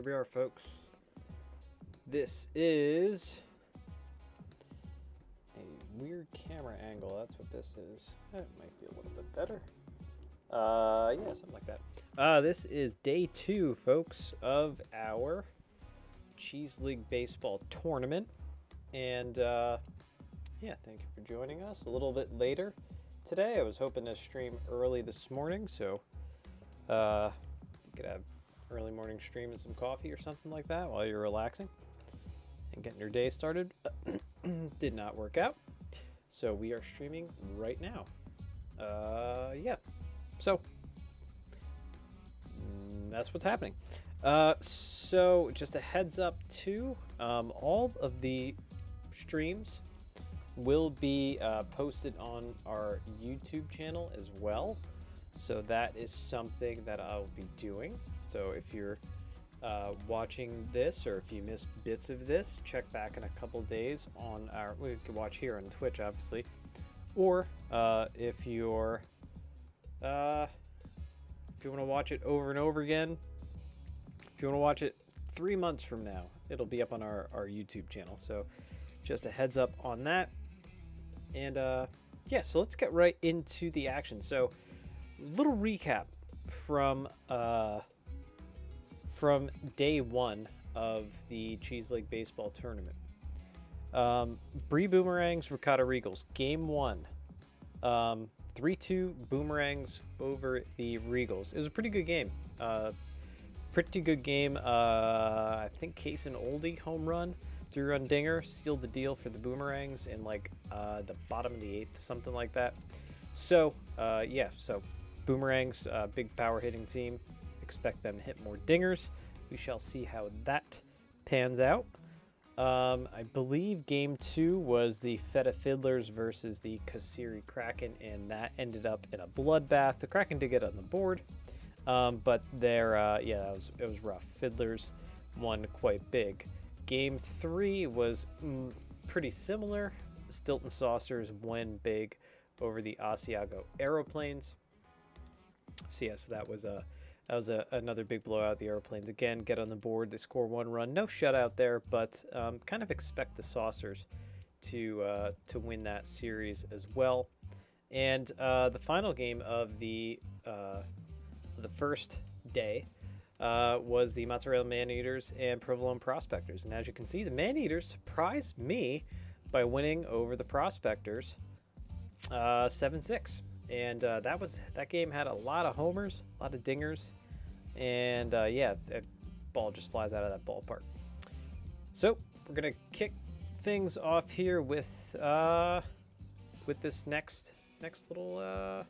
here we are, folks. This is a weird camera angle. That's what this is. That might be a little bit better. Yeah, something like that. This is day 2, folks, of our Cheese League Baseball tournament. And, yeah, thank you for joining us a little bit later today. I was hoping to stream early this morning, so you could have early morning stream and some coffee or something like that while you're relaxing and getting your day started. Did not work out, so we are streaming right now. Yeah, so that's what's happening. So just a heads up too, all of the streams will be posted on our YouTube channel as well. So that is something that I'll be doing. So if you're watching this, or if you missed bits of this, check back in a couple days on our, we can watch here on Twitch obviously, or if you're if you want to watch it over and over again, if you want to watch it 3 months from now, it'll be up on our YouTube channel. So just a heads up on that. And yeah, so let's get right into the action. So little recap from day 1 of the Cheese League Baseball tournament. Bree Boomerangs, Ricotta Regals. Game 1. 3-2 Boomerangs over the Regals. It was a pretty good game. I think Case and Oldie home run, 3-run dinger, sealed the deal for the Boomerangs in like the bottom of the 8th, something like that. So yeah, so Boomerangs, big power hitting team. Expect them to hit more dingers. We shall see how that pans out. I believe game 2 was the Feta Fiddlers versus the Kasiri Kraken, and that ended up in a bloodbath. The Kraken did get on the board, but yeah, it was rough. Fiddlers won quite big. Game 3 was pretty similar. Stilton Saucers win big over the Asiago Aeroplanes. So yes, that was another big blowout. The Aeroplanes again get on the board. They score 1 run. No shutout there, but kind of expect the Saucers to win that series as well. And the final game of the first day was the Mozzarella Maneaters and Provolone Prospectors. And as you can see, the Maneaters surprised me by winning over the Prospectors 7-6. And that game had a lot of homers, a lot of dingers, and yeah, that ball just flies out of that ballpark. So we're gonna kick things off here with this next little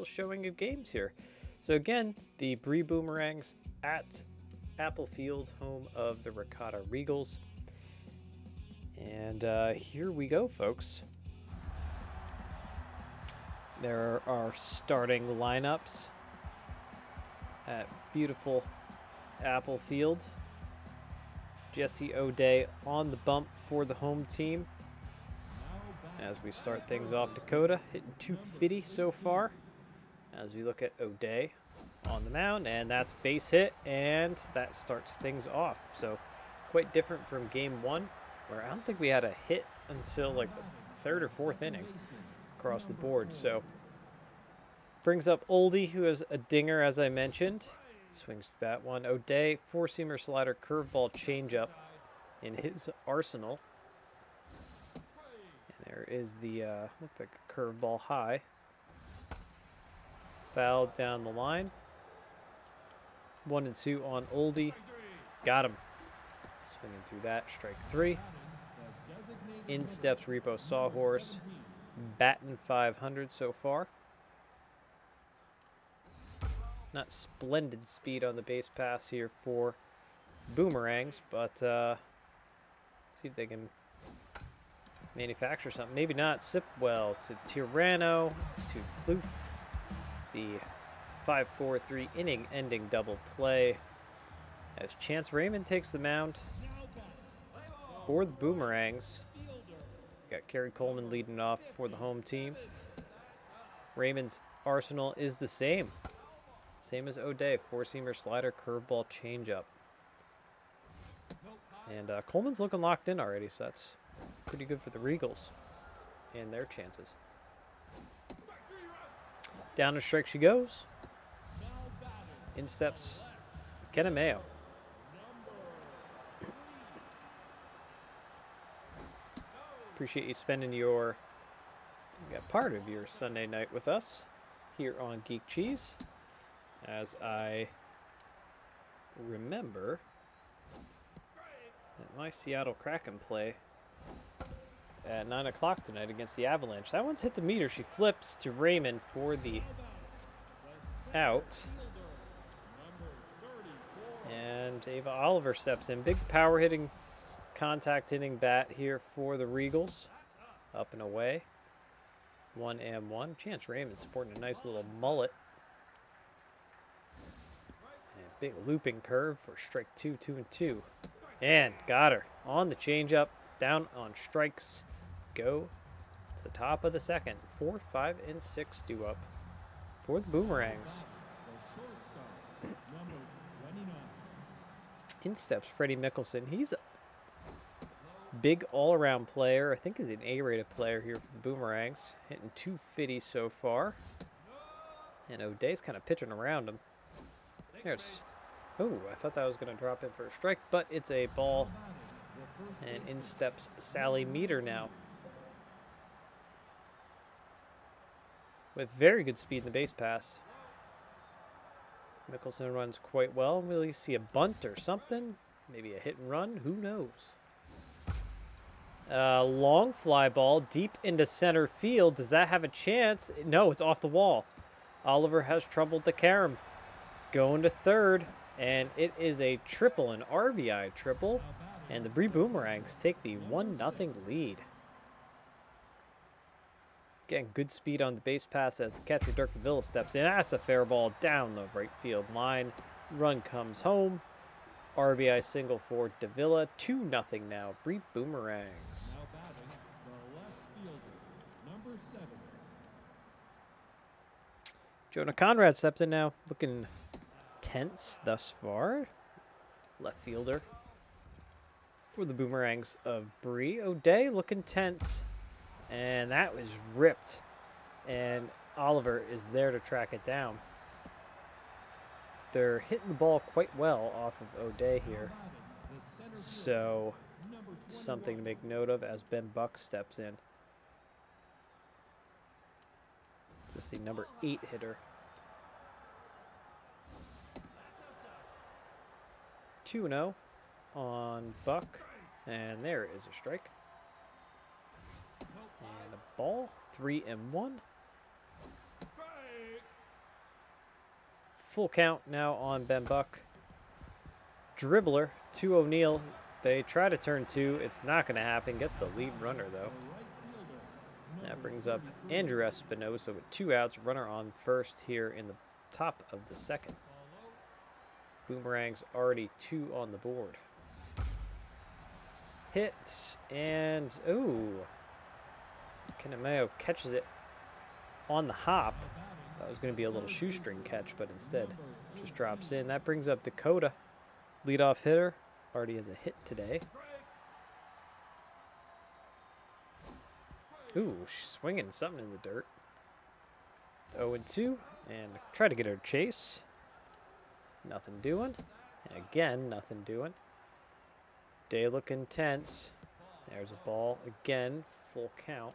showing of games here. So again, the Bree Boomerangs at Apple Field, home of the Ricotta Regals, and here we go, folks. There are starting lineups at beautiful Apple Field. Jesse O'Day on the bump for the home team. As we start things off, Dakota hitting 250 so far. As we look at O'Day on the mound, and that's base hit, and that starts things off. So quite different from game 1, where I don't think we had a hit until like the 3rd or 4th inning across the board. So brings up Oldie, who has a dinger, as I mentioned. Swings that one. O'Day, 4-seamer slider, curveball, changeup in his arsenal. And there is the looked like a curveball high. Fouled down the line. 1-2 on Oldie. Got him. Swinging through that. Strike 3. In steps Repo Sawhorse. Batting 500 so far. Not splendid speed on the base pass here for Boomerangs, but see if they can manufacture something. Maybe not. Sipwell to Tirano to Plouffe. The 5-4-3 inning-ending double play as Chance Raymond takes the mound for the Boomerangs. Got Kerry Coleman leading off for the home team. Raymond's arsenal is the same. Same as O'Day, 4-seamer slider, curveball, changeup. And Coleman's looking locked in already, so that's pretty good for the Regals and their chances. Down to strike she goes. In steps Kenna Mayo. Appreciate you spending part of your Sunday night with us here on Geek Cheese. As I remember that my Seattle Kraken play at 9 o'clock tonight against the Avalanche. That one's hit the meter. She flips to Raymond for the out. And Ava Oliver steps in. Big power hitting, contact hitting bat here for the Regals. Up and away. 1-1. Chance Raymond sporting a nice little mullet. And big looping curve for strike 2, 2-2. And got her on the changeup. Down on strikes. Go to the top of the second. 4, 5, and 6 due up for the Boomerangs. In steps Freddie Mickelson. He's a big all-around player. I think he's an A-rated player here for the Boomerangs. Hitting 250 so far. And O'Day's kind of pitching around him. There's... Oh, I thought that was going to drop in for a strike, but it's a ball. And in steps Sally Meter now. With very good speed in the base pass. Mickelson runs quite well. Will you see a bunt or something? Maybe a hit and run? Who knows? Long fly ball deep into center field. Does that have a chance? No, it's off the wall. Oliver has trouble to carom. Going to third. And it is a triple, an RBI triple. And the Bree Boomerangs take the 1-0 lead. Getting good speed on the base pass as the catcher Dirk Davila steps in. That's a fair ball down the right field line. Run comes home. RBI single for Davila. 2-0 now. Bree Boomerangs. Now batting, the left fielder, number 7. Jonah Conrad steps in now. Looking tense thus far. Left fielder for the Boomerangs of Bree. O'Day looking tense. And that was ripped. And Oliver is there to track it down. They're hitting the ball quite well off of O'Day here. So, something to make note of as Ben Buck steps in. Just the number 8 hitter. 2-0 on Buck. And there is a strike. And a ball, 3-1. Full count now on Ben Buck. Dribbler to O'Neill. They try to turn 2. It's not going to happen. Gets the lead runner, though. That brings up Andrew Espinosa with 2 outs. Runner on first here in the top of the second. Boomerangs already 2 on the board. Hits and, ooh. Kenneth Mayo catches it on the hop. That was going to be a little shoestring catch, but instead just drops in. That brings up Dakota, leadoff hitter. Already has a hit today. Ooh, swinging something in the dirt. 0-2, and try to get her chase. Nothing doing. And again, nothing doing. Day looking tense. There's a ball again, full count.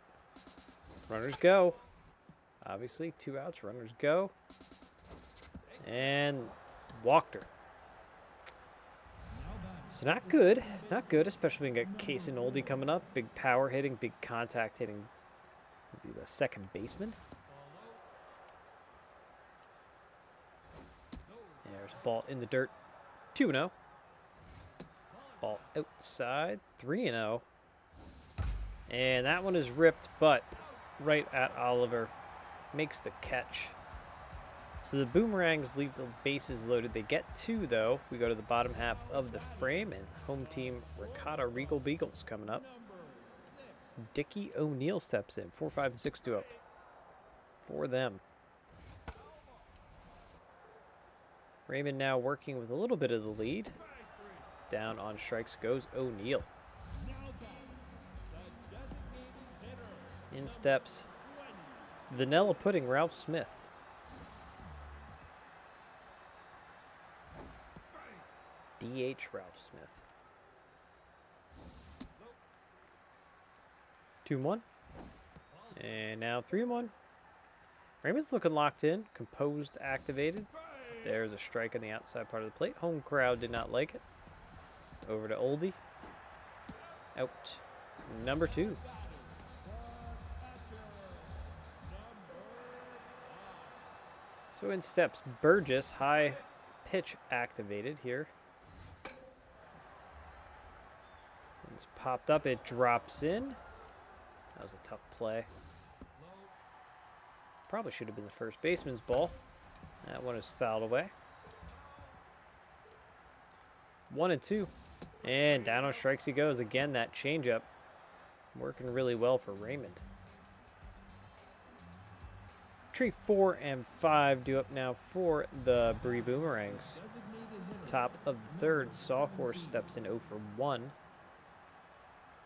Runners go. Obviously, 2 outs, runners go. And walked her. So not good. Not good, especially when you got Case and Oldie coming up. Big power hitting, big contact hitting. Is he the second baseman? There's a ball in the dirt. 2-0. Ball outside. 3-0. And that one is ripped, but right at Oliver. Makes the catch. So the Boomerangs leave the bases loaded. They get 2, though. We go to the bottom half of the frame, and home team Ricotta Regal Beagles coming up. Dickie O'Neill steps in. 4, 5, and 6 due up for them. Raymond now working with a little bit of the lead. Down on strikes goes O'Neal. Now batting, the designated hitter. In steps 20. Vanilla Pudding Ralph Smith. DH Ralph Smith. 2-1. And now 3-1. Raymond's looking locked in. Composed activated. There's a strike on the outside part of the plate. Home crowd did not like it. Over to Oldie. Out. Number 2. So in steps Burgess. High pitch activated here. It's popped up. It drops in. That was a tough play. Probably should have been the first baseman's ball. That one is fouled away. 1-2. And down on strikes he goes. Again, that changeup working really well for Raymond. Tree 4 and 5 due up now for the Bree Boomerangs. Top of the third, Sawhorse steps in 0 for 1.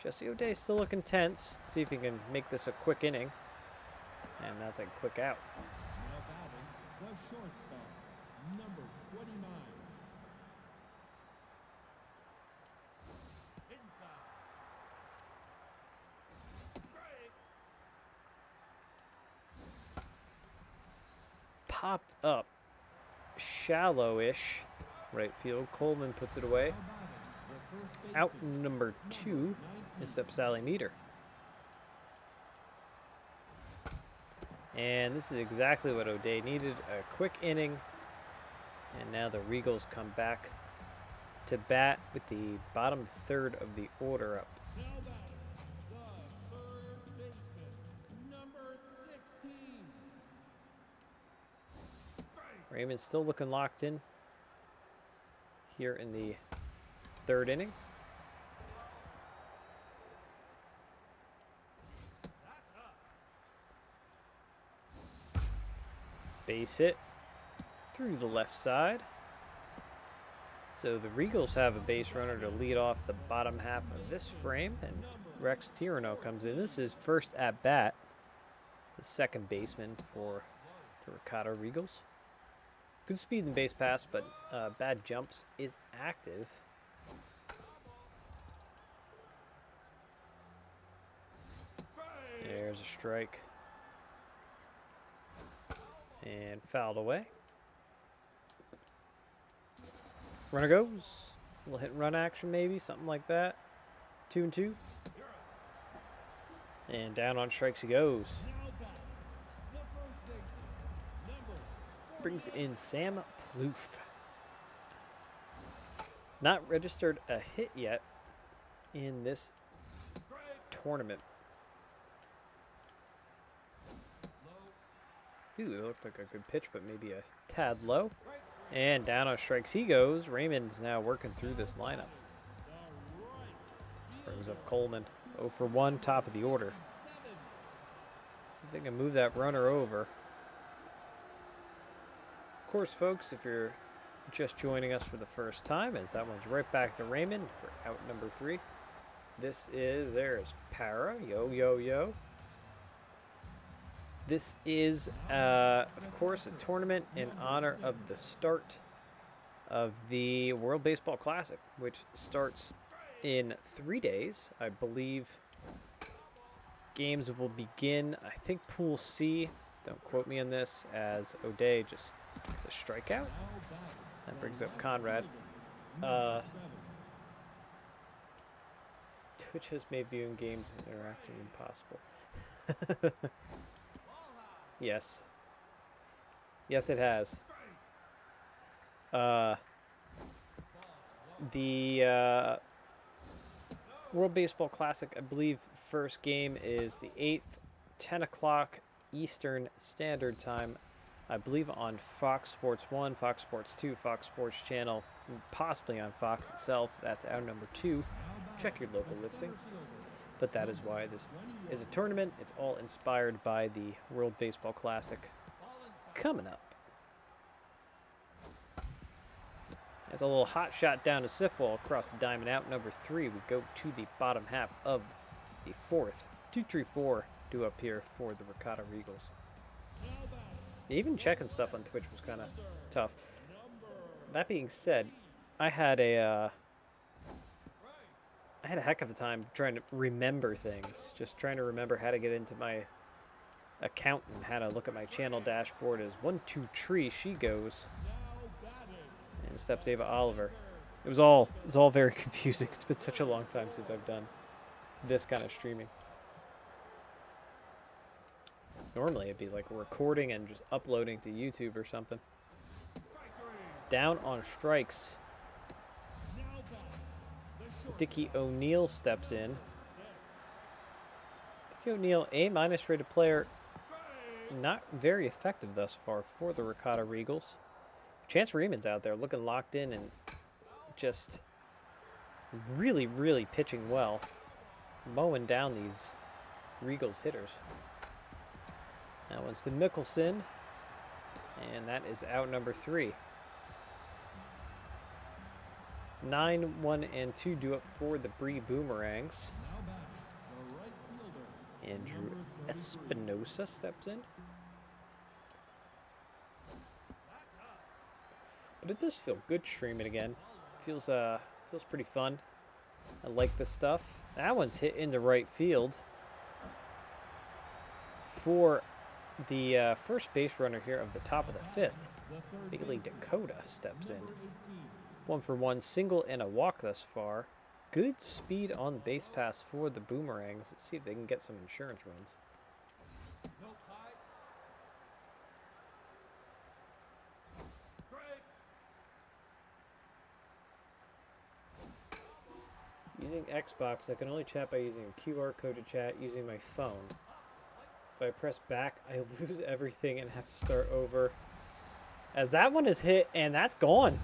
Jesse O'Day still looking tense. See if he can make this a quick inning. And that's a quick out. Now batting, the shortstop, number 29. Inside. Popped up. Shallow-ish. Right field. Coleman puts it away. Now batting, the first baseman, Out number 2 19. is steps Sally Meter. And this is exactly what O'Day needed. A quick inning. And now the Regals come back to bat with the bottom third of the order up. Now batting, the third baseman, number 16. Raymond's still looking locked in here in the third inning. Base hit through the left side. So the Regals have a base runner to lead off the bottom half of this frame, and Rex Tirano comes in. This is first at bat, the second baseman for the Ricotta Regals. Good speed and base pass, but bad jumps is active. There's a strike. And fouled away. Runner goes. A little hit and run action maybe, something like that. 2-2. And down on strikes he goes. Now batting, the first baseman, number Brings in Sam Plouffe. Not registered a hit yet in this tournament. Ooh, it looked like a good pitch, but maybe a tad low. And down on strikes he goes. Raymond's now working through this lineup. Brings up Coleman. 0 for 1, top of the order. See if they can move that runner over. Of course, folks, if you're just joining us for the first time, as that one's right back to Raymond for out number 3. There's Para. Yo, yo, yo. This is, of course, a tournament in honor of the start of the World Baseball Classic, which starts in 3 days. I believe games will begin, I think, Pool C. Don't quote me on this, as O'Day just gets a strikeout. That brings up Conrad. Twitch has made viewing games interactive impossible. Yes. Yes, it has. The World Baseball Classic, I believe, first game is the 8th, 10 o'clock Eastern Standard Time. I believe on Fox Sports 1, Fox Sports 2, Fox Sports Channel, possibly on Fox itself. That's our number 2. Check your local listings. But that is why this is a tournament. It's all inspired by the World Baseball Classic coming up. That's a little hot shot down to Sipwell across the diamond out number 3. We go to the bottom half of the 4th. 2-3-4 due up here for the Ricotta Regals. Even checking stuff on Twitch was kind of tough. That being said, I had a heck of a time trying to remember things. Just trying to remember how to get into my account and how to look at my channel dashboard. As 1-2 tree she goes and steps Ava Oliver. It was all very confusing. It's been such a long time since I've done this kind of streaming. Normally it'd be like recording and just uploading to YouTube or something. Down on strikes. Dickie O'Neill steps in. Dickie O'Neill, A- rated player. Not very effective thus far for the Ricotta Regals. Chance Reedman's out there looking locked in and just really, really pitching well. Mowing down these Regals hitters. That one's to Mickelson. And that is out number 3. 9, 1, and 2 due up for the Bree Boomerangs. Andrew Espinosa steps in. But it does feel good streaming again. Feels pretty fun. I like this stuff. That one's hit into right field for the first base runner here of the top of the 5th. Bailey Dakota steps in. 1-for-1 single and a walk thus far. Good speed on the base pass for the Boomerangs. Let's see if they can get some insurance runs. Using Xbox, I can only chat by using a QR code to chat using my phone. If I press back, I lose everything and have to start over. As that one is hit, and that's gone.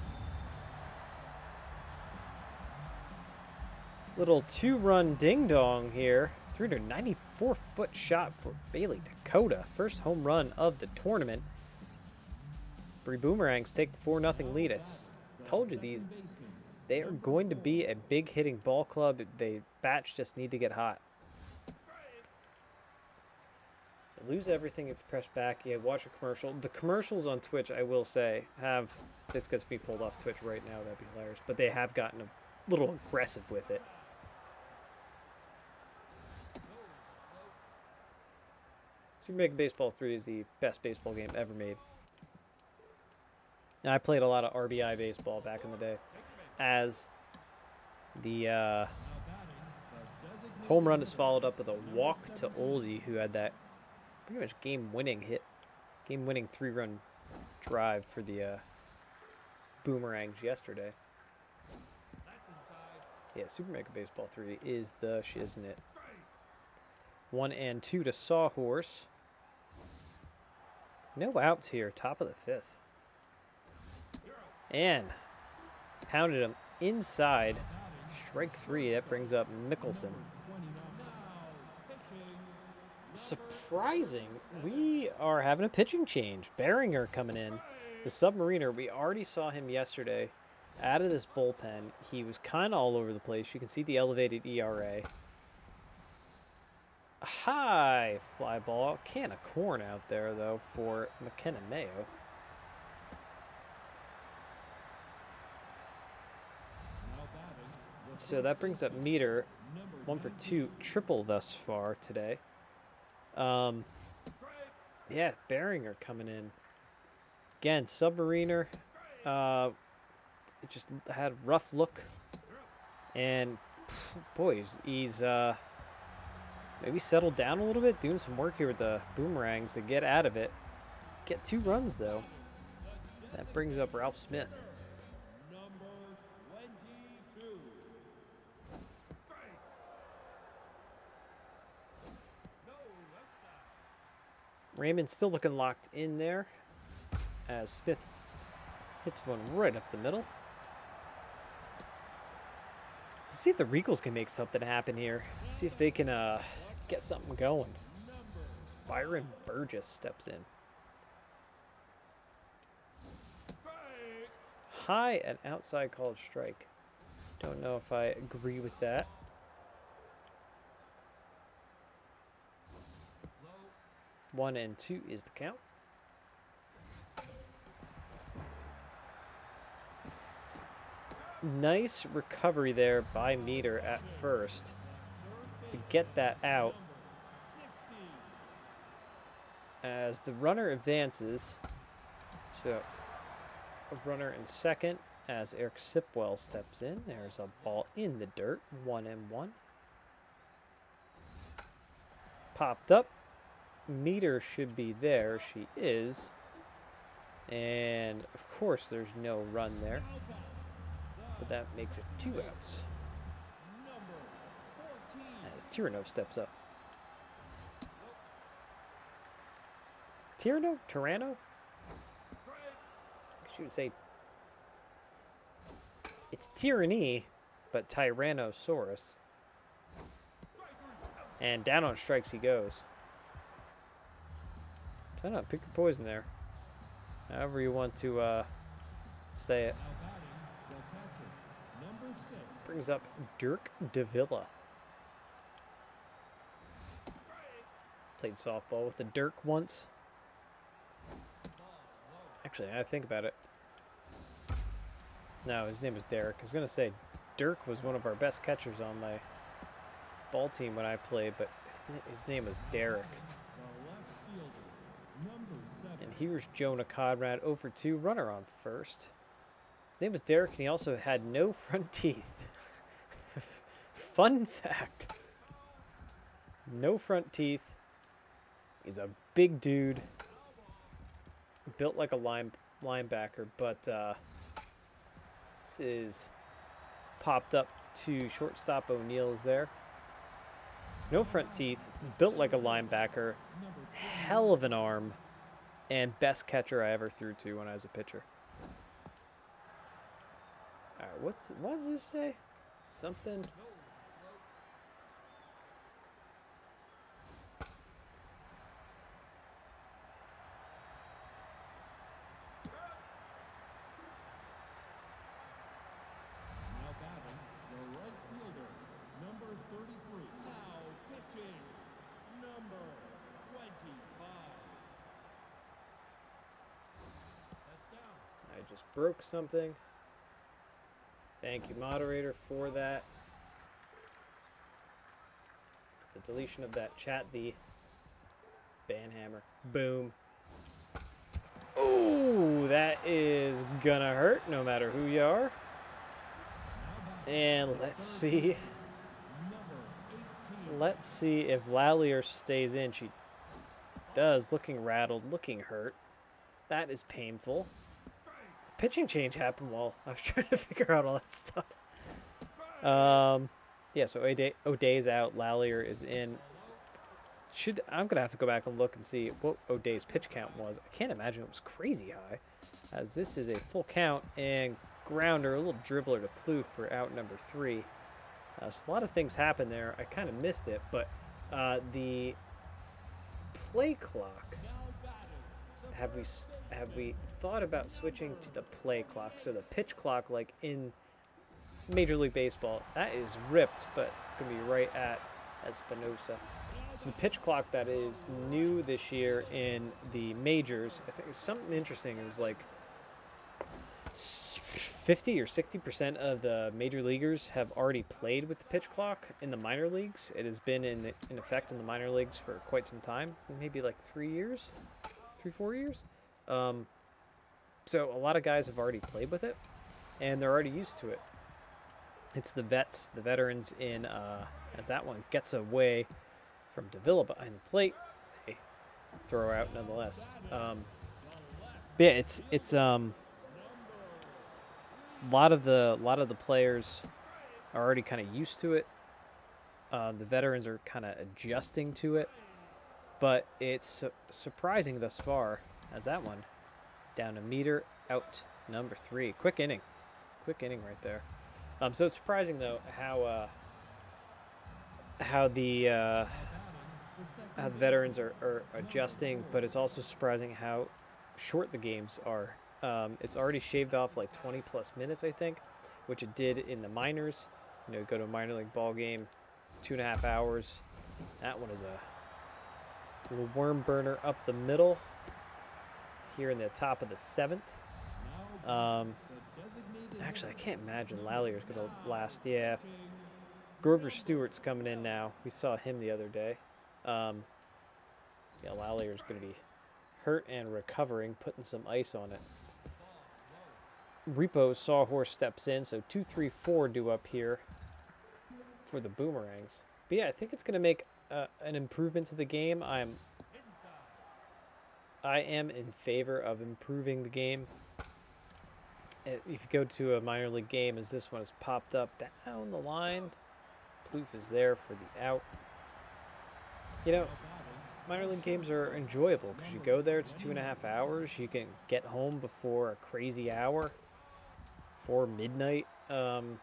Little 2-run ding-dong here. 394-foot shot for Bailey Dakota. First home run of the tournament. Bree Boomerangs take the 4-0 lead. I told you they are going to be a big hitting ball club. They bats just need to get hot. Lose everything if you press back. Yeah, watch a commercial. The commercials on Twitch, I will say, have... This gets me pulled off Twitch right now. That'd be hilarious. But they have gotten a little aggressive with it. Super Mega Baseball 3 is the best baseball game ever made. And I played a lot of RBI baseball back in the day. As the home run is followed up with a walk to Oldie, who had that pretty much game-winning hit. Game-winning 3-run drive for the Boomerangs yesterday. Yeah, Super Mega Baseball 3 is the shiznit. 1 and 2 to Sawhorse. No outs here, top of the 5th. And pounded him inside. Strike 3, that brings up Mickelson. Surprising, we are having a pitching change. Beringer coming in. The Submariner, we already saw him yesterday out of this bullpen. He was kind of all over the place. You can see the elevated ERA. A high fly ball. Can of corn out there, though, for McKenna Mayo. So that brings up Meter. 1 for 2. Triple thus far today. Yeah, Beringer coming in. Again, Submariner. It just had a rough look. And, boy, he's maybe settled down a little bit. Doing some work here with the Boomerangs to get out of it. Get 2 runs, though. That brings up Ralph Smith. Raymond's still looking locked in there as Smith hits one right up the middle. So see if the Regals can make something happen here. See if they can get something going. Byron Burgess steps in. high and outside called strike. Don't know if I agree with that. Low. 1-2 is the count. Nice recovery there by Meter at first to get that out. As the runner advances, so a runner in second as Eric Sipwell steps in. There's a ball in the dirt, 1-1. Popped up. Meter should be there. She is. And of course, there's no run there. But that makes it 2 outs. As Tiranov steps up. Tyranno? She would say it's tyranny, but Tyrannosaurus. And down on strikes he goes. I don't know, pick your poison there. However you want to say it. Brings up Dirk Davila. Played softball with the Dirk once. Actually, I think about it. No, his name was Derek. I was going to say Dirk was one of our best catchers on my ball team when I played, but his name was Derek. And here's Jonah Conrad, 0-2, runner on first. His name was Derek, and he also had no front teeth. Fun fact. No front teeth. He's a big dude. Built like a linebacker, but this is popped up to shortstop. O'Neill's there. No front teeth. Built like a linebacker. Hell of an arm. And best catcher I ever threw to when I was a pitcher. All right, what does this say? Something. Now batting, the right fielder, number 33. Now pitching, number 25. That's down. I just broke something. Thank you, moderator, for that. The deletion of that chat, the banhammer. Boom. Ooh, that is gonna hurt no matter who you are. And let's see. Let's see if Lallier stays in. She does, looking rattled, looking hurt. That is painful. Pitching change happened while I was trying to figure out all that stuff. Yeah, so O'Day's out, Lallier is in. I'm gonna have to go back and look and see what O'Day's pitch count was. I can't imagine it was crazy high, as this is a full count and grounder, a little dribbler to Plouffe for out number 3. So a lot of things happened there. I kind of missed it, but the play clock. Have we thought about switching to the play clock? So the pitch clock, like in Major League Baseball, that is ripped, but it's gonna be right at Espinosa. So the pitch clock that is new this year in the majors, I think it's something interesting. It was like 50 or 60% of the major leaguers have already played with the pitch clock in the minor leagues. It has been in effect in the minor leagues for quite some time, maybe like 4 years. So a lot of guys have already played with it, and they're already used to it. It's the veterans in, as that one gets away from Davila behind the plate, they throw out nonetheless. But yeah, it's a lot of the players are already kind of used to it. The veterans are kind of adjusting to it, but it's surprising thus far, as that one down a meter, out number 3. Quick inning right there. So it's surprising though how the veterans are adjusting, but it's also surprising how short the games are It's already shaved off like 20 plus minutes, I think, which it did in the minors. You know, go to a minor league ball game, 2.5 hours. That one is a little worm burner up the middle here in the top of the 7th. Actually, I can't imagine Lallier's going to last. Yeah, Grover Stewart's coming in now. We saw him the other day. Yeah, Lallier's going to be hurt and recovering, putting some ice on it. Repo Sawhorse steps in, so 2, 3, 4 due up here for the Boomerangs. But yeah, I think it's going to make an improvement to the game. I am in favor of improving the game. If you go to a minor league game, as this one has popped up down the line, Plouffe is there for the out. You know, minor league games are enjoyable because you go there, it's 2.5 hours. You can get home before a crazy hour, before midnight. And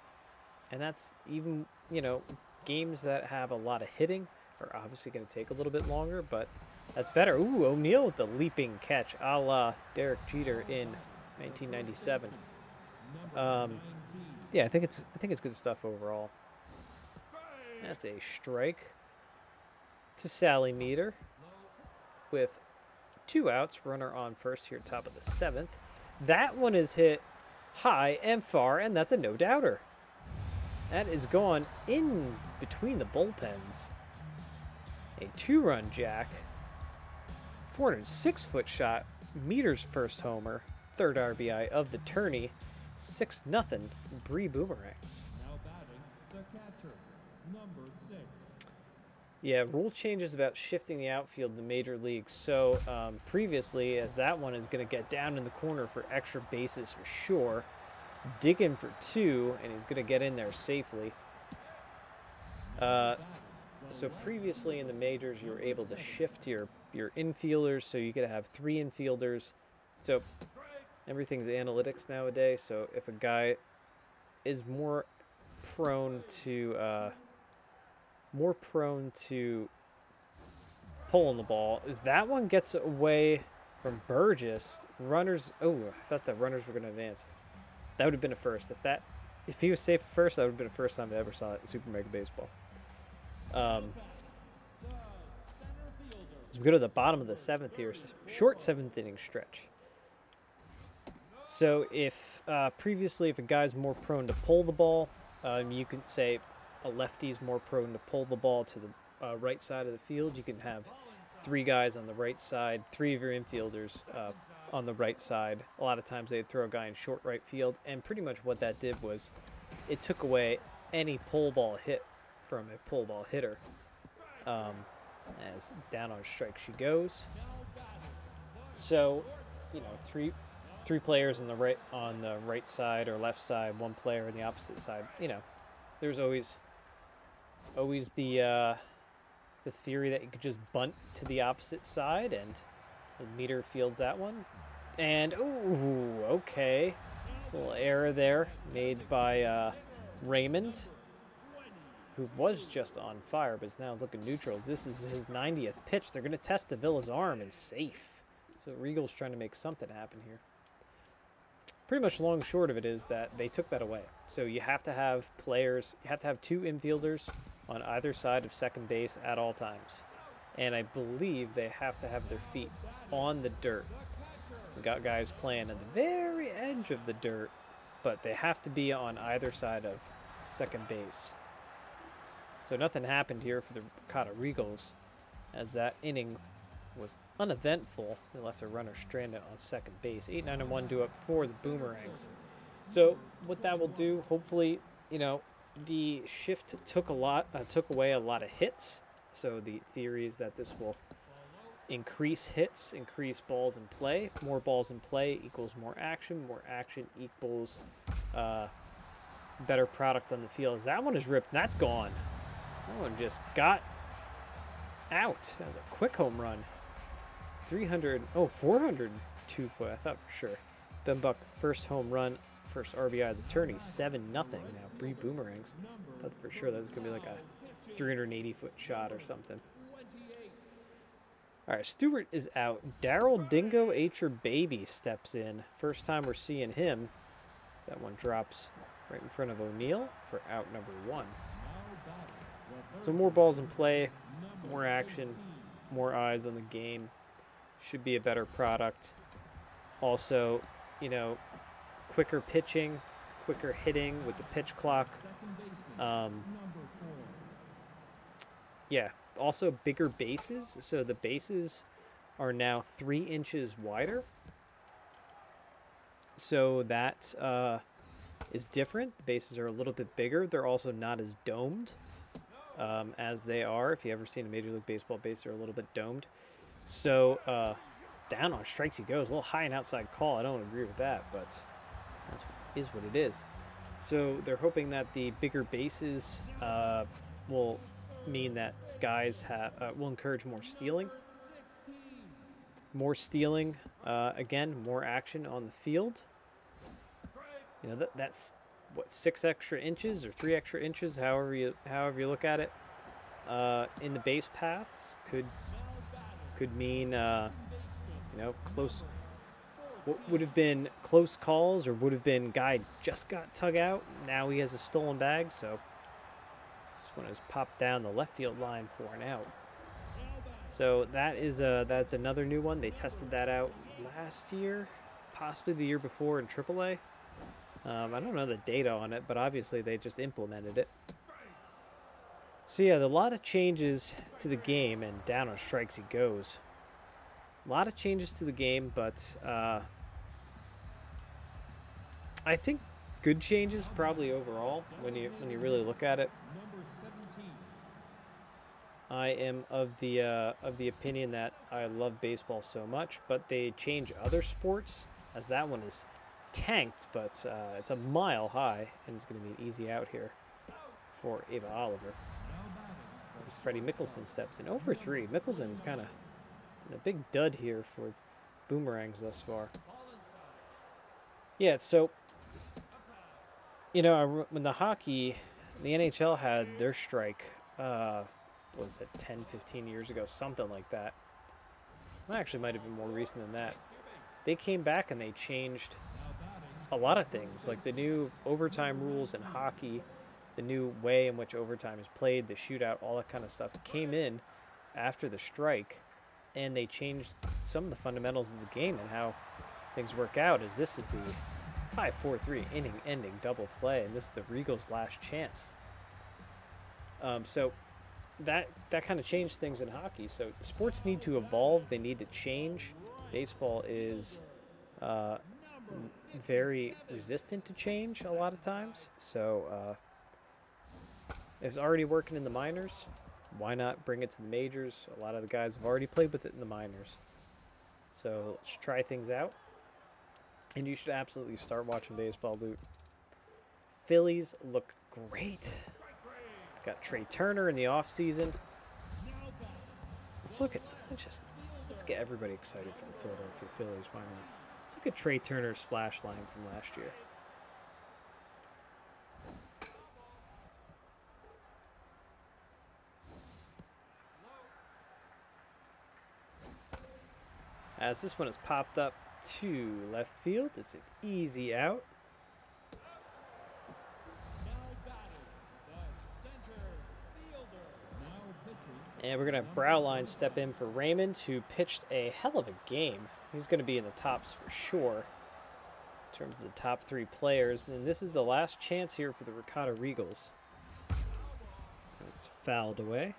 that's even, you know, games that have a lot of hitting are obviously going to take a little bit longer, but that's better. Ooh, O'Neill with the leaping catch, a la Derek Jeter in 1997. Yeah, I think it's good stuff overall. That's a strike to Sally Meter with 2 outs. Runner on first here, top of the 7th. That one is hit high and far, and that's a no-doubter. That is gone in between the bullpens. A 2-run jack. 406-foot shot. Meter's first homer. 3rd RBI of the tourney. 6-0 Bree Boomerangs. Now batting, the catcher, number 6. Yeah, rule changes about shifting the outfield in the major leagues. So previously, as that one is going to get down in the corner for extra bases for sure. Dig in for 2, and he's going to get in there safely. So previously in the majors, you were able to shift your infielders, so you could have 3 infielders. So everything's analytics nowadays. So if a guy is more prone to pulling the ball, as that one gets away from Burgess, runners. Oh, I thought the runners were going to advance. That would have been a first. If he was safe at first, that would have been the first time I ever saw it in Super Mega Baseball. As we go to the bottom of the 7th here, short 7th inning stretch. So if previously, if a guy's more prone to pull the ball, you could say a lefty's more prone to pull the ball to the right side of the field. You can have 3 guys on the right side, 3 of your infielders on the right side. A lot of times they'd throw a guy in short right field, and pretty much what that did was it took away any pull ball hit from a pull ball hitter. As down on strike she goes. So, you know, three players on the right side or left side, 1 player on the opposite side. You know, there's always the theory that you could just bunt to the opposite side, and the Meter fields that one. And, ooh, okay. Little error there made by Raymond, who was just on fire, but is now looking neutral. This is his 90th pitch. They're going to test Davila's arm, and safe. So Regal's trying to make something happen here. Pretty much long and short of it is that they took that away. So you have to have players, you have to have 2 infielders on either side of second base at all times. And I believe they have to have their feet on the dirt. We got guys playing at the very edge of the dirt, but they have to be on either side of second base. So nothing happened here for the Ricotta Regals, as that inning was uneventful. They left a runner stranded on second base. 8-9-1 due up for the Boomerangs. So what that will do, hopefully, you know, the shift took away a lot of hits. So the theory is that this will increase hits, increase balls in play. More balls in play equals more action. More action equals better product on the field. As that one is ripped, and that's gone. That one just got out. That was a quick home run. 402 foot, I thought for sure. Ben Buck, first home run, first RBI of the tourney, 7-0 now. Bree Boomerangs. Thought for sure that was going to be like a 380-foot shot or something. All right, Stewart is out. Daryl Dingo Acher Baby steps in. First time we're seeing him. That one drops right in front of O'Neal for out number 1. So more balls in play, more action, more eyes on the game. Should be a better product. Also, you know, quicker pitching, quicker hitting with the pitch clock. Yeah, also bigger bases. So the bases are now 3 inches wider. So that is different. The bases are a little bit bigger. They're also not as domed as they are. If you ever seen a Major League Baseball base, they're a little bit domed. So down on strikes he goes. A little high and outside call. I don't agree with that, but that is what it is. So they're hoping that the bigger bases will mean that guys will encourage more stealing. More stealing, again, more action on the field. You know, that's what, 6 extra inches or 3 extra inches, however you look at it, in the base paths could mean you know, close. What would have been close calls or would have been guy just got tug out. Now he has a stolen bag, so this one is popped down the left field line for an out. So that's another new one. They tested that out last year, possibly the year before in AAA. I don't know the data on it, but obviously they just implemented it. So yeah, a lot of changes to the game, and down on strikes he goes. A lot of changes to the game, but I think good changes probably overall when you really look at it. I am of the opinion that I love baseball so much, but they change other sports, as that one is tanked, but it's a mile high, and it's going to be an easy out here for Ava Oliver. As Freddie Mickelson steps in. 0-for-3. Mickelson's kind of a big dud here for Boomerangs thus far. Yeah, so, you know, when the NHL had their strike, what was it, 10, 15 years ago, something like that. Well, actually might have been more recent than that. They came back and they changed a lot of things, like the new overtime rules in hockey, the new way in which overtime is played, the shootout, all that kind of stuff came in after the strike, and they changed some of the fundamentals of the game and how things work out. As this is the high 4-3 inning-ending double play, and this is the Regals' last chance. So that kind of changed things in hockey. So sports need to evolve. They need to change. Baseball is very resistant to change a lot of times. So it's already working in the minors. Why not bring it to the majors? A lot of the guys have already played with it in the minors. So let's try things out. And you should absolutely start watching baseball, Luke. Phillies look great. Got Trey Turner in the offseason. Let's get everybody excited for the Philadelphia Phillies. Why not? Let's look at Trey Turner's slash line from last year. As this one has popped up to left field, it's an easy out. And we're going to have Browline step in for Raymond, who pitched a hell of a game. He's going to be in the tops for sure in terms of the top 3 players. And this is the last chance here for the Ricotta Regals. It's fouled away.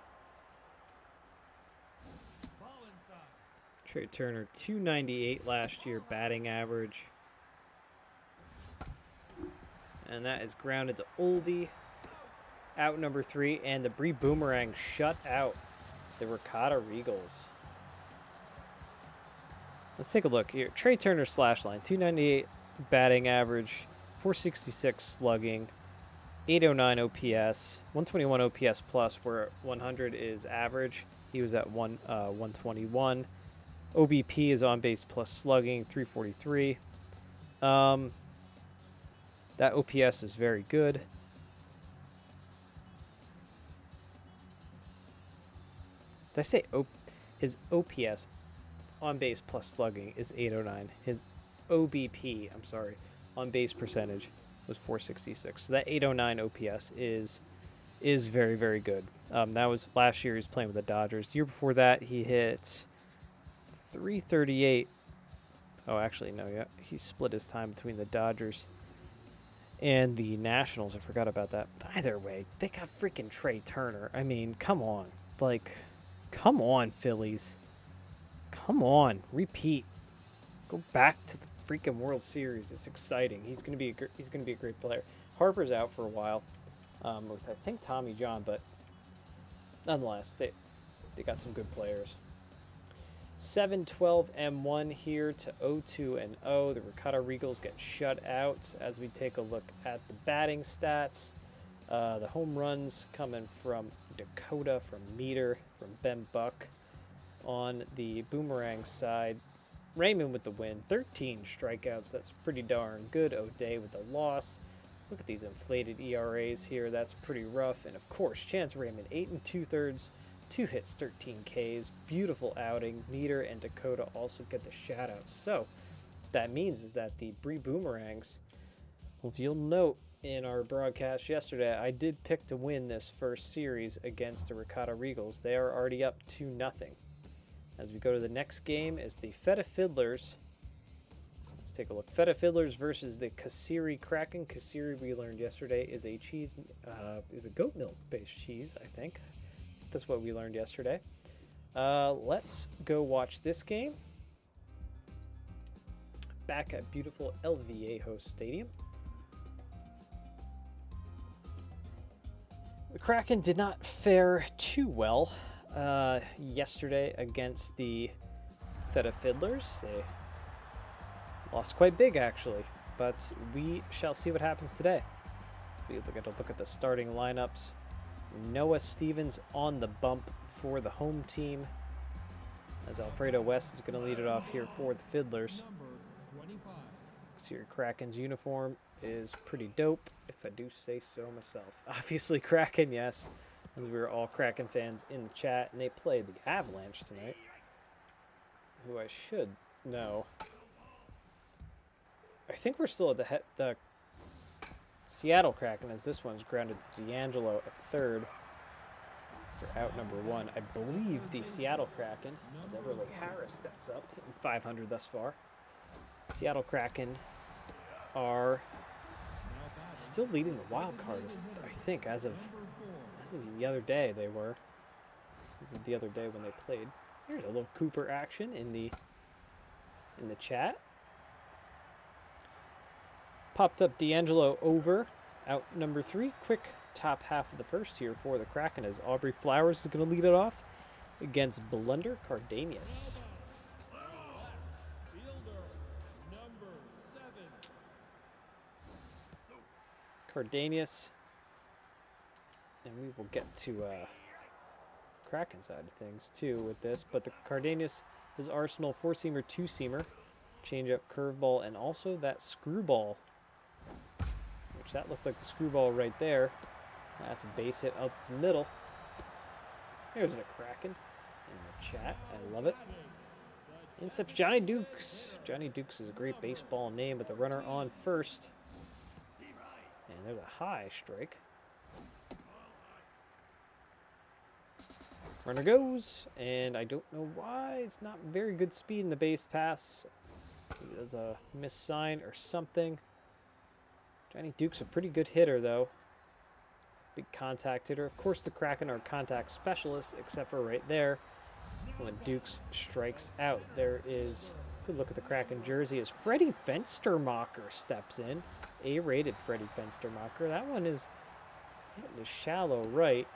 Trey Turner, 298 last year batting average. And that is grounded to Oldie. Out number 3, and the Bree Boomerang shut out the Ricotta Regals. Let's take a look here. Trey Turner slash line, 298 batting average, 466 slugging, 809 OPS, 121 OPS plus, where 100 is average. He was at 121. OBP is on base plus slugging, 343. That OPS is very good. Did I say His OPS, on base plus slugging, is 809. His OBP, I'm sorry, on base percentage was 466. So that 809 OPS is very, very good. That was last year. He was playing with the Dodgers. The year before that, he hit 338. Oh, actually, no. Yeah, he split his time between the Dodgers and the Nationals. I forgot about that. Either way, they got freaking Trey Turner. I mean, come on. Like, come on, Phillies. Come on. Repeat. Go back to the freaking World Series. It's exciting. He's gonna be a great player. Harper's out for a while, with I think Tommy John, but nonetheless, they got some good players. 7-12-1 here to 0-2-0. The Ricardo Regals get shut out. As we take a look at the batting stats, the home runs coming from Dakota, from Meter, from Ben Buck. On the Boomerang side, Raymond with the win, 13 strikeouts. That's pretty darn good. O'Day with the loss. Look at these inflated ERAs here. That's pretty rough. And of course, Chance Raymond, 8 2/3, 2 hits, 13 Ks. Beautiful outing. Meter and Dakota also get the shout-outs. So that means is that the Bree Boomerangs, well, if you'll note in our broadcast yesterday, I did pick to win this first series against the Ricotta Regals. They are already up 2-0. As we go to the next game is the Feta Fiddlers. Let's take a look. Feta Fiddlers versus the Kasiri Kraken. Kasiri, we learned yesterday, is a cheese, is a goat milk based cheese, I think. That's what we learned yesterday. Let's go watch this game. Back at beautiful El Viejo Stadium. The Kraken did not fare too well yesterday against the Feta Fiddlers. They lost quite big, actually, but we shall see what happens today. We look at the starting lineups. Noah Stevens on the bump for the home team, as Alfredo West is going to lead it off here for the Fiddlers. Kasiri Kraken's uniform is pretty dope, if I do say so myself. Obviously Kraken, yes, as we were all Kraken fans in the chat, and they play the Avalanche tonight, who I should know. I think we're still at the Seattle Kraken, as this one's grounded to D'Angelo at third for out number 1. I believe the Seattle Kraken, as Everly Harris steps up, hitting 500 thus far. Seattle Kraken are still leading the wild card, I think, as of the other day they were. As of the other day when they played. Here's a little Cooper action in the chat. Popped up D'Angelo over, out number 3. Quick top half of the first here for the Kraken, as Aubrey Flowers is going to lead it off against Blunder Cardanius. Cardanius, and we will get to Kraken side of things too with this, but the Cardanius, his arsenal, 4-seamer, 2-seamer, changeup, curveball, and also that screwball, which that looked like the screwball right there. That's a base hit up the middle. There's the Kraken in the chat. I love it. In steps Johnny Dukes. Johnny Dukes is a great baseball name, but the runner on first. And there's a high strike. Runner goes, and I don't know why. It's not very good speed in the base pass. There's a missed sign or something. Johnny Duke's a pretty good hitter, though. Big contact hitter. Of course, the Kraken are contact specialists, except for right there when Dukes strikes out. There is, good look at the Kraken jersey, as Freddie Fenstermacher steps in. A-rated Freddie Fenstermacher. That one is hitting the shallow right.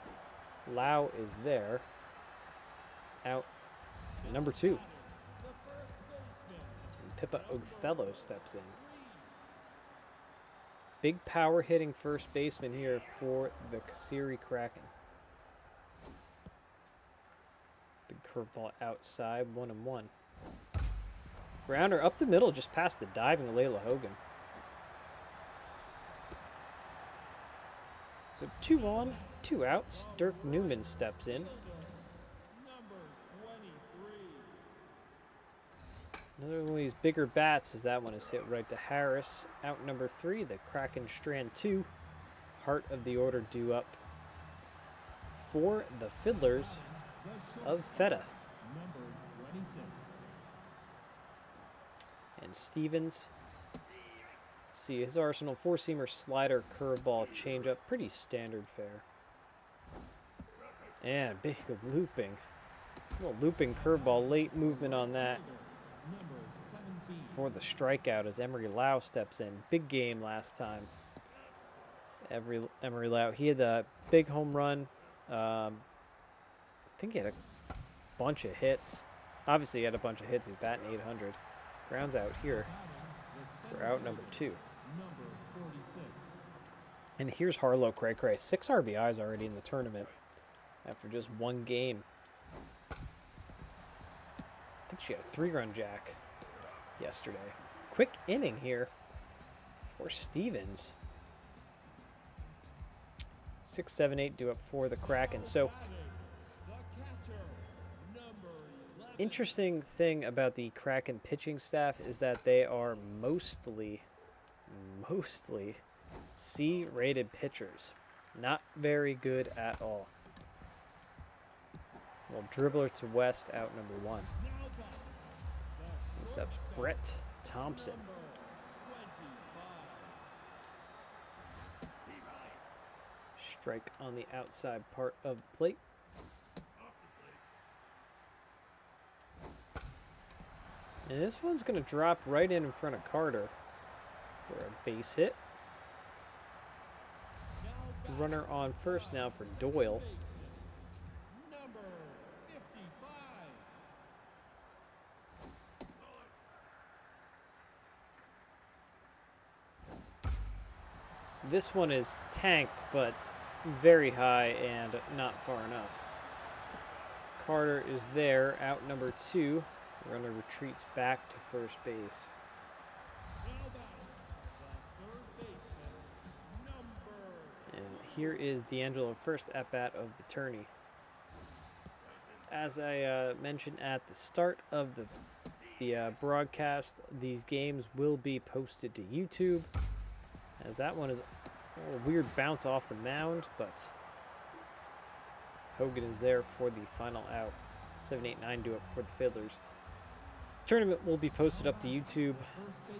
Lau is there. Out number 2. And Pippa Ofello steps in. Big power hitting first baseman here for the Kasiri Kraken. Big curveball outside, 1-1. Grounder up the middle, just past the diving Layla Hogan. So 2 on, 2 outs. Dirk Newman steps in. Another one of these bigger bats as that one is hit right to Harris. Out number 3, the Kraken Strand 2. Heart of the order due up for the Fiddlers of Feta. Number 26. And Stevens. See his arsenal: 4-seamer, slider, curveball, changeup. Pretty standard fare. And big looping. Little looping curveball, late movement on that Number 17. for the strikeout as Emery Lau steps in. Big game last time. Emery Lau, he had a big home run. I think he had a bunch of hits. Obviously, he had a bunch of hits. He's batting 800. Grounds out here for out number 2. Number 46. And here's Harlow Cray Cray. 6 RBIs already in the tournament after just one game. I think she had a 3-run jack yesterday. Quick inning here for Stevens. 6, 7, 8 due up for the Kraken. So, The catcher. Number 11. interesting thing about the Kraken pitching staff is that they are mostly C-rated pitchers. Not very good at all. Well, dribbler to West, out number 1. Now batting. The And steps shortstop. Brett Thompson. Number 25. Strike on the outside part of the plate. And this one's going to drop right in front of Carter for a base hit. Now batting. Runner on first now for Doyle. Baseman. Number 55. This one is tanked, but very high and not far enough. Carter is there, out number 2. Runner retreats back to first base. Now batting. The third baseman. Number. And here is D'Angelo, first at-bat of the tourney. As I mentioned at the start of the broadcast, these games will be posted to YouTube. As that one is a weird bounce off the mound, but Hogan is there for the final out. 7, 8, 9 due up for the Fiddlers. Tournament will be posted up to YouTube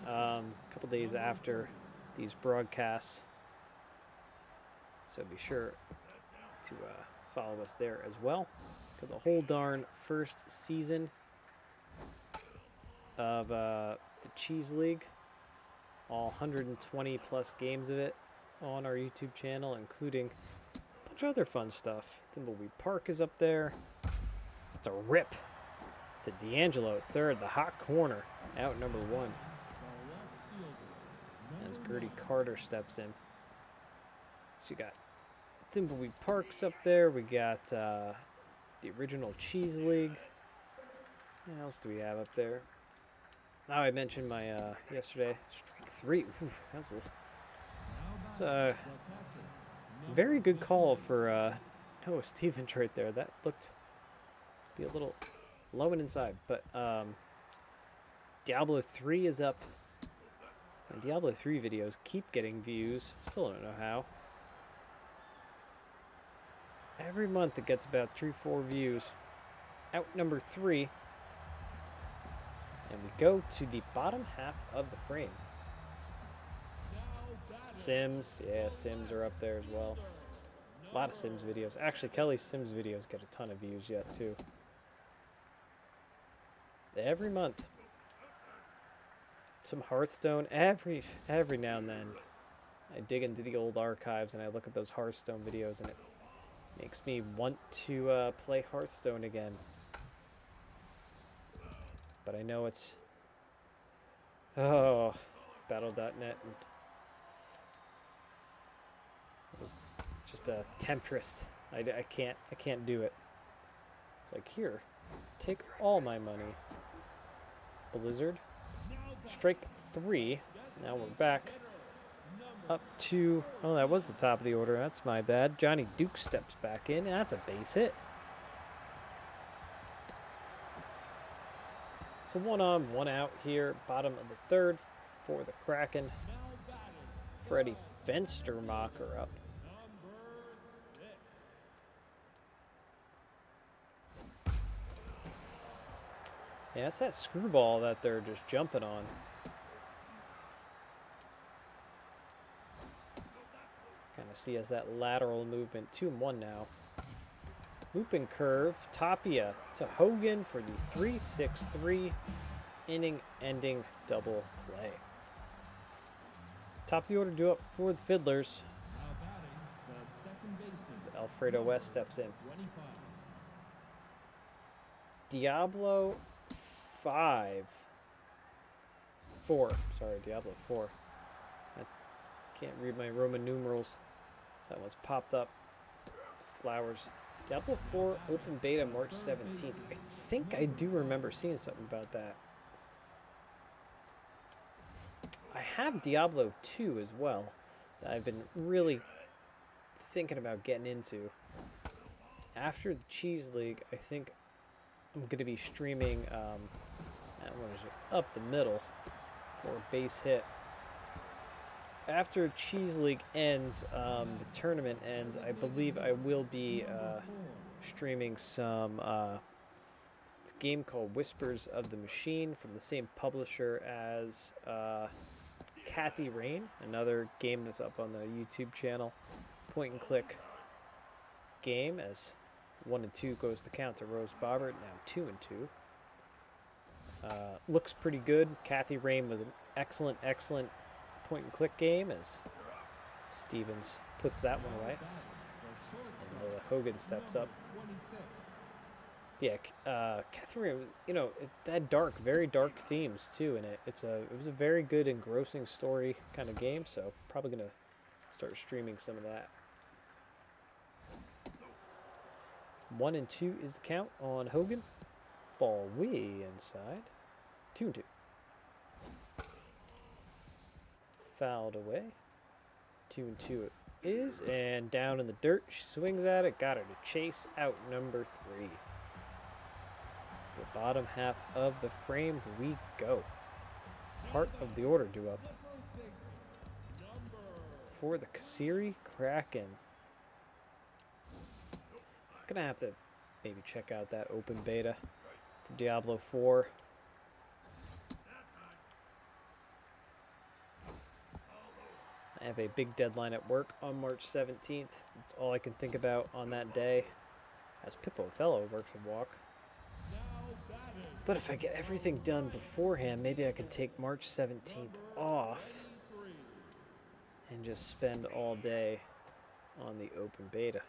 a couple days after these broadcasts. So be sure to follow us there as well. For the whole darn first season of the Cheese League. All 120 plus games of it on our YouTube channel, including a bunch of other fun stuff. Thimbleweed Park is up there. It's a rip to D'Angelo at third, the hot corner, out number 1. The left fielder. As Number Gertie 9. Carter steps in. So you got Thimbleweed Park's up there. We got the original Cheese League. What else do we have up there? Oh, I mentioned my yesterday strike 3. Ooh, that was Now a batting. The very catcher. good call for Noah Stevens right there. That looked to be a little low and inside, but Diablo 3 is up. And Diablo 3 videos keep getting views. Still don't know how. Every month it gets about 3-4 views. Out number 3. And we go to the bottom half of the frame. Now batting. Sims, yeah, Sims are up there as well. A lot of Sims videos. Actually, Kelly's Sims videos get a ton of views yet, too. Every month. Some Hearthstone. Every now and then, I dig into the old archives and I look at those Hearthstone videos, and it makes me want to play Hearthstone again. But I know it's Battle.net, and it's just a temptress. I can't do it. It's like, here, take all my money. Blizzard. Now batting. Strike 3. Now we're back up to, oh, that was the top of the order. That's my bad. Johnny Duke steps back in. That's a base hit. So 1 on, 1 out here, bottom of the third for the Kraken. Now batting, Freddie ball, Fenstermacher up. number 6. Yeah, it's that screwball that they're just jumping on. Kind of see as that lateral movement. 2-1 now. Looping curve. Tapia to Hogan for the 3-6-3 inning-ending double play. Top of the order due up for the Fiddlers. Now batting, the second baseman. As Alfredo West steps in. 25. Diablo 4. Sorry, Diablo 4. I can't read my Roman numerals. So that one's popped up. Flowers. Diablo 4 open beta March 17th. I think I do remember seeing something about that. I have Diablo 2 as well that I've been really thinking about getting into. After the Cheese League, I think I'm going to be streaming that one is up the middle for a base hit. After Cheese League ends, the tournament ends, I believe I will be streaming some, it's a game called Whispers of the Machine from the same publisher as Kathy Rain, another game that's up on the YouTube channel. Point and click game as 1 and 2 goes the count to Rose Bobbert, now 2 and 2. Looks pretty good. Kathy Rain was an excellent point and click game as Stevens puts that one away. And Hogan steps up. 26. Yeah, Kathy Rain, you know, it had very dark themes too in it. It was a very good engrossing story kind of game, so probably gonna start streaming some of that. 1 and 2 is the count on Hogan. Ball way inside. 2 and 2. Fouled away. 2 and 2 it is, and down in the dirt. She swings at it. Got her to chase out number 3. The bottom half of the frame we go. Heart of the order due up for the Kasiri Kraken. Gonna have to maybe check out that open beta for Diablo 4. I have a big deadline at work on March 17th. That's all I can think about on that day, as Pippo Othello works a walk. But if I get everything done beforehand, maybe I can take March 17th off and just spend all day on the open beta.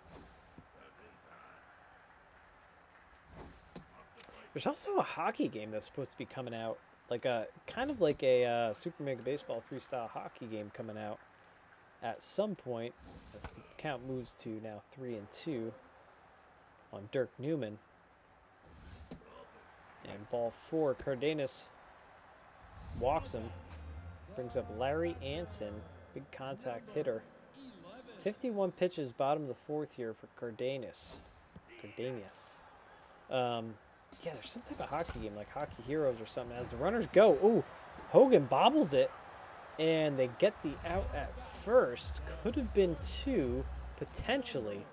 There's also a hockey game that's supposed to be coming out, like a kind of like a Super Mega Baseball 3 style hockey game coming out at some point, as the count moves to now 3 and 2 on Dirk Newman. And ball 4, Cardenas walks him, brings up Larry Anson, big contact hitter. 51 pitches, bottom of the 4th here for Cardenas. Yeah, there's some type of hockey game, like Hockey Heroes or something. As the runners go, ooh, Hogan bobbles it, and they get the out at first. Could have been 2, potentially.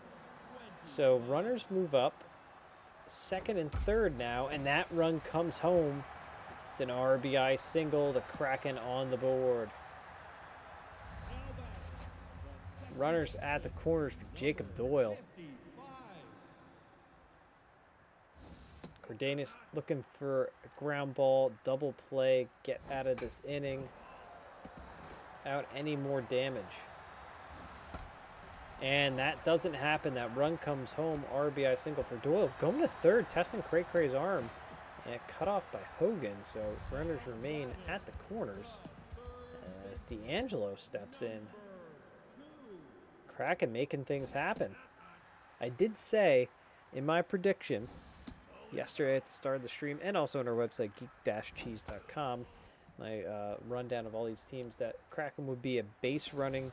So runners move up. 2nd and 3rd now, and that run comes home. It's an RBI single, the Kraken on the board. Runners at the corners for Jacob Doyle. Cardenas looking for a ground ball, double play, get out of this inning without any more damage. And that doesn't happen. That run comes home. RBI single for Doyle. Going to 3rd, testing Cray-Cray's arm. And cut off by Hogan. So runners remain at the corners as D'Angelo steps in. Kraken making things happen. I did say in my prediction yesterday at the start of the stream, and also on our website, geek-cheese.com, my rundown of all these teams, that Kraken would be a base running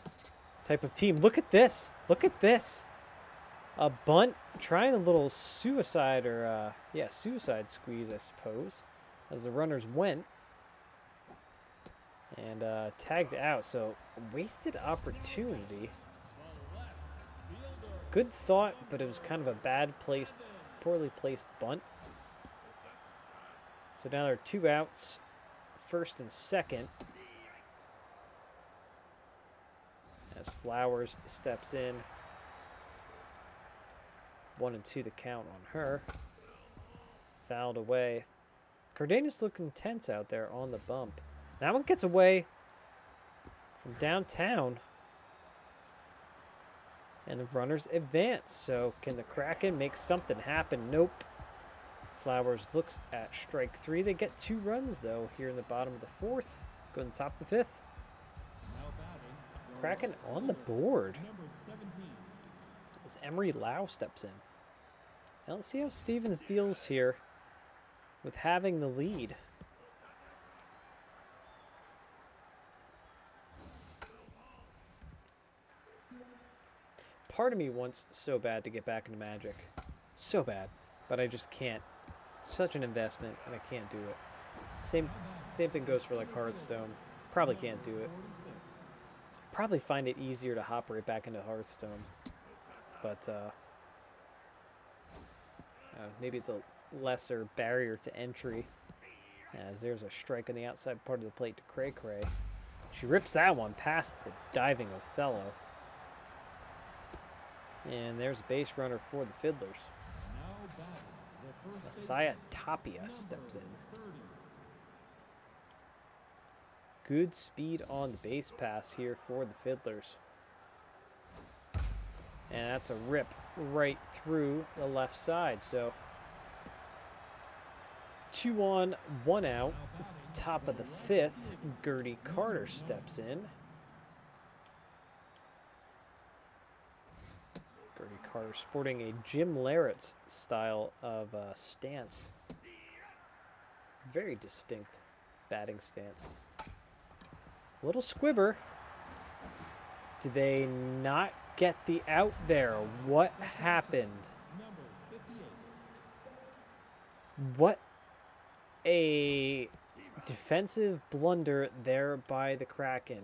type of team. Look at this. Look at this. A bunt, trying a little suicide or, suicide squeeze, I suppose. as the runners went. And tagged out, so wasted opportunity. Good thought, but it was kind of a poorly placed bunt. So now there are 2 outs, first and second. As Flowers steps in. 1-2 the count on her. Fouled away. Cardenas looking tense out there on the bump. That one gets away from downtown. And the runners advance. So can the Kraken make something happen? Nope. Flowers looks at strike 3. They get 2 runs, though, here in the bottom of the 4th. Go to the top of the 5th. Kraken on the board. As Emery Lau steps in. Now let's see how Stevens deals here with having the lead. Part of me wants so bad to get back into Magic. So bad. But I just can't. Such an investment, and I can't do it. Same thing goes for like Hearthstone. Probably can't do it. Probably find it easier to hop right back into Hearthstone. But maybe it's a lesser barrier to entry. As there's a strike on the outside part of the plate to Cray Cray. She rips that one past the diving Othello. And there's a base runner for the Fiddlers. Messiah Tapia steps in. Good speed on the base pass here for the Fiddlers. And that's a rip right through the left side. So 2 on, 1 out. Top of the 5th, Gertie Carter steps in. Gertie Carter sporting a Jim Larratt's style of stance. Very distinct batting stance. Little squibber. Did they not get the out there? What happened? What a defensive blunder there by the Kraken.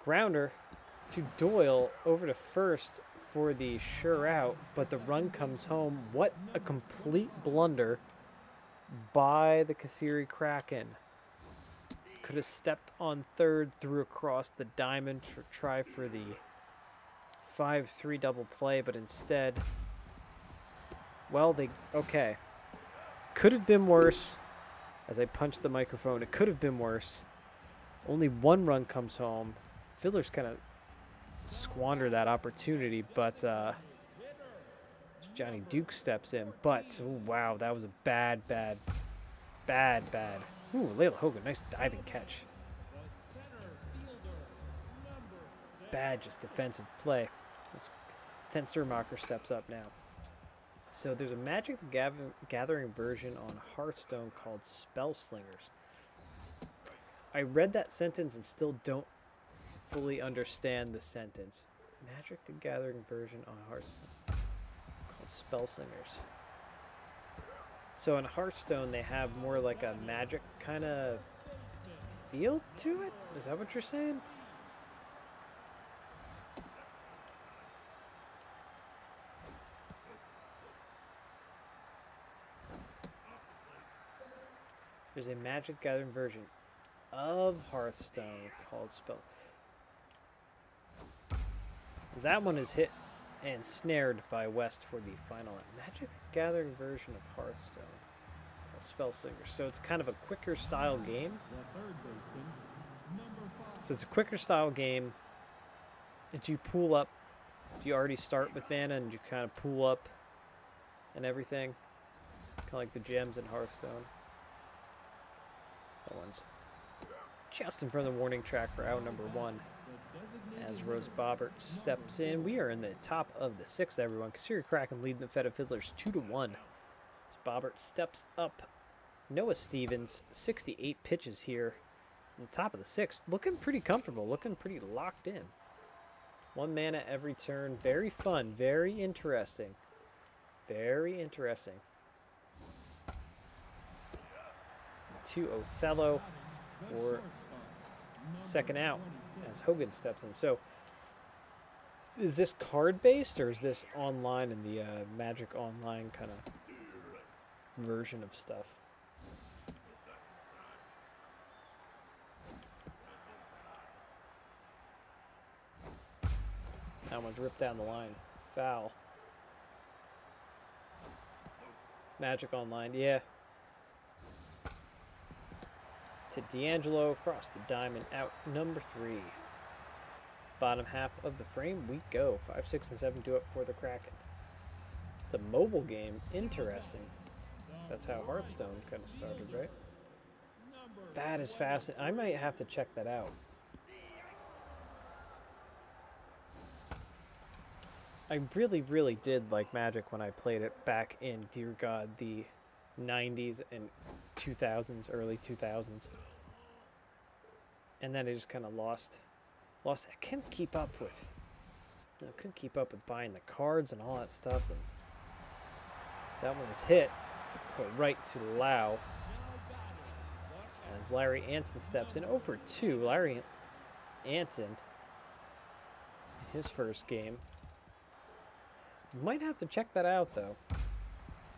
Grounder to Doyle over to first for the sure out, but the run comes home. What a complete blunder by the Kasiri Kraken. Could have stepped on third, threw across the diamond to try for the 5-3 double play, but instead, well, okay. Could have been worse. As I punched the microphone, it could have been worse. Only 1 run comes home. Fiddlers kind of squander that opportunity, but Johnny Duke steps in. But, oh, wow, that was a bad. Ooh, Layla Hogan, nice diving catch. Bad, just defensive play. Fenstermacher steps up now. So there's a Magic the Gathering version on Hearthstone called Spell Slingers. I read that sentence and still don't fully understand the sentence. Magic the Gathering version on Hearthstone called Spell Slingers. So in Hearthstone, they have more like a Magic kind of feel to it? Is that what you're saying? There's a Magic Gathering version of Hearthstone called Spell. That one is hit and snared by West for the final Magic the Gathering version of Hearthstone called Spell Slingers. So it's kind of a quicker style game. So it's a quicker style game that you pull up. Do you already start with mana and you kind of pull up and everything? Kind of like the gems in Hearthstone. That one's just in front of the warning track for out number 1. As Rose Bobbert steps in. We are in the top of the 6th, everyone. Kasiri Kraken leading the Fed of Fiddlers 2-1. As Bobbert steps up. Noah Stevens, 68 pitches here. On the top of the 6th. Looking pretty comfortable. Looking pretty locked in. 1 mana every turn. Very fun. Very interesting. Very interesting. To Othello for second out as Hogan steps in. So is this card-based or is this online in the Magic Online kind of version of stuff? That one's ripped down the line. Foul. Magic Online, yeah. To D'Angelo across the diamond, out number 3. Bottom half of the frame we go. 5, 6, and 7 do it for the Kraken. It's a mobile game. Interesting. That's how Hearthstone kind of started, right? That is fascinating. I might have to check that out. I really, really did like Magic when I played it back in, dear God, the 90s and 2000s, early 2000s. And then I just kind of lost. I couldn't keep up with. Couldn't keep up with buying the cards and all that stuff. And that one was hit, but right to Lau. As Larry Anson steps in, 0-for-2. Larry Anson, his first game. Might have to check that out, though.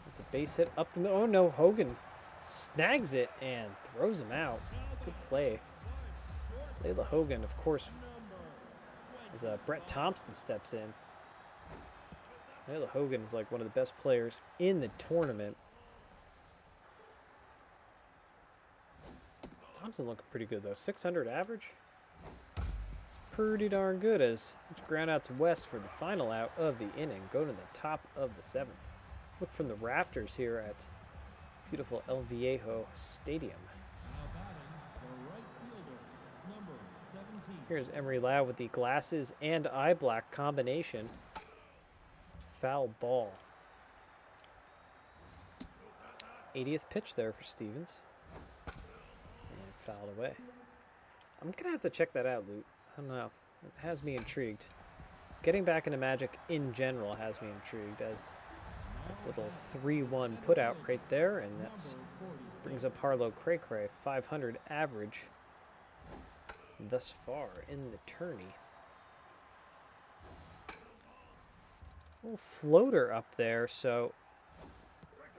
It's a base hit up the middle. Oh, no. Hogan snags it and throws him out. Good play. Layla Hogan, of course, as Brett Thompson steps in. Layla Hogan is like one of the best players in the tournament. Thompson looking pretty good, though. 600 average. Pretty darn good as it's ground out to West for the final out of the inning. Go to the top of the 7th. Look from the rafters here at beautiful El Viejo Stadium. Here's Emery Lau with the glasses and eye black combination. Foul ball. 80th pitch there for Stevens. And fouled away. I'm going to have to check that out, Luke. I don't know. It has me intrigued. Getting back into Magic in general has me intrigued as this little 3-1 put out right there, and that's brings up Harlow Cray Cray, 500 average thus far in the tourney. Little floater up there, so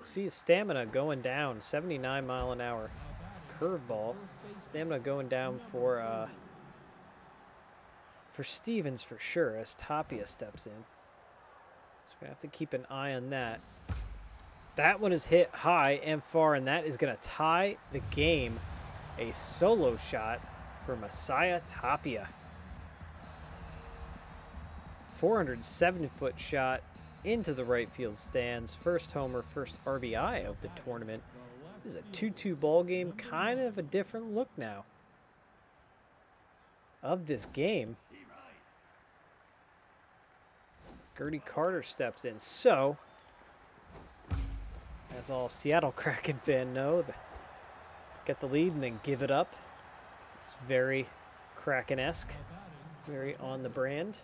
see his stamina going down, 79 mile an hour curveball. Stamina going down for Stevens for sure as Tapia steps in. So we're going to have to keep an eye on that. That one is hit high and far, and that is going to tie the game. A solo shot for Messiah Tapia. 407-foot shot into the right field stands. First homer, first RBI of the tournament. This is a 2-2 ball game. Kind of a different look now of this game. Gertie Carter steps in. So, as all Seattle Kraken fan know, get the lead and then give it up. It's very Kraken-esque, very on the brand.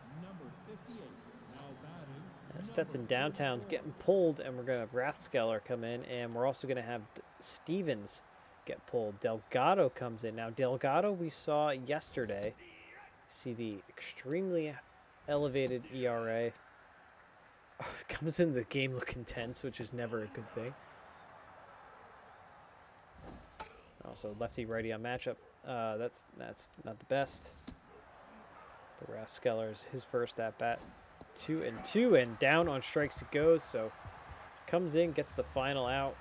Stetson Downtown's getting pulled, and we're going to have Rathskeller come in, and we're also going to have Stevens get pulled. Delgado comes in. Now, Delgado we saw yesterday. See the extremely elevated ERA. Comes into the game looking tense, which is never a good thing. Also, lefty-righty on matchup. That's not the best. But Rathskeller's his first at-bat. 2-2, and down on strikes it goes. So comes in, gets the final out.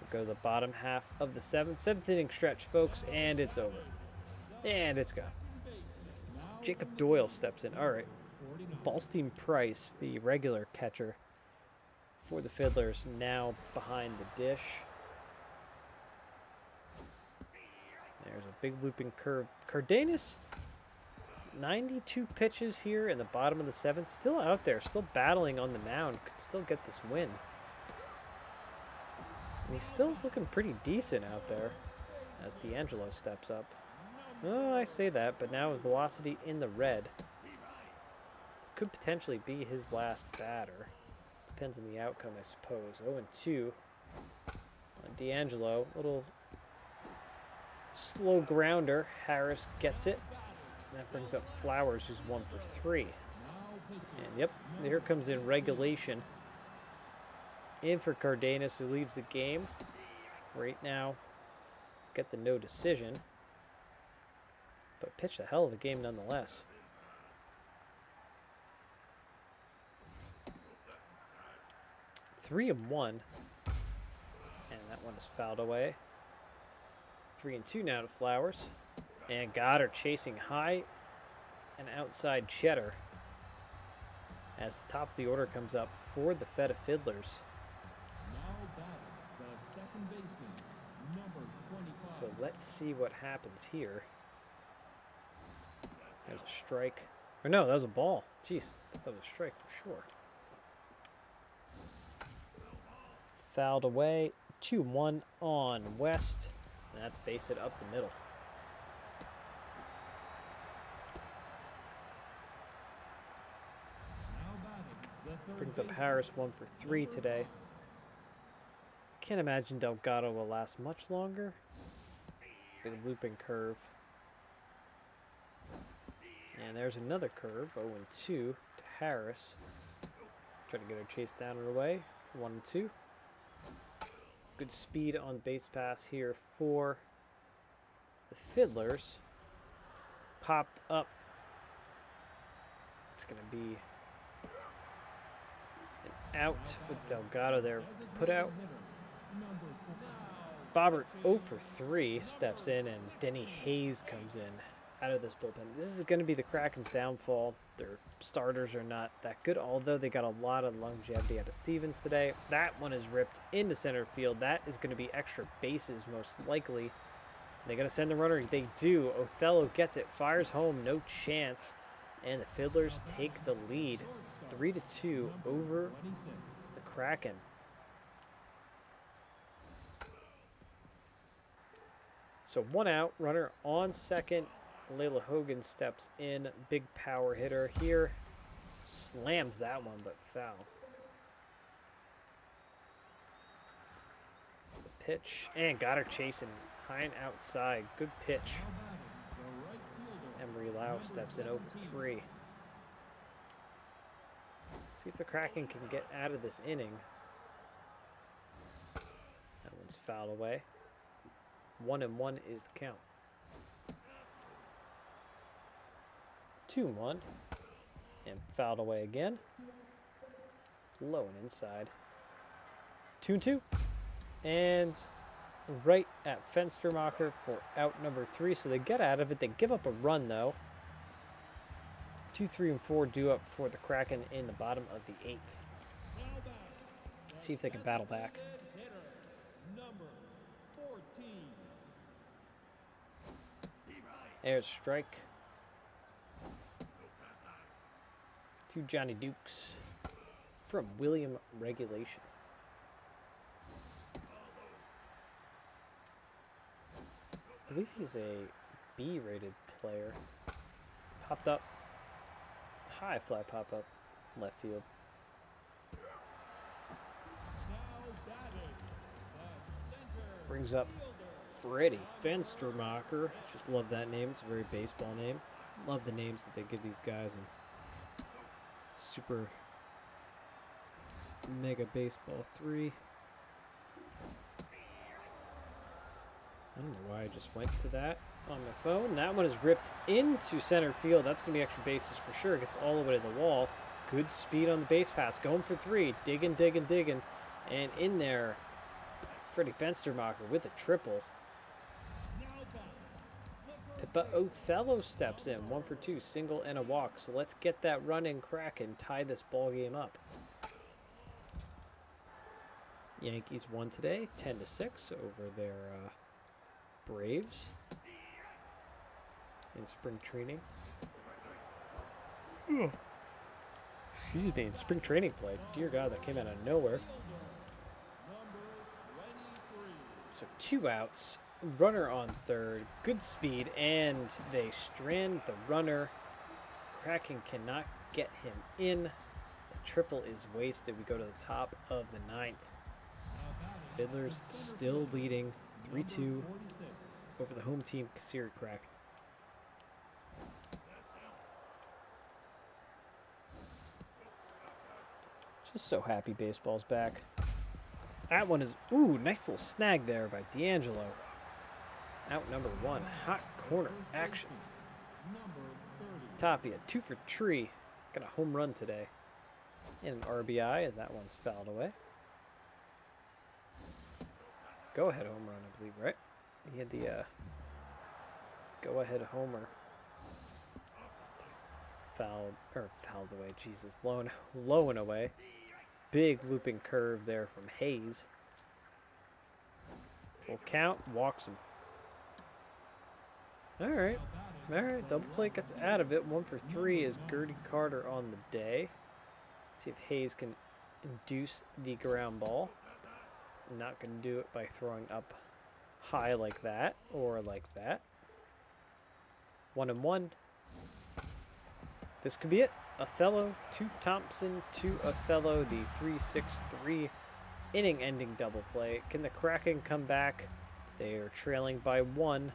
We'll go to the bottom half of the 7th inning stretch, folks, and it's over. And it's gone. Jacob Doyle steps in. All right. Ballstein Price, the regular catcher for the Fiddlers, now behind the dish. There's a big looping curve. Cardenas, 92 pitches here in the bottom of the 7th. Still out there, still battling on the mound. Could still get this win. And he's still looking pretty decent out there as D'Angelo steps up. Oh, I say that, but now with velocity in the red. This could potentially be his last batter. Depends on the outcome, I suppose. 0-2 on D'Angelo. Little slow grounder. Harris gets it. That brings up Flowers, who's 1 for 3. And yep, here comes in regulation. In for Cardenas, who leaves the game. Right now, get the no decision. But pitched a hell of a game nonetheless. Three and 1. And that one is fouled away. 3-2 now to Flowers. And Goddard chasing high and outside Cheddar. As the top of the order comes up for the Feta Fiddlers. Now batting the second baseman, number 25. So let's see what happens here. There's a strike. Or no, that was a ball. Jeez, I thought that was a strike for sure. Fouled away. 2-1 on West. And that's base hit up the middle. Brings up Harris 1 for 3 today. Can't imagine Delgado will last much longer. Big looping curve. And there's another curve, 0-2 to Harris. Trying to get her chased down and away. 1-2. Good speed on base pass here for the Fiddlers. Popped up. It's going to be an out with Delgado there. Put out. Bobbert 0 for 3 steps in, and Denny Hayes comes in out of this bullpen. This is going to be the Kraken's downfall. Their starters are not that good, although they got a lot of longevity out of Stevens today. That one is ripped into center field. That is going to be extra bases most likely. They're going to send the runner. They do. Othello gets it, fires home, no chance. And the Fiddlers take the lead 3-2 over the Kraken. So 1 out, runner on second. Layla Hogan steps in, big power hitter here. Slams that one, but foul. The pitch, and got her chasing high and outside. Good pitch. Emery Lau steps in 0 for 3. See if the Kraken can get out of this inning. That one's fouled away. 1-1 is the count. 2-1. And fouled away again. Low and inside. 2-2. And right at Fenstermacher for out number 3. So they get out of it. They give up a run, though. 2, 3, and 4 due up for the Kraken in the bottom of the 8th. See if they can battle back. There's strike. 2 Johnny Dukes from William Regulation. I believe he's a B-rated player. Popped up. High fly pop up. Left field. Brings up Freddie Fenstermacher. Just love that name. It's a very baseball name. Love the names that they give these guys in Super Mega Baseball 3. I don't know why I just went to that on my phone. That one is ripped into center field. That's going to be extra bases for sure. Gets all the way to the wall. Good speed on the base pass. Going for 3. Digging, digging, digging. And in there, Freddie Fenstermacher with a triple. Pippa Othello steps in. 1 for 2. Single and a walk. So let's get that run in crack and tie this ball game up. Yankees won today. 10-6 over their Braves in spring training. Excuse me, spring training play. Dear God, that came out of nowhere. So 2 outs, runner on third, good speed, and they strand the runner. Kraken cannot get him in. The triple is wasted. We go to the top of the ninth. Fiddlers still leading 3-2 over the home team, Kasiri Kraken. Just so happy baseball's back. That one is, ooh, nice little snag there by D'Angelo. Out number 1, hot corner action. Tapia, 2 for 3. Got a home run today. And an RBI, as that one's fouled away. Go-ahead home run, I believe, right? He had the go-ahead homer. Fouled away, Jesus, low and away. Big looping curve there from Hayes. Full count, walks him. All right, double play gets out of it. 1 for 3 is Gertie Carter on the day. See if Hayes can induce the ground ball. Not going to do it by throwing up high like that or like that. 1-1. This could be it. Othello to Thompson to Othello, the 3-6-3 inning-ending double play. Can the Kraken come back? They are trailing by 1.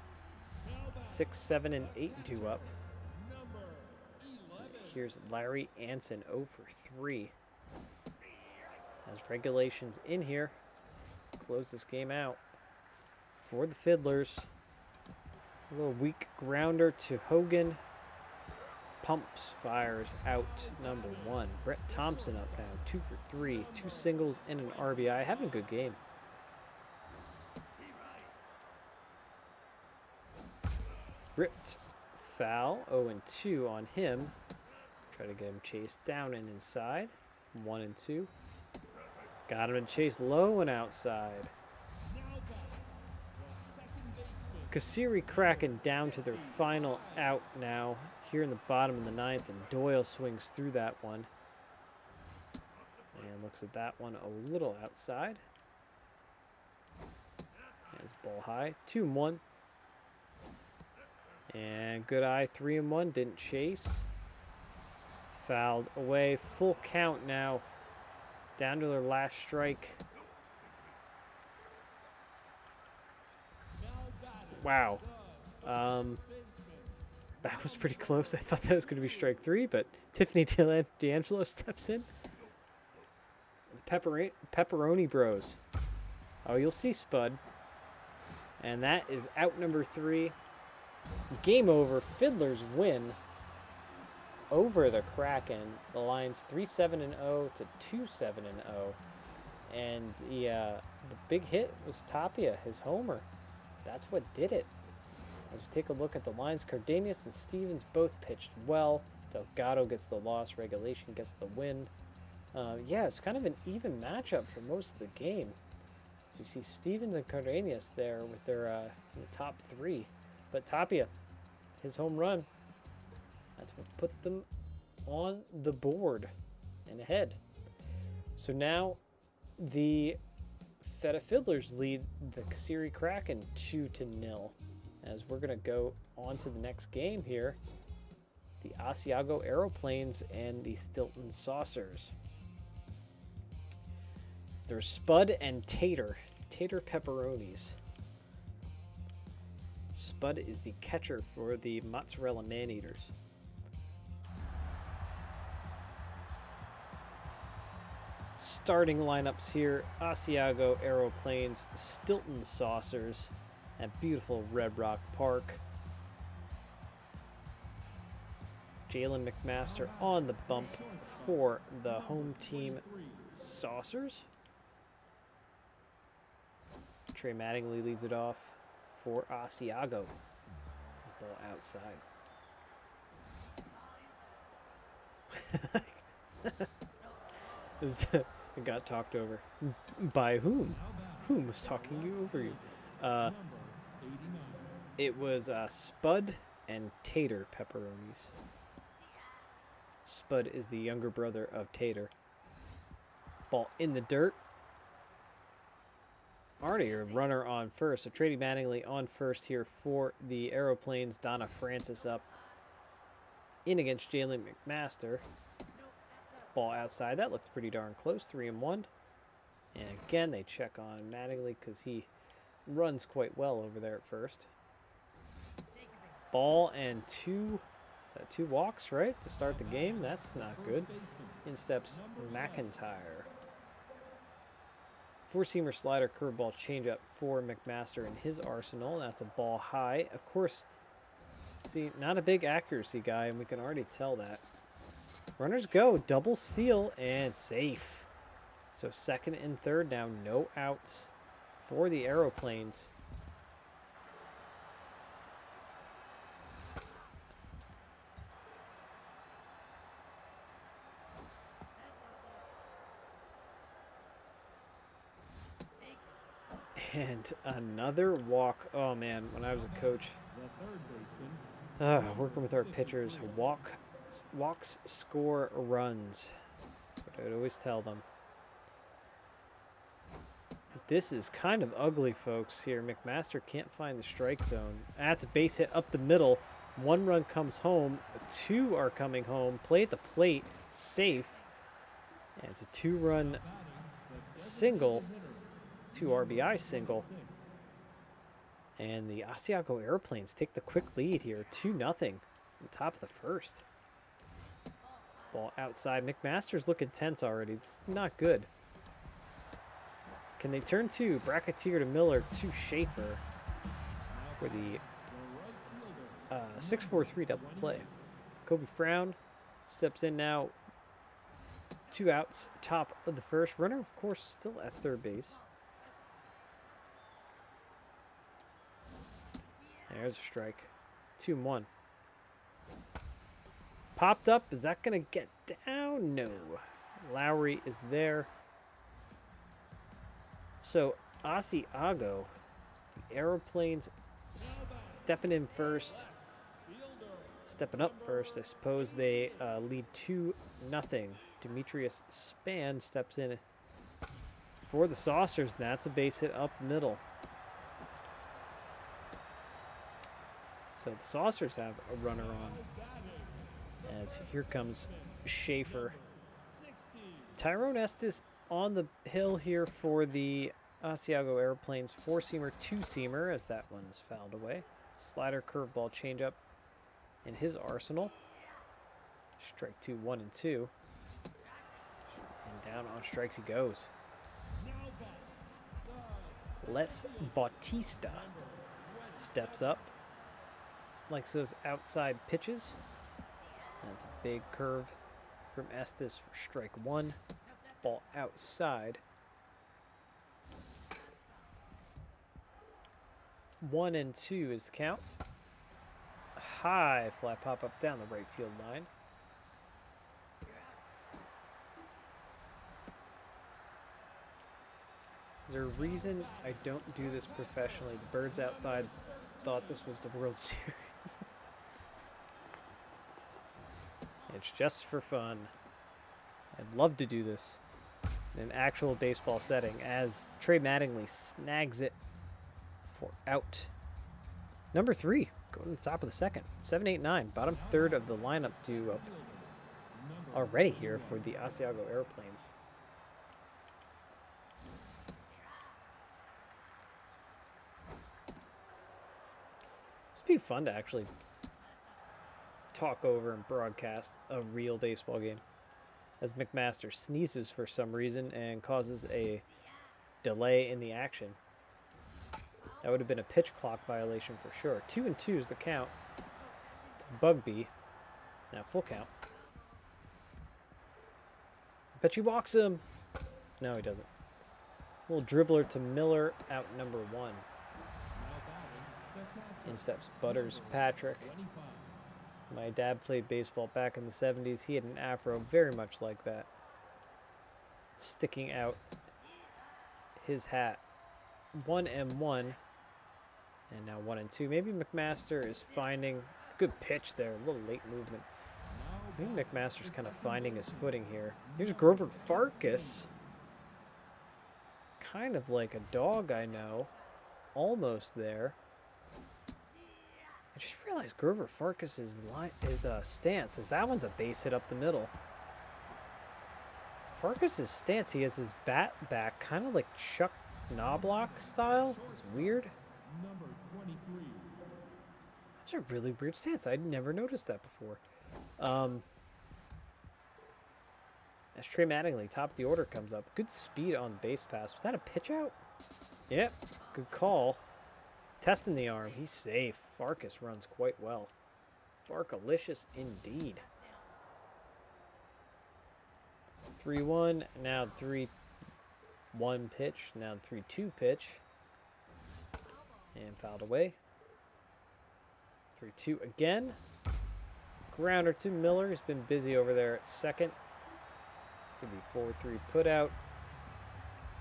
6, 7, and 8 due up. Here's Larry Anson 0 for 3. Has regulations in here. Close this game out for the Fiddlers. A little weak grounder to Hogan. Pumps, fires out number 1. Brett Thompson up now, 2 for 3. 2 singles and an RBI. Having a good game. Ripped foul, 0-2 on him. Try to get him chased down and inside. 1-2. Got him to chase low and outside. Kasiri Kraken down to their final out now. Here in the bottom of the ninth, and Doyle swings through that one. And looks at that one a little outside. There's ball high, 2-1. And good eye, 3-1, didn't chase. Fouled away, full count now. Down to their last strike. Wow. That was pretty close. I thought that was going to be strike 3, but Tiffany D'Angelo steps in. The Pepperoni Bros. Oh, you'll see Spud. And that is out number 3. Game over. Fiddlers win over the Kraken. The line's 3-7-0 to 2-7-0. And the big hit was Tapia, his homer. That's what did it. As we take a look at the lines, Cardenas and Stevens both pitched well. Delgado gets the loss. Regulation gets the win. Yeah, it's kind of an even matchup for most of the game. You see Stevens and Cardenas there with their in the top 3. But Tapia, his home run, that's what put them on the board and ahead. So now the Feta Fiddlers lead the Kasiri Kraken 2-0. As we're going to go on to the next game here, the Asiago Aeroplanes and the Stilton Saucers. There's Spud and Tater Pepperonis. Spud is the catcher for the Mozzarella Man-Eaters. Starting lineups here, Asiago Aeroplanes, Stilton Saucers at beautiful Red Rock Park. Jalen McMaster on the bump for the home team Saucers. Trey Mattingly leads it off for Asiago. Ball outside. It got talked over. By whom? Whom was talking over you? It was Spud and Tater Pepperonis. Spud is the younger brother of Tater. Ball in the dirt. Already a runner on first. So Trady Mattingly on first here for the Aeroplanes. Donna Francis up in against Jalen McMaster. Ball outside. That looked pretty darn close. 3-1. And again, they check on Mattingly because he runs quite well over there at first. Ball and two walks, right, to start the game. That's not good. In steps McIntyre. Four-seamer slider, curveball, changeup for McMaster in his arsenal. That's a ball high. Of course, see, not a big accuracy guy, and we can already tell that. Runners go. Double steal and safe. So second and third now. No outs for the Aeroplanes. And another walk. Oh, man, when I was a coach, working with our pitchers, walks score runs. That's what I would always tell them. This is kind of ugly, folks, here. McMaster can't find the strike zone. That's a base hit up the middle. One run comes home. Two are coming home. Play at the plate. Safe. And it's a two-run single. 2 RBI single. And the Asiago Airplanes take the quick lead here. 2-0 on top of the first. Ball outside. McMaster's looking tense already. This is not good. Can they turn to Bracketeer to Miller to Schaefer for the 6-4-3 double play? Kobe Frown steps in now. 2 outs, top of the first. Runner, of course, still at third base. There's a strike. 2-1. Popped up. Is that going to get down? No. Lowry is there. So, Asiago, the Aeroplanes stepping in first. Stepping up first. I suppose they lead 2-0. Demetrius Span steps in for the Saucers. And that's a base hit up the middle. So the Saucers have a runner on. As here comes Schaefer. Tyrone Estes on the hill here for the Asiago Airplanes. 4-seamer, 2-seamer, as that one's fouled away. Slider, curveball, changeup in his arsenal. Strike 2, 1 and 2. And down on strikes he goes. Les Bautista steps up. Likes those outside pitches. That's a big curve from Estes for strike 1. Ball outside. 1-2 is the count. High fly pop up down the right field line. Is there a reason I don't do this professionally? The birds outside thought this was the World Series. It's just for fun. I'd love to do this in an actual baseball setting as Trey Mattingly snags it for out. Number 3, going to the top of the second. 7-8-9, bottom third of the lineup due up already here for the Asiago Airplanes. It'd be fun to actually talk over and broadcast a real baseball game as McMaster sneezes for some reason and causes a delay in the action. That would have been a pitch clock violation for sure. 2-2 is the count. It's Bugby. Now full count. Bet he walks him. No, he doesn't. Little dribbler to Miller, out number 1. In steps Butters Patrick. My dad played baseball back in the 70s. He had an afro very much like that, sticking out his hat. 1-1, and now 1-2. Maybe McMaster is finding a good pitch there. A little late movement. Maybe McMaster's kind of finding his footing here. Here's Grover Farkas. Kind of like a dog I know. Almost there. I just realized Grover Farkas's stance is that one's a base hit up the middle. Farkas's stance, he has his bat back, kind of like Chuck Knobloch style. It's weird. Number 23. That's a really weird stance. I'd never noticed that before. As Trey Mattingly, top of the order, comes up. Good speed on the base pass. Was that a pitch out? Yep. Good call. Testing the arm. He's safe. Farkas runs quite well. Farkalicious indeed. 3-1. Now 3-1 pitch. Now 3-2 pitch. And fouled away. 3-2 again. Grounder to Miller. He's been busy over there at second for the 4-3 putout.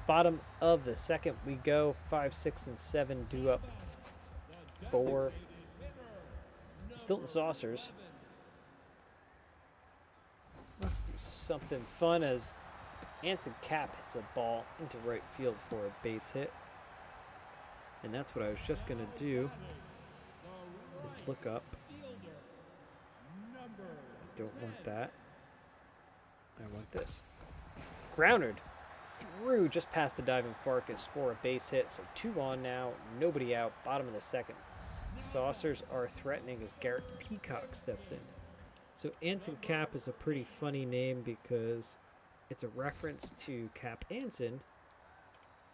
Bottom of the second we go. 5, 6, and 7 due up for the Stilton Saucers. Let's do something fun as Anson Cap hits a ball into right field for a base hit. And that's what I was just going to do, is look up. I don't want that. I want this. Grounded through just past the diving Farkas for a base hit. So 2 on now, nobody out, bottom of the second. Saucers are threatening as Garrett Peacock steps in. So Anson Cap is a pretty funny name because it's a reference to Cap Anson,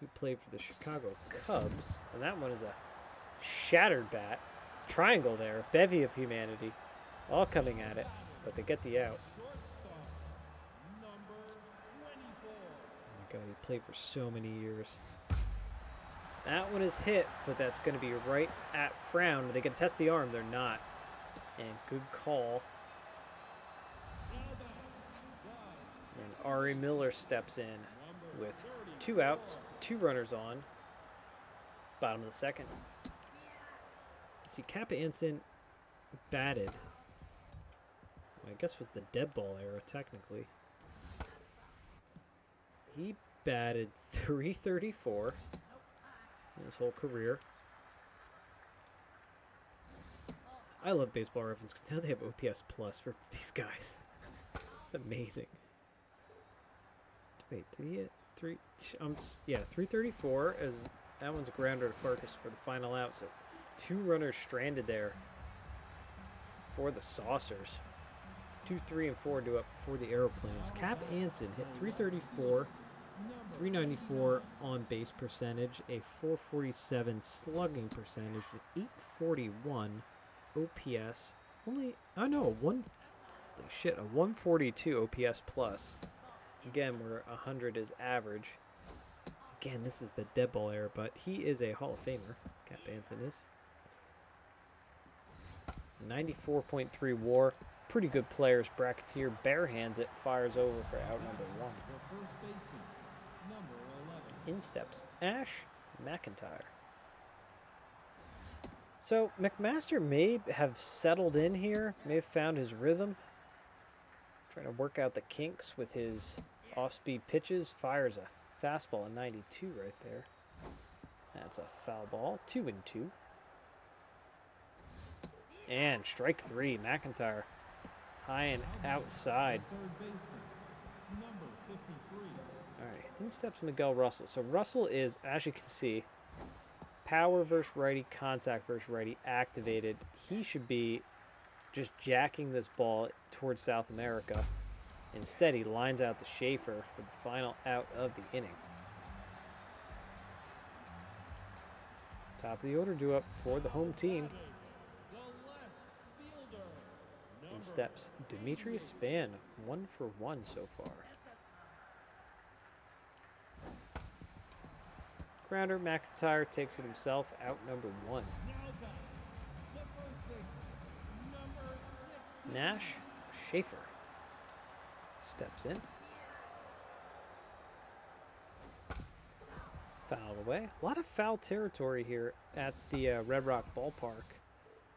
who played for the Chicago Cubs. And that one is a shattered bat. Triangle there, bevy of humanity, all coming at it, but they get the out. Oh my God, he played for so many years. That one is hit, but that's going to be right at Frown. They get to test the arm. They're not. And good call. And Ari Miller steps in with 2 outs, 2 runners on. Bottom of the second. See, Cap Anson batted. I guess was the dead ball era, technically. He batted .334 in his whole career. I love Baseball Reference because now they have OPS Plus for these guys. It's amazing. Wait, did he hit 3? Yeah, 334 as that one's a grounder to Farkas for the final out. So 2 runners stranded there for the Saucers. 2, 3, and 4 do up for the Aeroplanes. Cap Anson hit 334, 394 on base percentage, a 447 slugging percentage, an 841 OPS. Only, oh no, a 142 OPS plus. Again, where 100 is average. Again, this is the dead ball era, but he is a Hall of Famer. Cap Anson is. 94.3 WAR. Pretty good players. Bracketeer barehands it, fires over for out number 1. In steps Ash McIntyre. So McMaster may have settled in here, may have found his rhythm. Trying to work out the kinks with his off-speed pitches. Fires a fastball, a 92 right there. That's a foul ball. 2-2. And strike 3, McIntyre. High and outside. All right, in steps Miguel Russell. So Russell is, as you can see, power versus righty, contact versus righty, activated. He should be just jacking this ball towards South America. Instead, he lines out to Schaefer for the final out of the inning. Top of the order due up for the home team. In steps Demetrius Span, 1 for 1 so far. Grounder, McIntyre takes it himself, out number 1. Nash, Schaefer steps in. Foul away. A lot of foul territory here at the Red Rock Ballpark.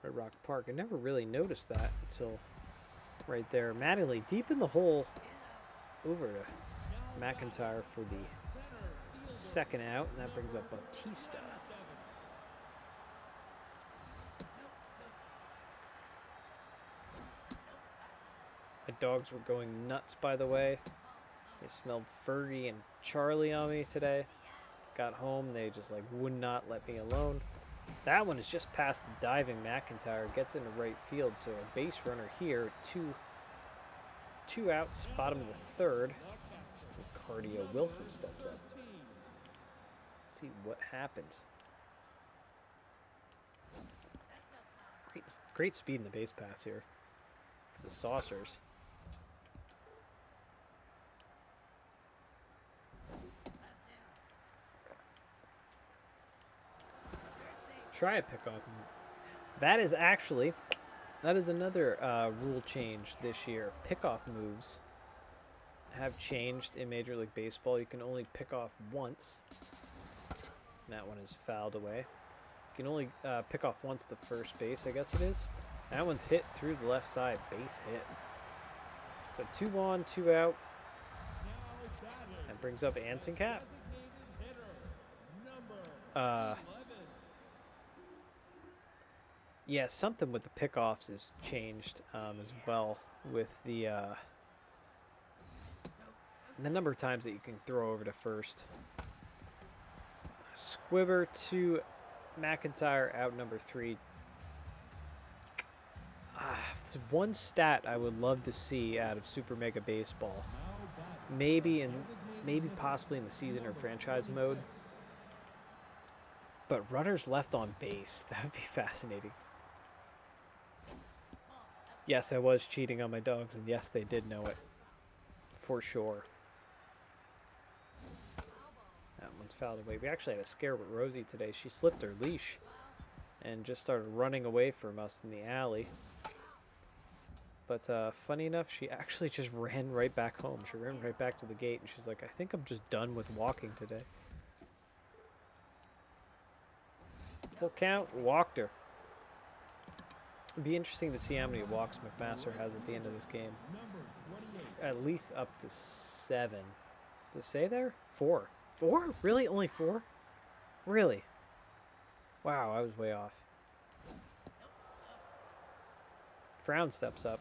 Red Rock Park. I never really noticed that until right there. Mattingly deep in the hole over to McIntyre for the second out, and that brings up Bautista. The dogs were going nuts, by the way. They smelled Fergie and Charlie on me today. Got home, they just like would not let me alone. That one is just past the diving McIntyre, gets into right field, so a base runner here, two outs, bottom of the third. Cardio Wilson steps up. Let's see what happens. Great speed in the base paths here for the Saucers. Try a pickoff move. That is another rule change this year. Pickoff moves have changed in Major League Baseball. You can only pick off once. That one is fouled away. You can only pick off once to first base, I guess it is. That one's hit through the left side, base hit. So 2 on, 2 out. That brings up Anson Cap. Yeah, something with the pickoffs has changed as well with the number of times that you can throw over to first. Squibber to McIntyre, out number 3. There's one stat I would love to see out of Super Mega Baseball. Maybe possibly in the season or franchise mode. But runners left on base, that would be fascinating. Yes, I was cheating on my dogs, and yes, they did know it. For sure. That one's fouled away. We actually had a scare with Rosie today. She slipped her leash and just started running away from us in the alley. But funny enough, she actually just ran right back home. She ran right back to the gate, and she's like, I think I'm just done with walking today. Full count, walked her. It'd be interesting to see how many walks McMaster has at the end of this game. At least up to 7. Does it say there? 4. 4? Really? Only 4? Really? Wow, I was way off. Frown steps up.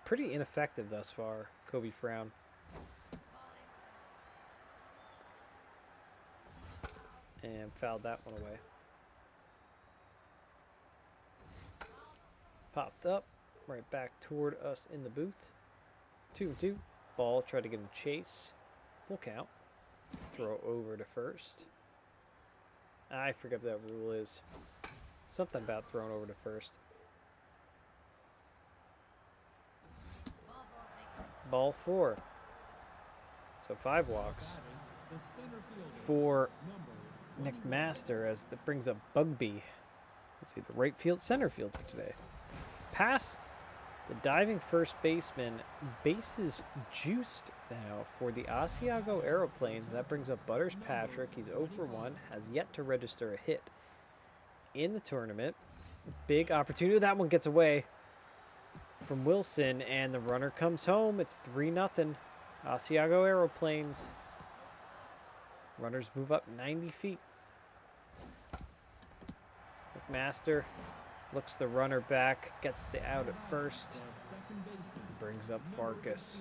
Pretty ineffective thus far, Kobe Frown. And fouled that one away. Popped up, right back toward us in the booth. 2-2. Ball, try to get him chase. Full count. Throw over to first. I forget what that rule is. Something about throwing over to first. Ball 4. So 5 walks for McMaster, as that brings up Bugby. Let's see, the right field, center fielder today. Past the diving first baseman, bases juiced now for the Asiago Aeroplanes. That brings up Butters Patrick. He's 0 for 1, has yet to register a hit in the tournament. Big opportunity. That one gets away from Wilson, and the runner comes home. It's 3-0. Asiago Aeroplanes. Runners move up 90 feet. McMaster looks the runner back, gets the out at first, brings up Farkas.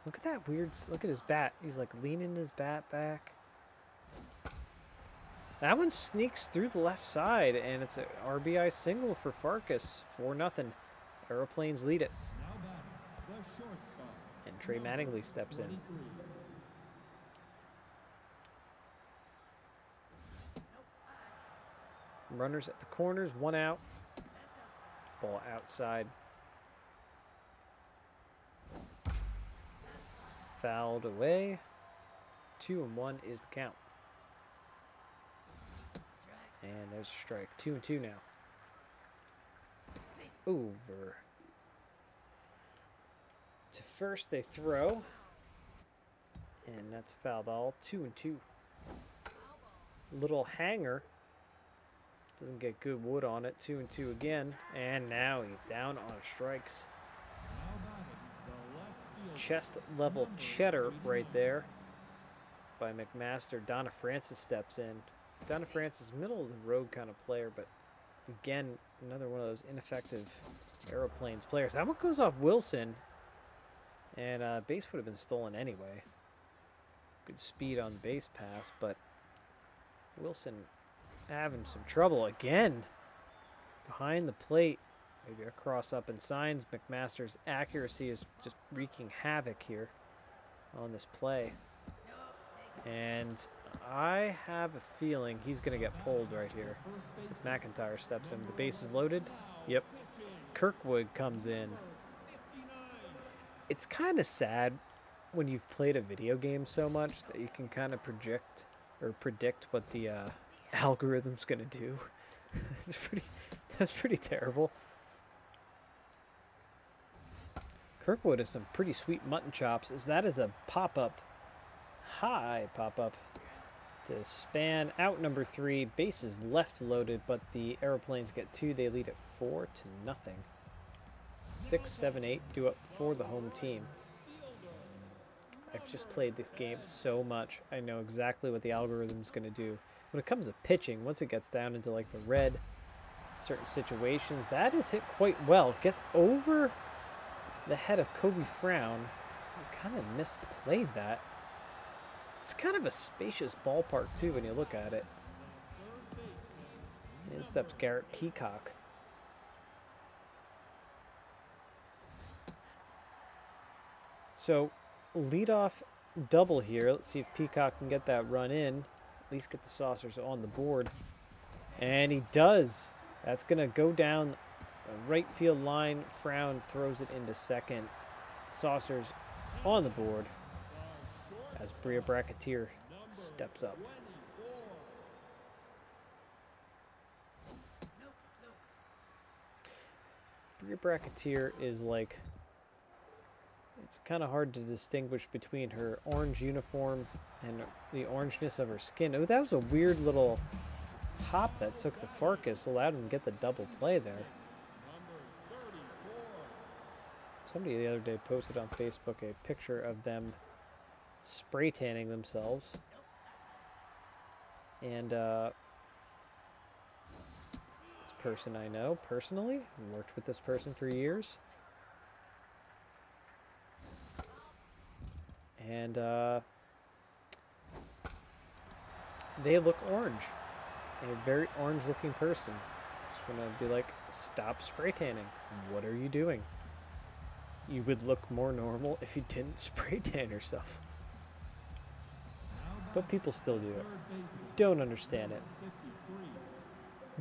Look at that weird, look at his bat. He's like leaning his bat back. That one sneaks through the left side, and it's an RBI single for Farkas. 4-0. Aeroplanes lead it. And Trey Mattingly steps in. Runners at the corners, 1 out. Ball outside. Fouled away. 2-1 is the count. And there's a strike. 2-2 now. Over. To first they throw. And that's a foul ball. 2-2. Little hanger. Doesn't get good wood on it. 2-2 again. And now he's down on strikes. Chest level cheddar right there by McMaster. Donna Francis steps in. Donna Francis, middle of the road kind of player, but again, another one of those ineffective Aeroplanes players. That one goes off Wilson. And base would have been stolen anyway. Good speed on the base pass, but Wilson having some trouble again. Behind the plate. Maybe a cross up in signs. McMaster's accuracy is just wreaking havoc here on this play. And I have a feeling he's going to get pulled right here. As McIntyre steps in. The base is loaded. Yep. Kirkwood comes in. It's kind of sad when you've played a video game so much that you can kind of project or predict what the algorithm's going to do. That's pretty terrible. Kirkwood has some pretty sweet mutton chops, as that is a pop-up, high pop-up to span out number 3. Base is left loaded, but the Aeroplanes get 2. They lead at 4-0. 6, 7, 8 due up for the home team. I've just played this game so much. I know exactly what the algorithm's going to do. When it comes to pitching, once it gets down into like the red, certain situations, that is hit quite well. It gets over the head of Kobe Frown. I kind of misplayed that. It's kind of a spacious ballpark too when you look at it. In steps Garrett Peacock. So leadoff double here. Let's see if Peacock can get that run in. At least get the Saucers on the board. And he does. That's going to go down the right field line. Frown throws it into second. Saucers on the board as Bria Bracketeer steps up. Bria Bracketeer is like, it's kind of hard to distinguish between her orange uniform and the orangeness of her skin. Oh, that was a weird little hop that took the Farkas, allowed him to get the double play there. Somebody the other day posted on Facebook a picture of them spray tanning themselves. And this person I know personally, worked with this person for years. And they look orange. A very orange looking person. Just want to be like, stop spray tanning. What are you doing? You would look more normal if you didn't spray tan yourself. But people still do it. Don't understand it.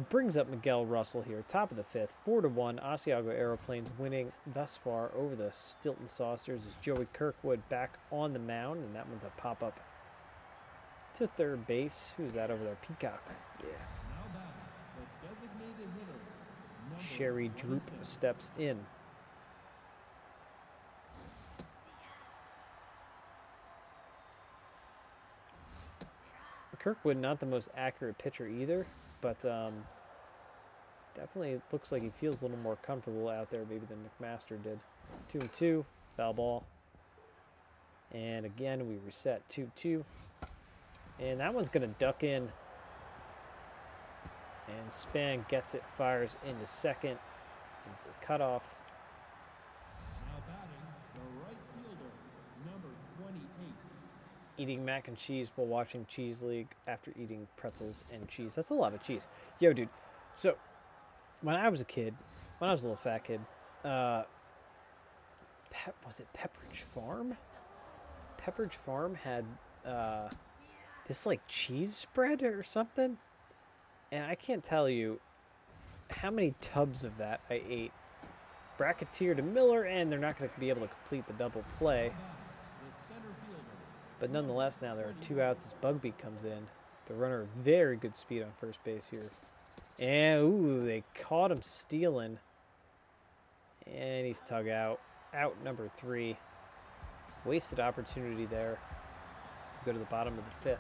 Brings up Miguel Russell here, top of the 5th, 4-1. Asiago Aeroplanes winning thus far over the Stilton Saucers as Joey Kirkwood back on the mound, and that one's a pop-up to third base. Who's that over there? Peacock. Yeah. Sherry Droop steps in. Kirkwood, not the most accurate pitcher either, but definitely looks like he feels a little more comfortable out there maybe than McMaster did. 2-2, foul ball. And again, we reset 2-2. And that one's going to duck in. And Span gets it, fires into second. It's a cutoff. Now batting, the right fielder, number 28. Eating mac and cheese while watching Cheese League after eating pretzels and cheese. That's a lot of cheese. Yo, dude. So, when I was a kid, when I was a little fat kid, was it Pepperidge Farm? Pepperidge Farm had this like cheese spread or something. And I can't tell you how many tubs of that I ate. Bracketeer to Miller, and they're not going to be able to complete the double play. But nonetheless, now there are 2 outs as Bugby comes in. The runner, very good speed on first base here. And, ooh, they caught him stealing. And he's tug out. Out number 3. Wasted opportunity there. Go to the bottom of the 5th.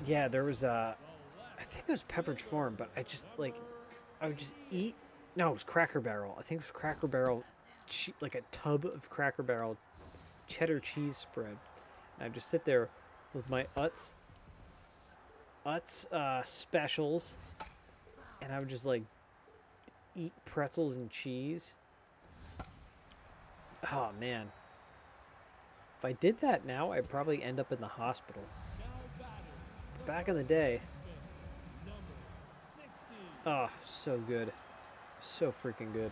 Yeah, there was I think it was Pepperidge Farm, but I would just eat. No, it was Cracker Barrel. I think it was Cracker Barrel, like a tub of Cracker Barrel cheddar cheese spread. And I'd just sit there with my Utz specials, and I would just like eat pretzels and cheese. Oh, man. If I did that now, I'd probably end up in the hospital. Back in the day. Oh, so good. So freaking good.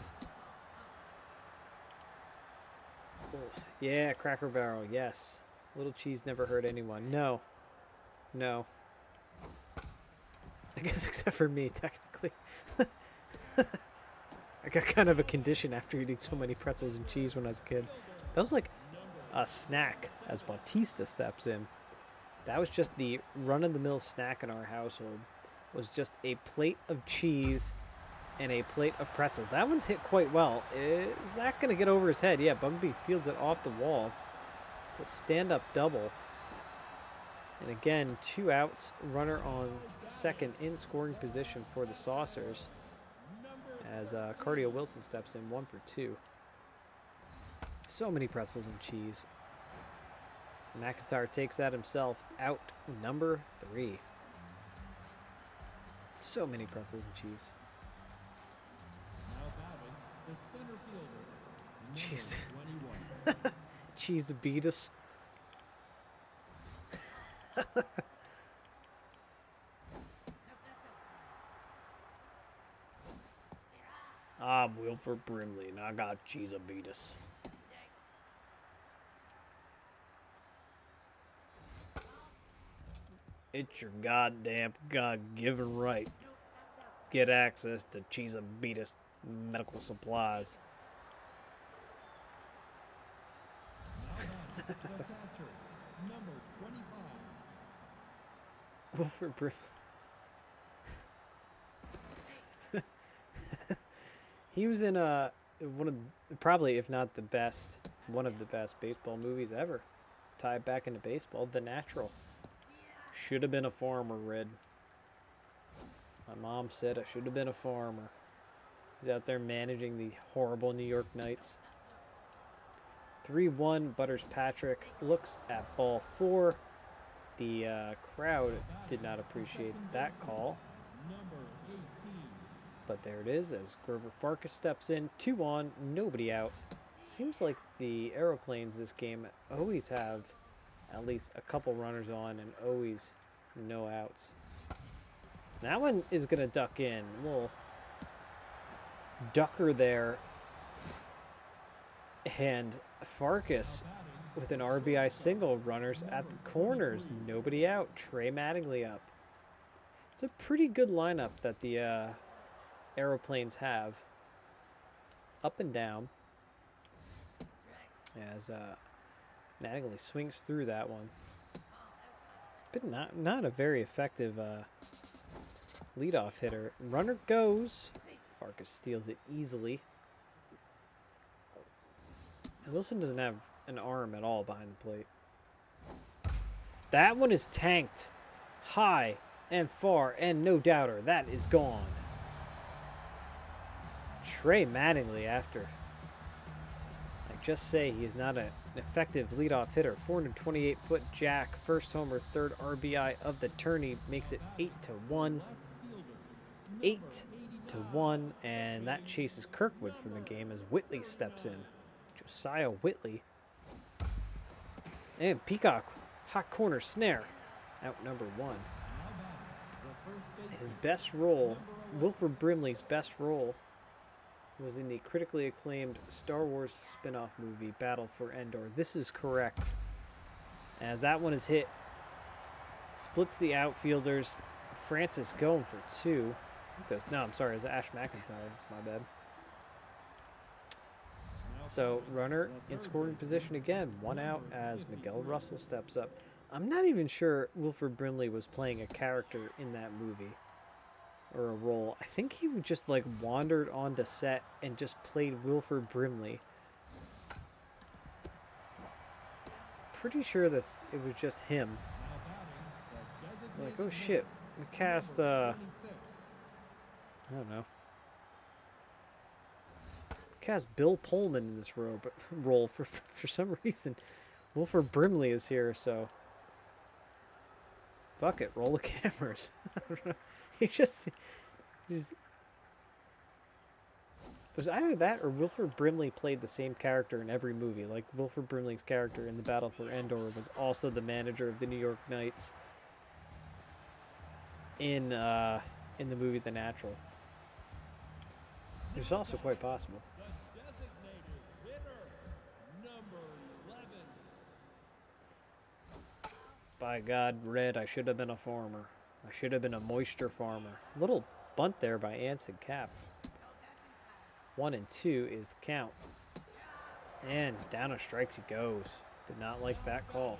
Ugh. Yeah, Cracker Barrel, yes. Little cheese never hurt anyone. No. No. I guess except for me, technically. I got kind of a condition after eating so many pretzels and cheese when I was a kid. That was like a snack as Bautista steps in. That was just the run-of-the-mill snack in our household. Was just a plate of cheese and a plate of pretzels. That one's hit quite well. Is that going to get over his head? Yeah, Bugby fields it off the wall. It's a stand-up double. And again, 2 outs, runner on second in scoring position for the Saucers. As Cardio Wilson steps in, 1 for 2. So many pretzels and cheese. McIntyre takes that himself. Out number 3. So many pretzels and cheese. Cheese. Cheese beat us. I'm Wilford Brimley, and I got Cheesabeatus. It's your goddamn God-given right. Get access to Cheesabeatus medical supplies. Wilford Brimley. He was in one of probably, if not the best, one of the best baseball movies ever. Tied back into baseball, The Natural. Should have been a farmer, Red. My mom said I should have been a farmer. He's out there managing the horrible New York Knights. 3-1, Butters Patrick looks at ball 4. The crowd did not appreciate that call. But there it is as Grover Farkas steps in. 2 on, nobody out. Seems like the aeroplanes this game always have at least a couple runners on and always no outs. That one is going to duck in. A little ducker there. And Farkas with an RBI single. Runners at the corners. Nobody out. Trey Mattingly up. It's a pretty good lineup that the aeroplanes have. Up and down. As Mattingly swings through that one. It's been not a very effective leadoff hitter. Runner goes. Farkas steals it easily. Wilson doesn't have an arm at all behind the plate. That one is tanked. High and far and no doubter. That is gone. Trey Mattingly after. I just say he is not an effective leadoff hitter. 428-foot jack. First homer, third RBI of the tourney. Makes it 8-1. 8-1. And that chases Kirkwood from the game as Whitley steps in. Josiah Whitley. And Peacock. Hot corner snare. Out number 1. His best role, Wilford Brimley's best role, was in the critically acclaimed Star Wars spin-off movie, Battle for Endor. This is correct. As that one is hit, splits the outfielders. Francis going for 2. No, I'm sorry, it's Ash McIntyre. It's my bad. So, runner in scoring position again. 1 out as Miguel Russell steps up. I'm not even sure Wilford Brimley was playing a character in that movie. Or a role. I think he just like wandered onto set and just played Wilford Brimley. Pretty sure it was just him. Like, oh shit, we cast I don't know. Cast Bill Pullman in this role for some reason. Wilford Brimley is here, so fuck it, roll the cameras. I don't know. He's It was either that or Wilford Brimley played the same character in every movie. Like Wilford Brimley's character in The Battle for Endor was also the manager of the New York Knights in the movie The Natural. Which is also quite possible. The designated hitter, number 11. By God, Red, I should have been a farmer. I should have been a moisture farmer. Little bunt there by Anson Cap. 1 and 2 is the count. And down on strikes he goes. Did not like that call.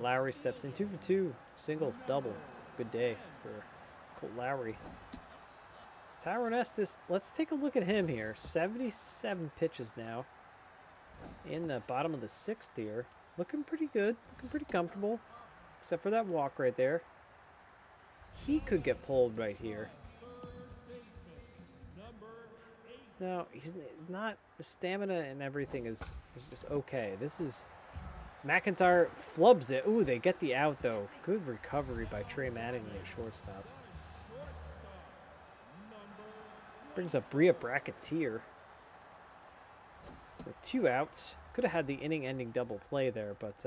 Lowry steps in 2 for 2. Single, double. Good day for Colt Lowry. It's Tyrone Estes. Let's take a look at him here. 77 pitches now. In the bottom of the 6th here. Looking pretty good. Looking pretty comfortable. Except for that walk right there. He could get pulled right here. No, he's not. Stamina and everything is just okay. This is... McIntyre flubs it. Ooh, they get the out, though. Good recovery by Trey Mattingly at shortstop. Brings up Bria Bracketeer with 2 outs. Could have had the inning-ending double play there, but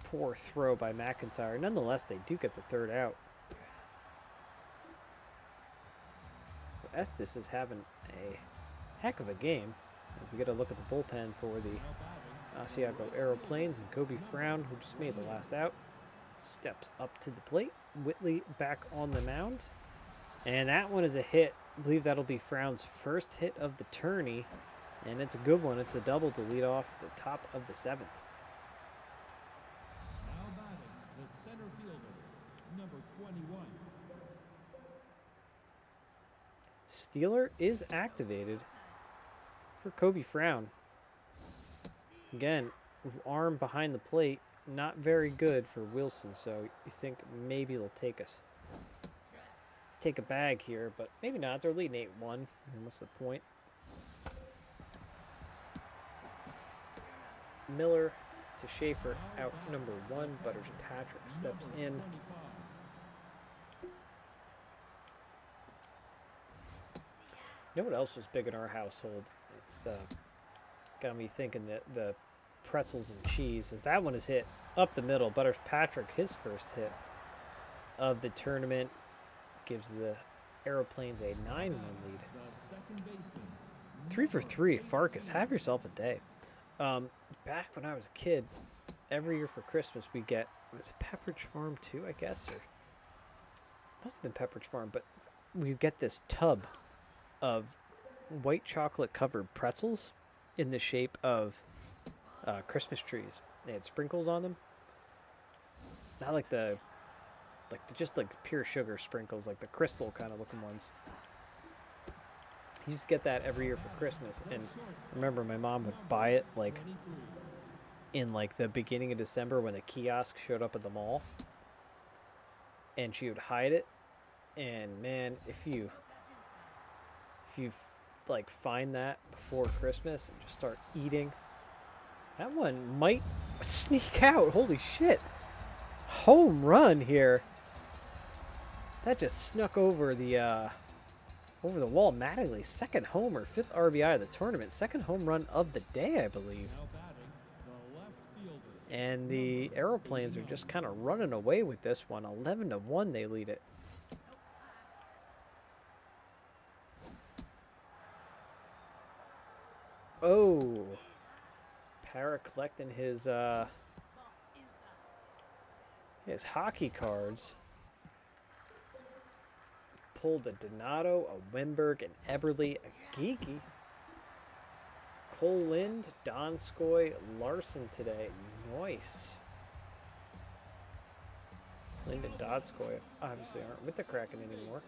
poor throw by McIntyre. Nonetheless, they do get the 3rd out. So Estes is having a heck of a game. We get a look at the bullpen for the Asiago Aeroplanes, and Kobe Frown, who just made the last out, steps up to the plate. Whitley back on the mound, and that one is a hit. I believe that'll be Frown's first hit of the tourney, and it's a good one. It's a double to lead off the top of the 7th. Now batting, the center fielder, number 21. Steeler is activated for Kobe Frown. Again, arm behind the plate, not very good for Wilson, so you think maybe they'll take a bag here, but maybe not. They're leading 8-1. What's the point? Miller to Schaefer, out number 1. Butters Patrick steps in. You know what else was big in our household? It's got me thinking that the pretzels and cheese, as that one is hit up the middle. Butters Patrick, his first hit of the tournament, gives the Aeroplanes a 9-1 lead. 3 for 3, Farkas, have yourself a day. Back when I was a kid, every year for Christmas we get, was it Pepperidge Farm too, I guess, or must have been Pepperidge Farm, but we get this tub of white chocolate covered pretzels in the shape of Christmas trees. They had sprinkles on them. Not like just like pure sugar sprinkles, like the crystal kind of looking ones. I used to get that every year for Christmas, and I remember my mom would buy it like in like the beginning of December when the kiosk showed up at the mall, and she would hide it. And man, if you like find that before Christmas and just start eating, that one might sneak out. Holy shit. Home run here. That just snuck over the wall. Mattingly, 2nd homer, 5th RBI of the tournament, 2nd home run of the day, I believe. And the Aeroplanes are just kind of running away with this one. 11-1, they lead it. Oh, Parra collecting his hockey cards. Pulled a Donato, a Wimberg, an Eberle, a Geeky. Cole Lind, Donskoy, Larson today. Nice. Lind and Donskoy obviously aren't with the Kraken anymore.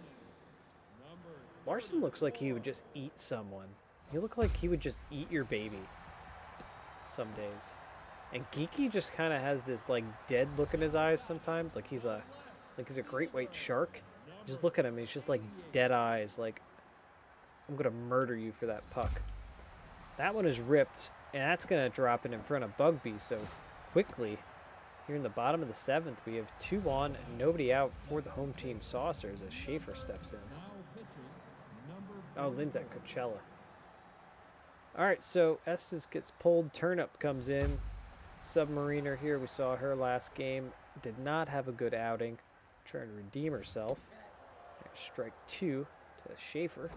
Larson looks like he would just eat someone. He looked like he would just eat your baby some days. And Geeky just kind of has this like dead look in his eyes sometimes, like he's a great white shark. Just look at him, he's just like dead eyes, like I'm gonna murder you for that puck. That one is ripped, and that's gonna drop it in front of Bugby so quickly. Here in the bottom of the 7th, we have 2 on and nobody out for the home team Saucers as Schaefer steps in. Now pitching, number Oh, Lynn's at 44. Coachella. All right, so Estes gets pulled. Turnup comes in. Submariner here. We saw her last game. Did not have a good outing. Trying to redeem herself. There's strike 2 to Schaefer.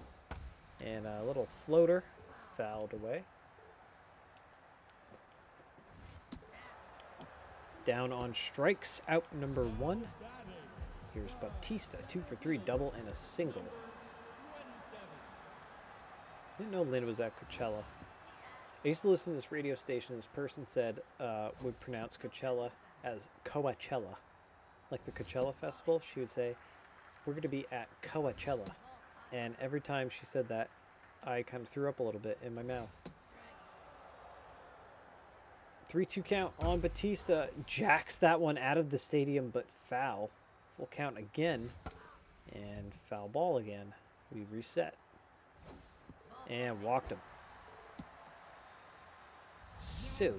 And a little floater fouled away. Down on strikes, out number 1. Here's Bautista, 2 for 3, double and a single. Didn't know Lynn was at Coachella. I used to listen to this radio station. This person said would pronounce Coachella as Coachella, like the Coachella Festival. She would say, "We're going to be at Coachella," and every time she said that, I kind of threw up a little bit in my mouth. 3-2 count on Bautista. Jacks that one out of the stadium, but foul. Full count again, and foul ball again. We reset. And walked him. So,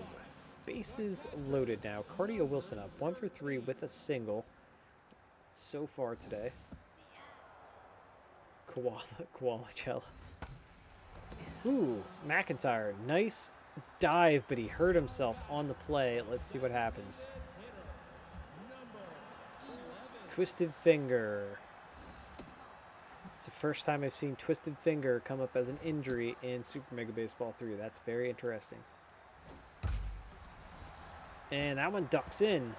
bases loaded now. Cardio Wilson up 1 for 3 with a single so far today. Koala. Ooh, McIntyre. Nice dive, but he hurt himself on the play. Let's see what happens. Twisted finger. It's the first time I've seen twisted finger come up as an injury in Super Mega Baseball 3. That's very interesting. And that one ducks in.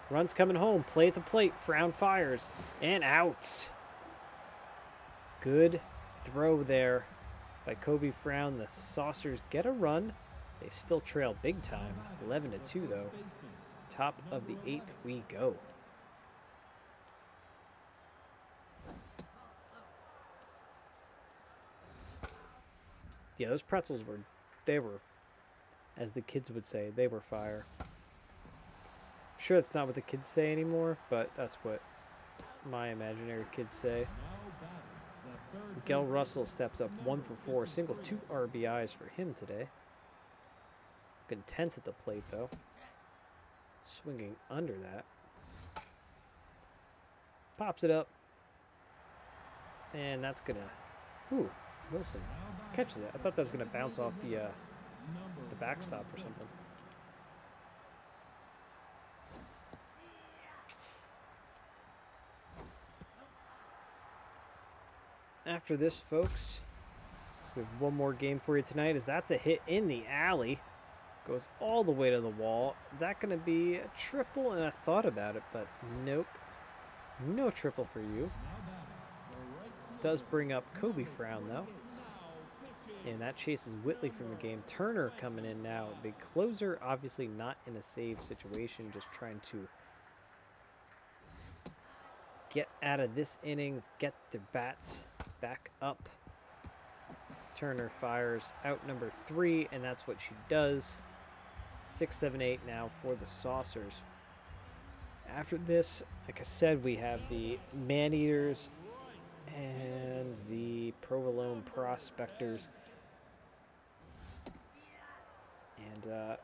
Runs coming home. Play at the plate. Frown fires. And out. Good throw there by Kobe Frown. The Saucers get a run. They still trail big time. 11-2 though. Top of the 8th we go. Yeah, those pretzels were, as the kids would say, they were fire. I'm sure that's not what the kids say anymore, but that's what my imaginary kids say. Miguel Russell steps up 1 for 4, single 2 RBIs for him today. Look intense at the plate though. Swinging under that. Pops it up. And that's gonna, ooh, Wilson catches it. I thought that was going to bounce off the backstop or something. After this, folks, we have one more game for you tonight, as that's a hit in the alley. Goes all the way to the wall. Is that going to be a triple? And I thought about it, but nope. No triple for you. Does bring up Kobe Frown, though. And that chases Whitley from the game. Turner coming in now. The closer obviously not in a save situation, just trying to get out of this inning, get their bats back up. Turner fires out number 3, and that's what she does. 6, 7, 8 now for the Saucers. After this, like I said, we have the Maneaters and the Provolone Prospectors. And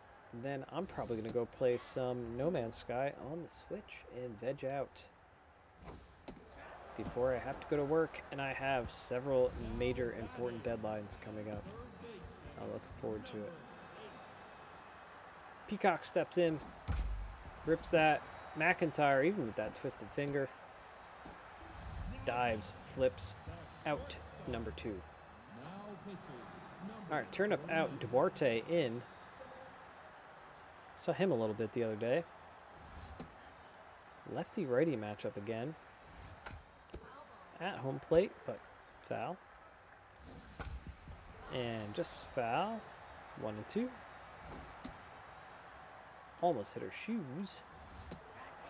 then I'm probably going to go play some No Man's Sky on the Switch and veg out before I have to go to work, and I have several major important deadlines coming up. I'm looking forward to it. Peacock steps in, rips that. McIntyre, even with that twisted finger, dives, flips, out number 2. All right, turn up out, Duarte in. Saw him a little bit the other day. Lefty-righty matchup again. At home plate, but foul. And just foul. 1 and 2. Almost hit her shoes.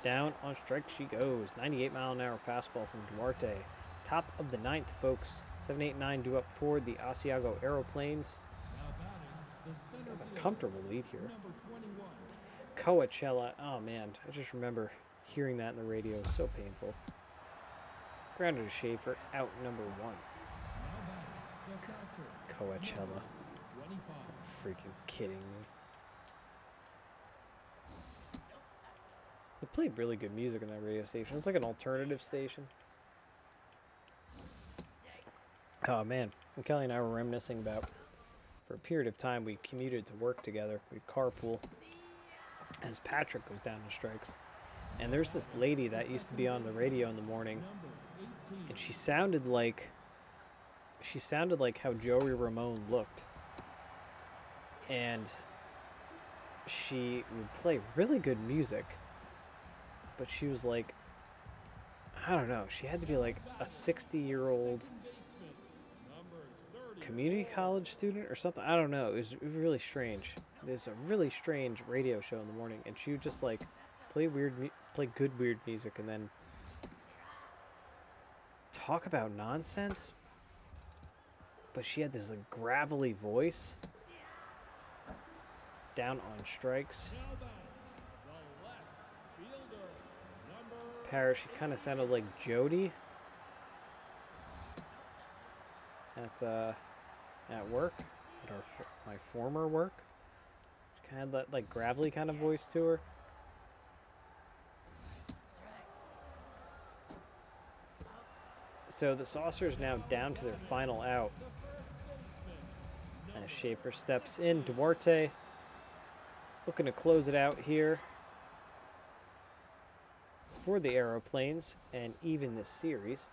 Down on strike she goes. 98-mile-an-hour fastball from Duarte. Top of the 9th, folks. 7, 8, 9 due up for the Asiago Aeroplanes. A comfortable lead here. Coachella. Oh, man. I just remember hearing that in the radio. So painful. Grounded to Schaefer. Out number 1. Coachella. Freaking kidding me. It played really good music on that radio station. It's like an alternative station. Oh man, and Kelly and I were reminiscing about, for a period of time, we commuted to work together. We carpool as Patrick goes down on strikes. And there's this lady that used to be on the radio in the morning, and she sounded like how Joey Ramone looked. And she would play really good music, but she was like, I don't know, she had to be like a 60-year-old community college student or something. I don't know. It was really strange. There's a really strange radio show in the morning, and she would just like play good weird music and then talk about nonsense. But she had this like gravelly voice. Down on strikes. Parrish, she kind of sounded like Jody at work, at my former work. She kind of had that like gravelly kind of voice to her. So the Saucer's now down to their final out. As Schaefer steps in, Duarte looking to close it out here for the Aeroplanes and even this series.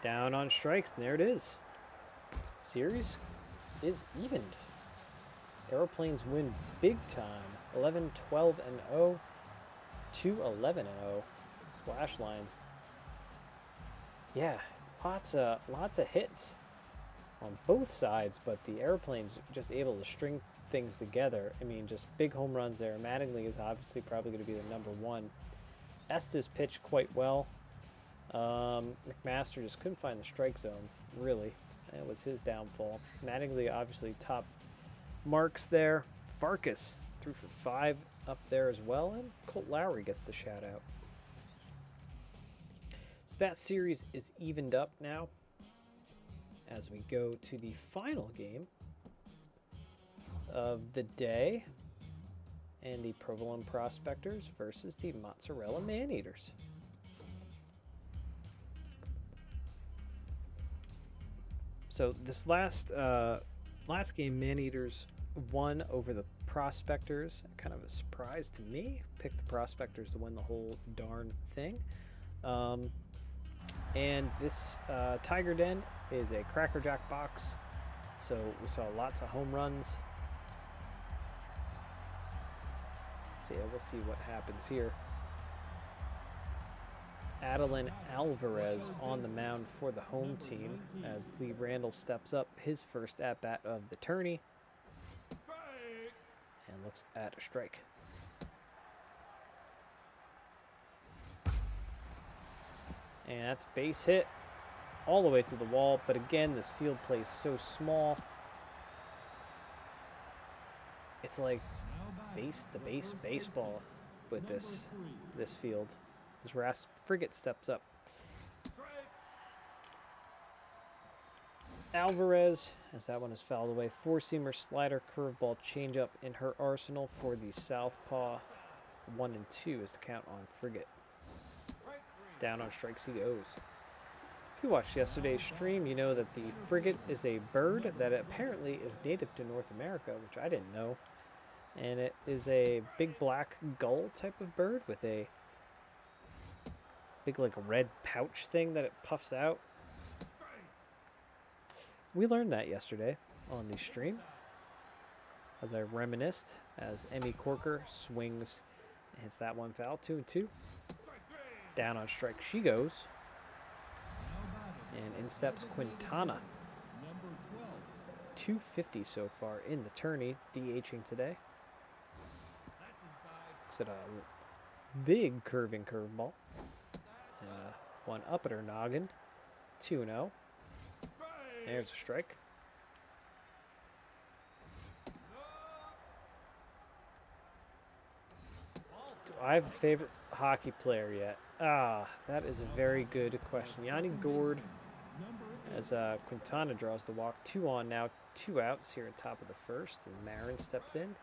Down on strikes, and there it is. Series is evened. Aeroplanes win big time. 11-12-0 to 11-0. Slash lines. Yeah, lots of hits on both sides, but the Aeroplanes just able to string things together. I mean, just big home runs there. Mattingly is obviously probably going to be the number one. Estes pitched quite well. McMaster just couldn't find the strike zone, really. That was his downfall. Mattingly obviously top marks there. Farkas 3 for 5 up there as well, and Colt Lowry gets the shout out. So that series is evened up now as we go to the final game of the day, and the Provolone Prospectors versus the Mozzarella Maneaters. So this last game, Maneaters won over the Prospectors. Kind of a surprise to me. Picked the Prospectors to win the whole darn thing. And this Tiger Den is a Cracker Jack box, so we saw lots of home runs. So yeah, we'll see what happens here. Adeline Alvarez on the mound for the home team as Lee Randall steps up his first at-bat of the tourney and looks at a strike. And that's base hit all the way to the wall, but again, this field plays so small. It's like base-to-base baseball with this field. As Ras Frigate steps up. Alvarez, as that one is fouled away. Four-seamer, slider, curveball, changeup in her arsenal for the southpaw. 1 and 2 is the count on Frigate. Down on strikes he goes. If you watched yesterday's stream, you know that the frigate is a bird that apparently is native to North America, which I didn't know. And it is a big black gull type of bird with a big like a red pouch thing that it puffs out. We learned that yesterday on the stream as I reminisced as Emmy Corker swings and hits that one foul. 2 and 2. Down on strike she goes. And in steps Quintana. 250 so far in the tourney, DHing today. Looks at a big curving curveball. One up at her noggin. 2-0. There's a strike. Do I have a favorite hockey player yet? That is a very good question. Yanni Gourde, as Quintana draws the walk. 2 on now, 2 outs here at top of the first, and Marin steps in.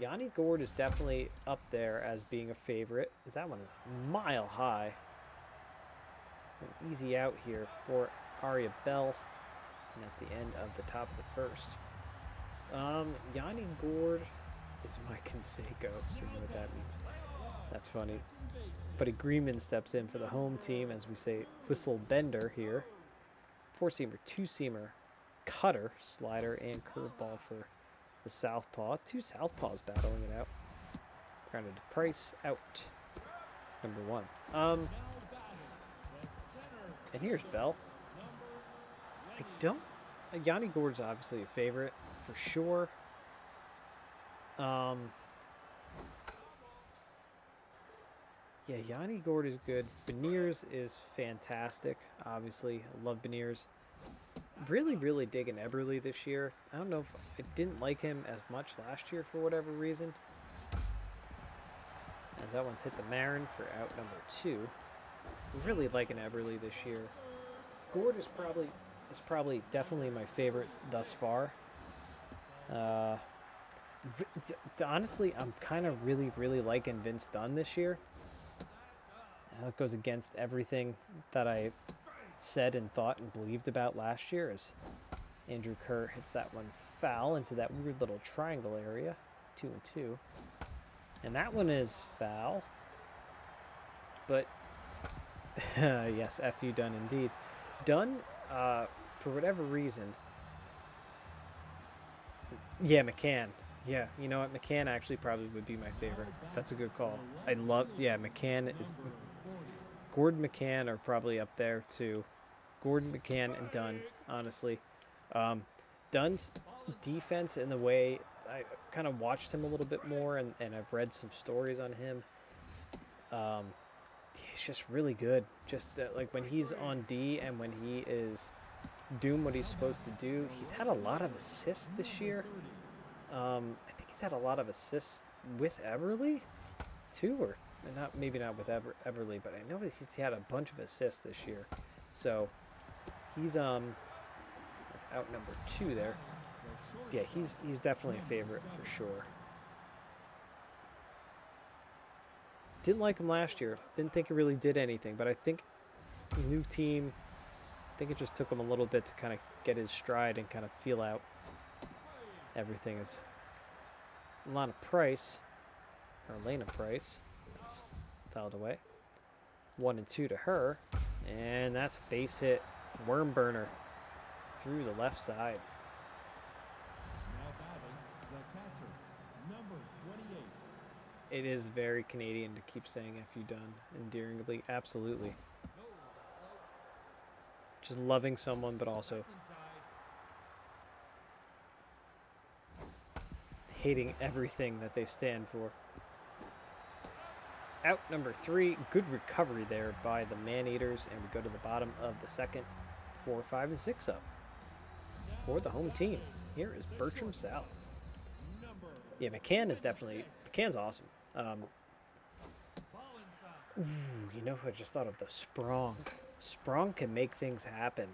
Yanni Gord is definitely up there as being a favorite. As that one is a mile high. An easy out here for Arya Bell. And that's the end of the top of the first. Yanni Gord is my Conseco, so you know what that means. That's funny. But Agreement steps in for the home team, as we say, whistle bender here. Four-seamer, two-seamer, cutter, slider, and curveball for the southpaw. Two southpaws battling it out. Grounded to Price, out. Number one. And here's Bell. I don't... Yanni Gord's obviously a favorite, for sure. Yeah, Yanni Gord is good. Beniers is fantastic, obviously. I love Beniers. Really, really digging Eberle this year. I don't know if I didn't like him as much last year for whatever reason. As that one's hit the Marin for out number 2. I'm really liking Eberle this year. Gord is probably definitely my favorite thus far. Honestly, I'm kind of really liking Vince Dunn this year. That goes against everything that I said and thought and believed about last year, as Andrew Kerr hits that one foul into that weird little triangle area. 2-2. And that one is foul. But, yes, F.U. Dunn indeed. Dunn, for whatever reason... Yeah, McCann. Yeah, you know what? McCann actually probably would be my favorite. That's a good call. I love... Yeah, McCann is... Gordon, McCann are probably up there too. Gordon, McCann, and Dunn, honestly. Dunn's defense, in the way I kind of watched him a little bit more, and I've read some stories on him. He's just really good. Just like when he's on D and when he is doing what he's supposed to do. He's had a lot of assists this year. I think he's had a lot of assists with Eberle too, or maybe not with Eberle, but I know that he's had a bunch of assists this year. So he's that's out number 2 there. Yeah, he's definitely a favorite for sure. Didn't like him last year. Didn't think he really did anything, but I think new team, I think it just took him a little bit to kind of get his stride and kind of feel out everything. Is Lana Price, or Elena Price. That's fouled away. 1 and 2 to her. And that's a base hit. Worm burner through the left side. Now batting, the catcher, number 28. It is very Canadian to keep saying "F.U. Dunn" endearingly. Absolutely. Just loving someone, but also hating everything that they stand for. Out number 3. Good recovery there by the Man-Eaters, and we go to the bottom of the second. 4, 5, and 6 up for the home team. Here is Bertram South. Yeah, McCann's awesome. Ooh, you know who I just thought of? The Sprong. Sprong can make things happen.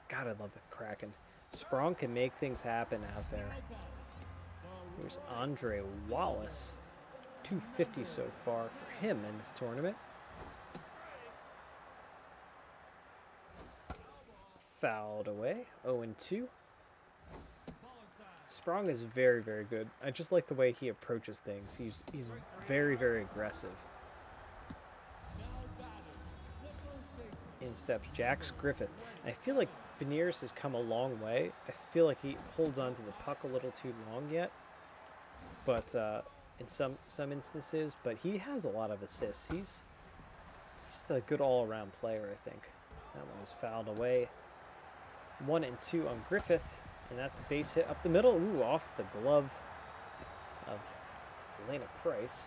God, I love the Kraken. Sprong can make things happen out there. Here's Andre Wallace. 250 so far for him in this tournament. Fouled away. 0 and 2. Sprong is very good. I just like the way he approaches things. He's very aggressive. In steps Jax Griffith. I feel like Beniers has come a long way. I feel like he holds on to the puck a little too long yet. But in some instances, but he has a lot of assists. He's just a good all-around player, I think. That one was fouled away. 1 and 2 on Griffith, and that's a base hit up the middle. Ooh, off the glove of Elena Price.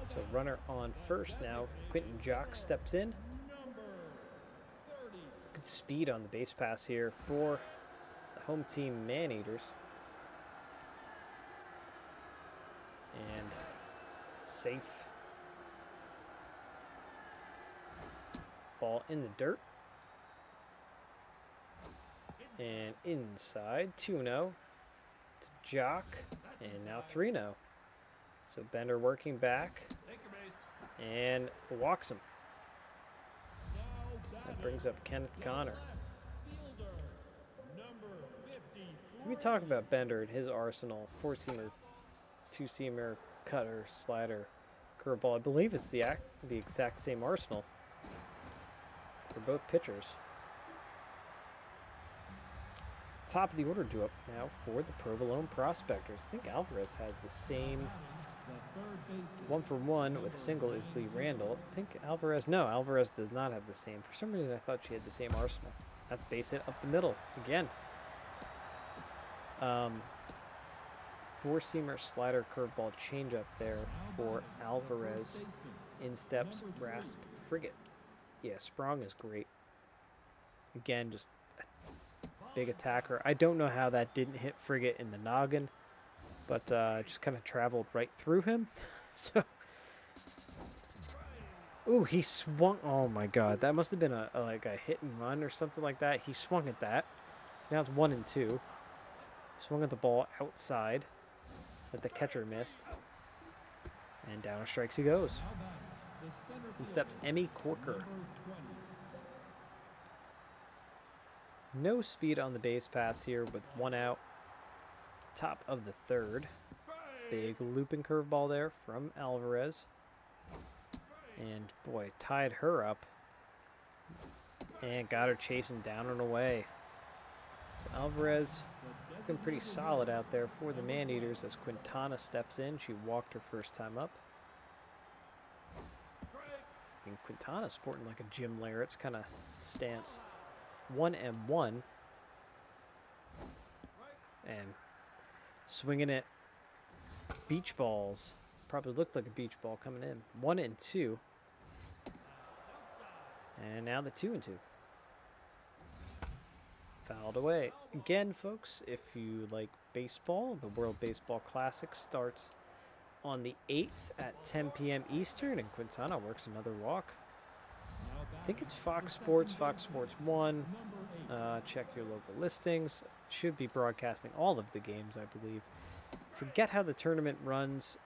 So runner on first now. Quentin Jock steps in. Good speed on the base pass here for the home team Man-Eaters. And safe. Ball in the dirt. And inside, 2-0 to Jock, and now 3-0. So Bender working back and walks him. That brings up Kenneth Connor. Did we talk about Bender and his arsenal? 4-seamer, 2-seamer, cutter, slider, curveball. I believe it's the exact same arsenal for both pitchers. Top of the order due up now for the Provolone Prospectors. I think Alvarez has the same 1-for-1 with a single is Lee Randall. I think Alvarez does not have the same. For some reason I thought she had the same arsenal. That's base hit up the middle again. 4-seamer, slider, curveball, changeup there for Alvarez. In steps Rasp Frigate. Yeah, Sprong is great. Again, just a big attacker. I don't know how that didn't hit Frigate in the noggin, but just kind of traveled right through him. So, ooh, he swung. Oh my God, that must have been like a hit and run or something like that. He swung at that. So now it's 1-2. Swung at the ball outside that the catcher missed, and down a strikes he goes. In steps Emmy Corker. No speed on the base pass here with 1 out. Top of the 3rd. Big looping curveball there from Alvarez. And boy, tied her up. And got her chasing down and away. So Alvarez looking pretty solid out there for the Maneaters as Quintana steps in. She walked her first time up. And Quintana sporting like a Jim Leyritz kind of stance. 1-1. And swinging it. Beach balls. Probably looked like a beach ball coming in. 1-2. And now the 2-2. Fouled away. Again, folks, if you like baseball, the World Baseball Classic starts on the 8th at 10 p.m. Eastern, and Quintana works another walk. I think it's Fox Sports 1. Check your local listings. Should be broadcasting all of the games, I believe. Forget how the tournament runs.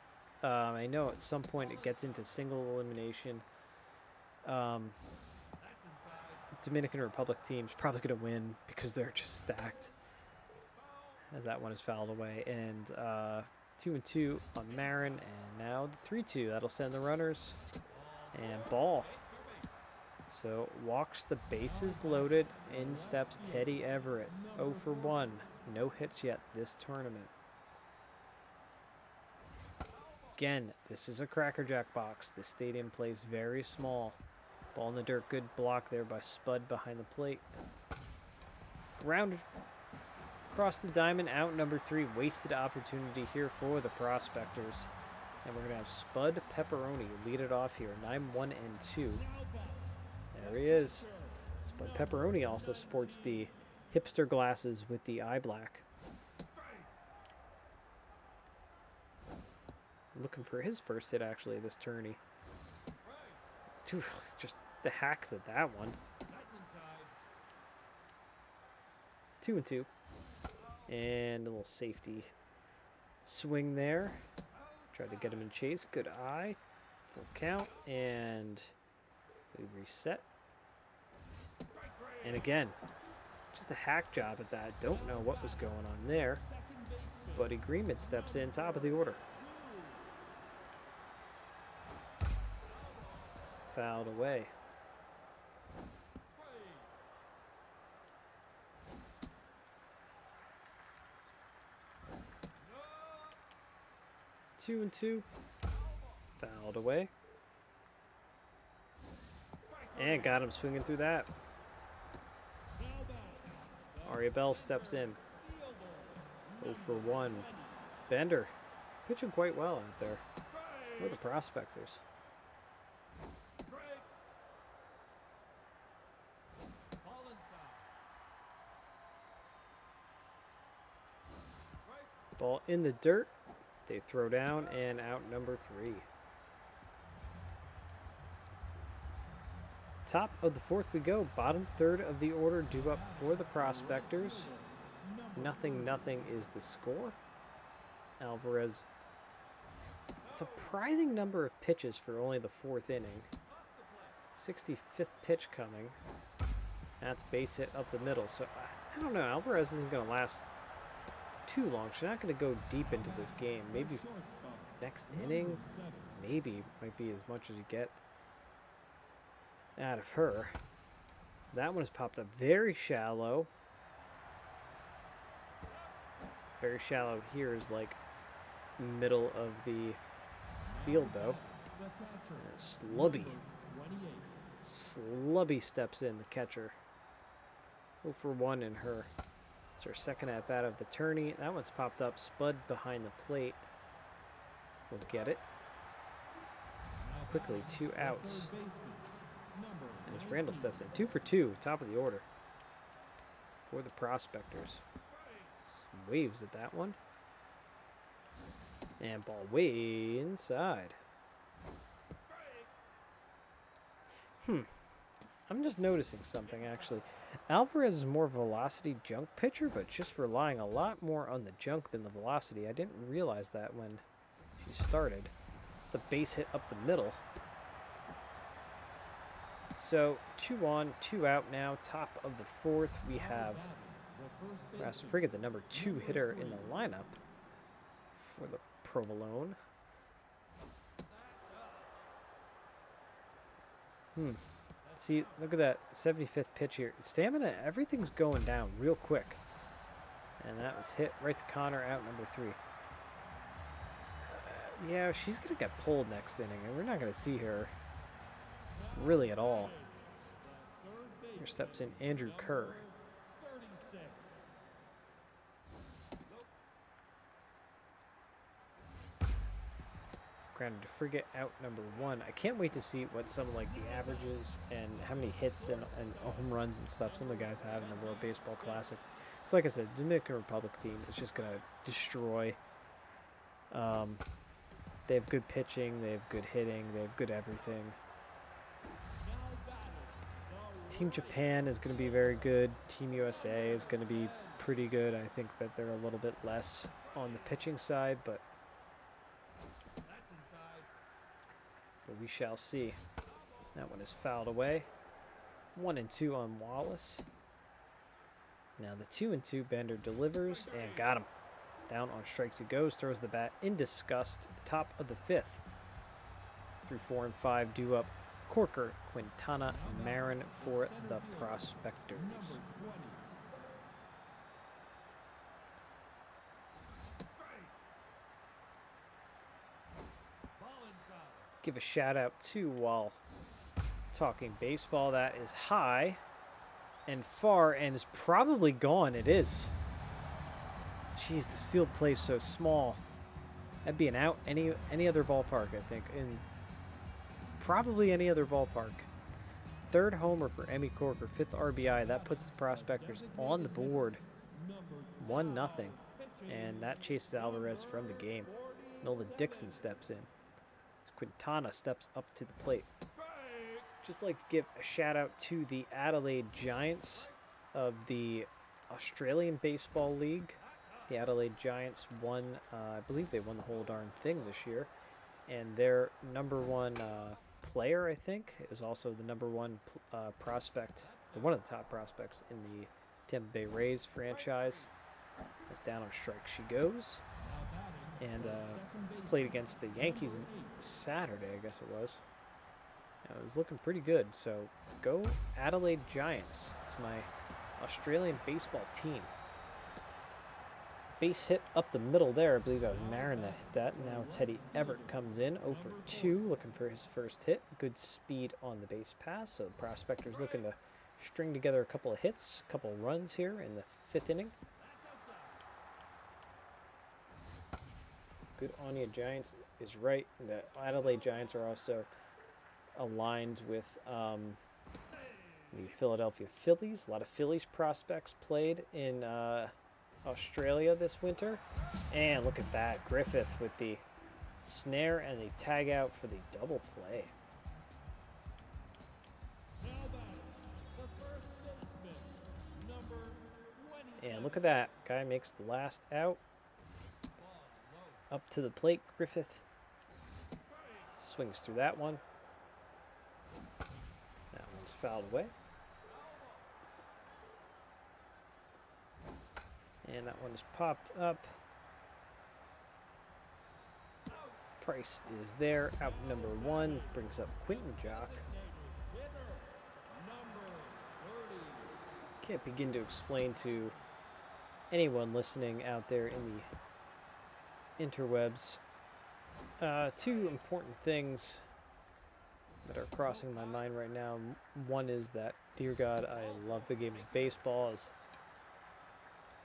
I know at some point it gets into single elimination. Dominican Republic team's probably going to win because they're just stacked. As that one is fouled away. And 2-2 on Marin. And now the 3-2. That'll send the runners. And ball. So walks the bases loaded. In steps Teddy Everett. 0-for-1. No hits yet this tournament. Again, this is a Cracker Jack box. The stadium plays very small. Ball in the dirt. Good block there by Spud behind the plate. Grounded across the diamond. Out number 3. Wasted opportunity here for the Prospectors. And we're going to have Spud Pepperoni lead it off here. 9-1-2. There he is. Spud Pepperoni also sports the hipster glasses with the eye black. Looking for his first hit, actually, this tourney. Dude, just the hacks at that one. 2-2. And a little safety swing there. Tried to get him in chase. Good eye. Full count. And we reset. And again, just a hack job at that. Don't know what was going on there. Buddy Greenman steps in, top of the order. Fouled away. Two and 2. Fouled away. And got him swinging through that. Aria Bell steps in. 0-for-1. Bender pitching quite well out there for the Prospectors. Ball in the dirt. They throw down and out number 3. Top of the 4th we go. Bottom 3rd of the order due up for the Prospectors. 0-0 is the score. Alvarez. Surprising number of pitches for only the 4th inning. 65th pitch coming. That's base hit up the middle. So I don't know. Alvarez isn't going to last too long. She's not going to go deep into this game. Maybe next inning. Maybe might be as much as you get out of her. That one has popped up very shallow. Very shallow here is like middle of the field though. And Slubby. Slubby steps in, the catcher. 0 for 1 in her. It's her second at bat of the tourney. That one's popped up. Spud behind the plate. We'll get it. Quickly, 2 outs. And as Randall steps in, 2 for 2, top of the order for the Prospectors. Waves at that one. And ball way inside. I'm just noticing something, actually. Alvarez is more velocity junk pitcher, but just relying a lot more on the junk than the velocity. I didn't realize that when she started. It's a base hit up the middle. So 2 on, 2 out now. Top of the 4th, we have Raspriga, the number 2 hitter in the lineup for the Provolone. See, look at that 75th pitch here. Stamina, everything's going down real quick. And that was hit right to Connor, out number 3. Yeah, she's going to get pulled next inning, and we're not going to see her really at all. Here steps in Andrew Kerr. Granted, Frigate out number 1. I can't wait to see what some of like the averages and how many hits and home runs and stuff some of the guys have in the World Baseball Classic. It's like I said, Dominican Republic team is just gonna destroy. They have good pitching, they have good hitting, they have good everything. Team Japan is going to be very good. Team USA is going to be pretty good. I think that they're a little bit less on the pitching side, but we shall see. That one is fouled away. 1-2 on Wallace. Now the 2-2 Bender delivers and got him. Down on strikes he goes, throws the bat in disgust. Top of the 5th. Through 4 and 5 due up Corker, Quintana, Marin for the Prospectors. Give a shout out to, while talking baseball, that is high and far and is probably gone. It is. Jeez, this field plays so small. That'd be an out any other ballpark, I think. In probably any other ballpark. 3rd homer for Emmy Corker, 5th RBI. That puts the Prospectors on the board. 1-0. And that chases Alvarez from the game. Nolan Dixon steps in. Quintana steps up to the plate. Just like to give a shout out to the Adelaide Giants of the Australian Baseball League. The Adelaide Giants won, I believe they won the whole darn thing this year. And their number 1 player, I think, is also the number 1 prospect, or one of the top prospects in the Tampa Bay Rays franchise. As down on strike she goes. And played against the Yankees Saturday, I guess it was. It was looking pretty good. So go Adelaide Giants. It's my Australian baseball team. Base hit up the middle there. I believe that was Marin that hit that. Now Teddy Everett comes in 0 for 2, looking for his first hit. Good speed on the base pass. So the Prospectors looking to string together a couple of hits, a couple of runs here in the 5th inning. Good on you, Giants is right. The Adelaide Giants are also aligned with the Philadelphia Phillies. A lot of Phillies prospects played in Australia this winter. And look at that. Griffith with the snare and the tag out for the double play. And look at that. Guy makes the last out. Up to the plate, Griffith. Swings through that one. That one's fouled away. And that one's popped up. Price is there. Out number 1 brings up Quentin Jock. Can't begin to explain to anyone listening out there in the interwebs two important things that are crossing my mind right now. One is that, dear God, I love the game of baseball.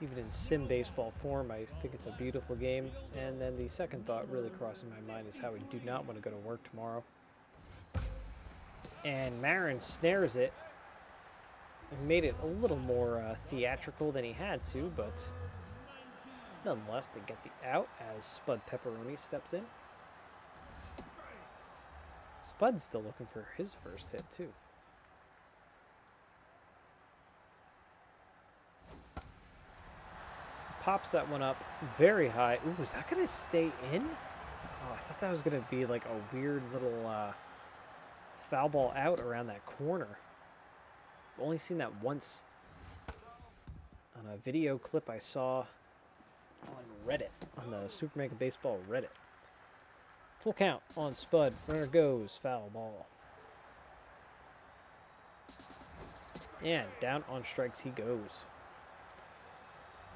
Even in sim baseball form, I think it's a beautiful game. And then the second thought really crossing my mind is how I do not want to go to work tomorrow. And Marin snares it and made it a little more theatrical than he had to, but nonetheless, they get the out as Spud Pepperoni steps in. Spud's still looking for his first hit, too. Pops that one up very high. Ooh, is that going to stay in? Oh, I thought that was going to be like a weird little foul ball out around that corner. I've only seen that once on a video clip I saw on Reddit, on the Super Mega Baseball Reddit. Full count on Spud. Runner goes. Foul ball. And down on strikes he goes.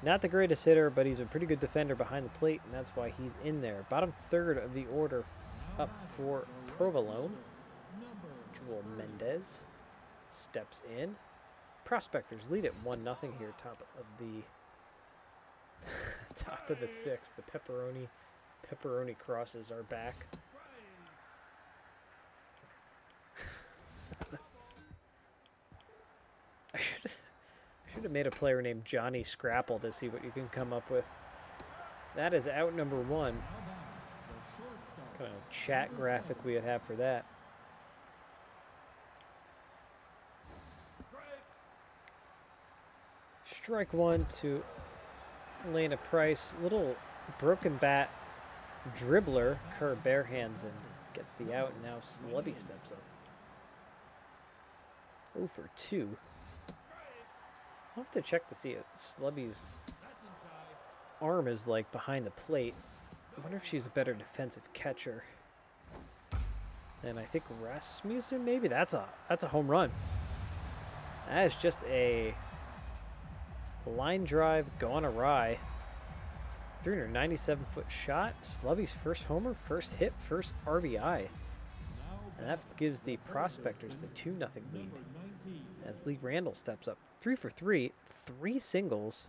Not the greatest hitter, but he's a pretty good defender behind the plate, and that's why he's in there. Bottom third of the order up for Provolone. Joel Mendez steps in. Prospectors lead it 1-0 here, top of the top of the 6th. The pepperoni crosses are back. I should have made a player named Johnny Scrapple to see what you can come up with. That is out number 1. What kind of chat graphic we would have for that. Strike 1 to Elena Price. Little broken bat dribbler. Kerr barehands and gets the out, and now Slubby steps up. 0 for 2. I'll have to check to see if Slubby's arm is like behind the plate. I wonder if she's a better defensive catcher. And I think Rasmussen, maybe that's a home run. That is just a line drive gone awry. 397-foot shot. Slubby's first homer, first hit, first RBI. And that gives the Prospectors the 2-0 lead. As Lee Randall steps up. 3 for 3, 3 singles.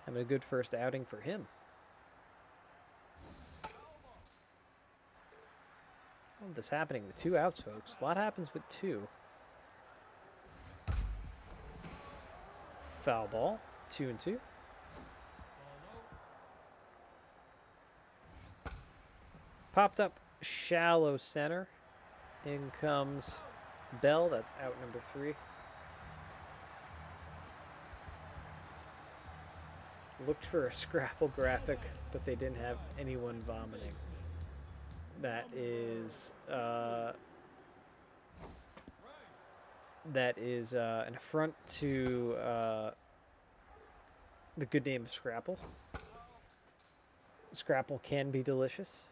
Having a good first outing for him. All of this happening with 2 outs, folks. A lot happens with 2. Foul ball, 2-2. Popped up shallow center. In comes Bell. That's out number 3. Looked for a Scrapple graphic, but they didn't have anyone vomiting. That is an affront to the good name of Scrapple. Scrapple can be delicious.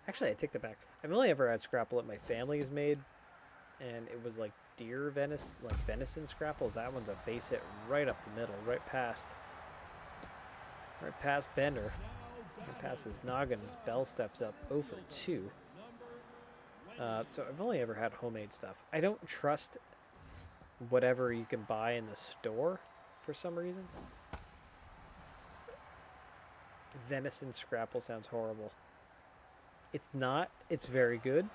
Actually, I take that back. I've only ever had Scrapple that my family has made, and it was like deer venison Scrapples. That one's a base hit right up the middle, right past Bender. Right past his noggin as Bell steps up 0 for 2. So I've only ever had homemade stuff. I don't trust whatever you can buy in the store for some reason. Venison Scrapple sounds horrible. It's not. It's very good.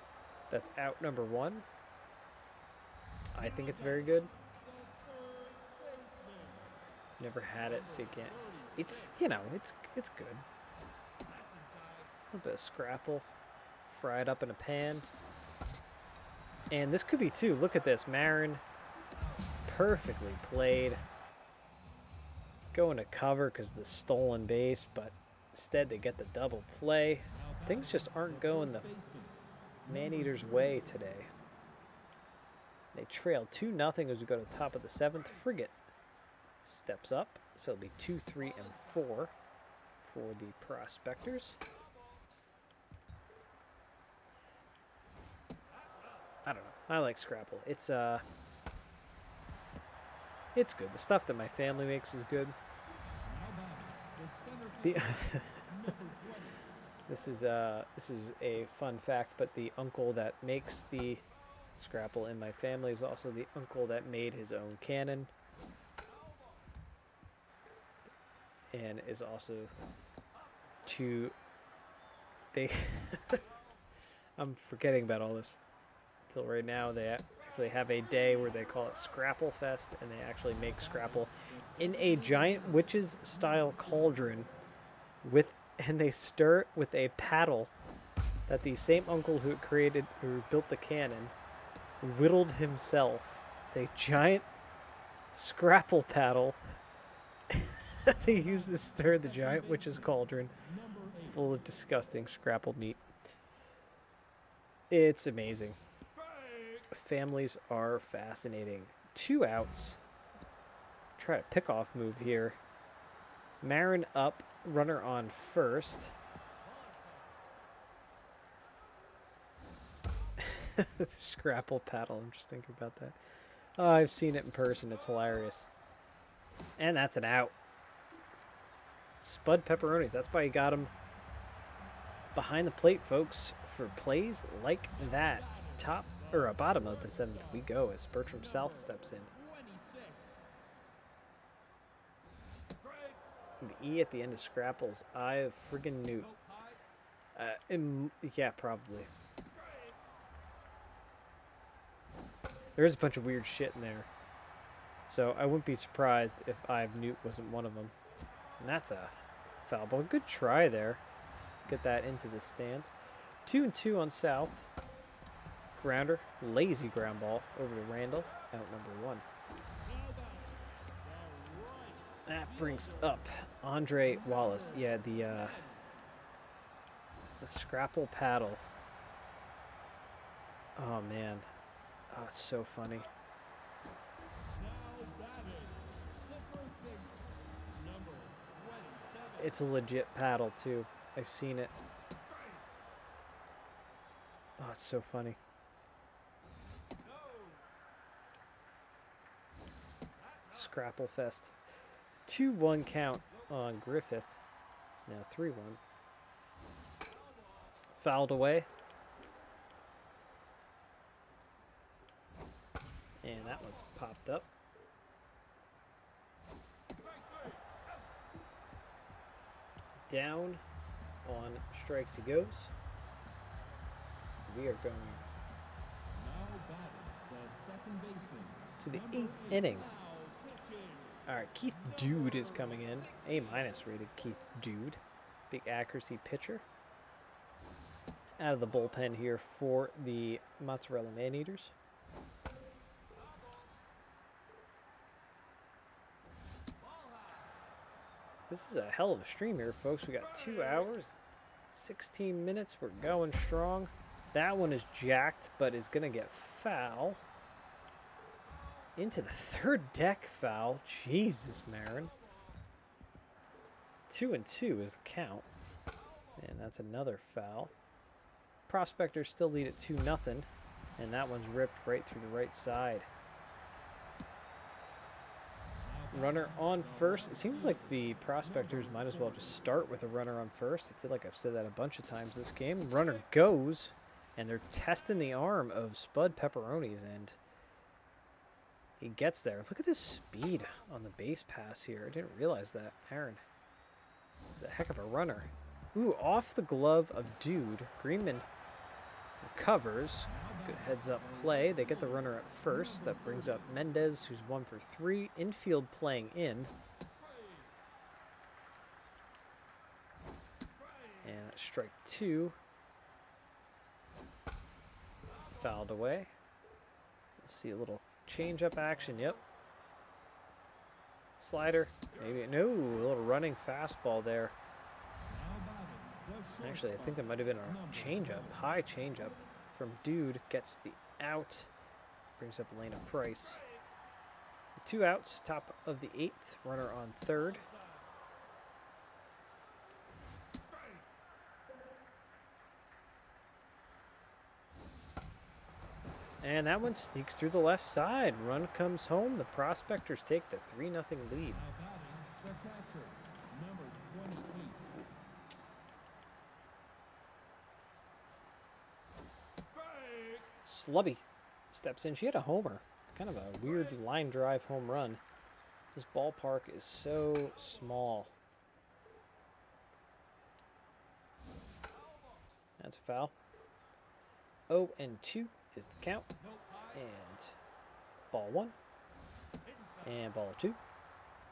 That's out number 1. I think it's very good. Never had it, so you can't. It's, it's good. A little bit of Scrapple. Fried up in a pan. And this could be 2. Look at this. Marin. Perfectly played. Going to cover because the stolen base, but Instead, they get the double play. Things just aren't going the Man-Eater's way today. They trail 2-0 as we go to the top of the 7th. Frigate steps up, so it'll be 2, 3, and 4 for the Prospectors. I don't know. I like Scrapple. It's good. The stuff that my family makes is good. This is a fun fact, but the uncle that makes the Scrapple in my family is also the uncle that made his own cannon, and is also they I'm forgetting about all this until right now. They actually have a day where they call it Scrapple Fest, and they actually make Scrapple in a giant witch's style cauldron and they stir it with a paddle that the same uncle who built the cannon whittled himself. It's a giant Scrapple paddle that they use to stir the giant witch's cauldron full of disgusting Scrapple meat. It's amazing. Families are fascinating. 2 outs. Try a pickoff move here. Marin up, runner on first. Scrapple paddle, I'm just thinking about that. Oh, I've seen it in person, it's hilarious. And that's an out. Spud Pepperonis, that's why you got them behind the plate, folks, for plays like that. Bottom of the 7th we go as Bertram South steps in. The E at the end of Scrapple's Eye of friggin' Newt. Yeah, probably. There's a bunch of weird shit in there. So I wouldn't be surprised if Eye of Newt wasn't one of them. And that's a foul ball. Good try there. Get that into the stands. 2-2 on South. Grounder. Lazy ground ball over to Randall. Out number 1. That brings up Andre Wallace. Yeah, the Scrapple paddle. Oh, man. Oh, it's so funny. It's a legit paddle, too. I've seen it. Oh, it's so funny. Scrapple Fest. 2-1 count on Griffith. Now 3-1. Fouled away. And that one's popped up. Down on strikes he goes. We are going to the 8th inning. All right, Keith Dude is coming in. A- rated Keith Dude. Big accuracy pitcher. Out of the bullpen here for the Mozzarella Man-Eaters. This is a hell of a stream here, folks. We got 2 hours, 16 minutes. We're going strong. That one is jacked, but is going to get foul. Into the 3rd deck foul. Jesus, Marin. 2-2 is the count. And that's another foul. Prospectors still lead at 2-0. And that one's ripped right through the right side. Runner on first. It seems like the Prospectors might as well just start with a runner on first. I feel like I've said that a bunch of times this game. Runner goes, and they're testing the arm of Spud Pepperonis, and he gets there. Look at this speed on the base pass here. I didn't realize that. Aaron is a heck of a runner. Ooh, off the glove of Dude. Greenman recovers. Good heads-up play. They get the runner at first. That brings up Mendez, who's 1 for 3. Infield playing in. And strike 2. Fouled away. Let's see a little change-up action. Yep. Slider. Maybe. No, a little running fastball there. Actually, I think that might have been a changeup, high changeup from Dude. Gets the out, brings up Elena Price. 2 outs, top of the 8th, runner on 3rd. And that one sneaks through the left side. Run comes home. The Prospectors take the 3-0 lead. Now batting, the catcher, number 28. Slubby steps in. She had a homer. Kind of a weird line drive home run. This ballpark is so small. That's a foul. 0-2 is the count. And ball 1. And ball 2.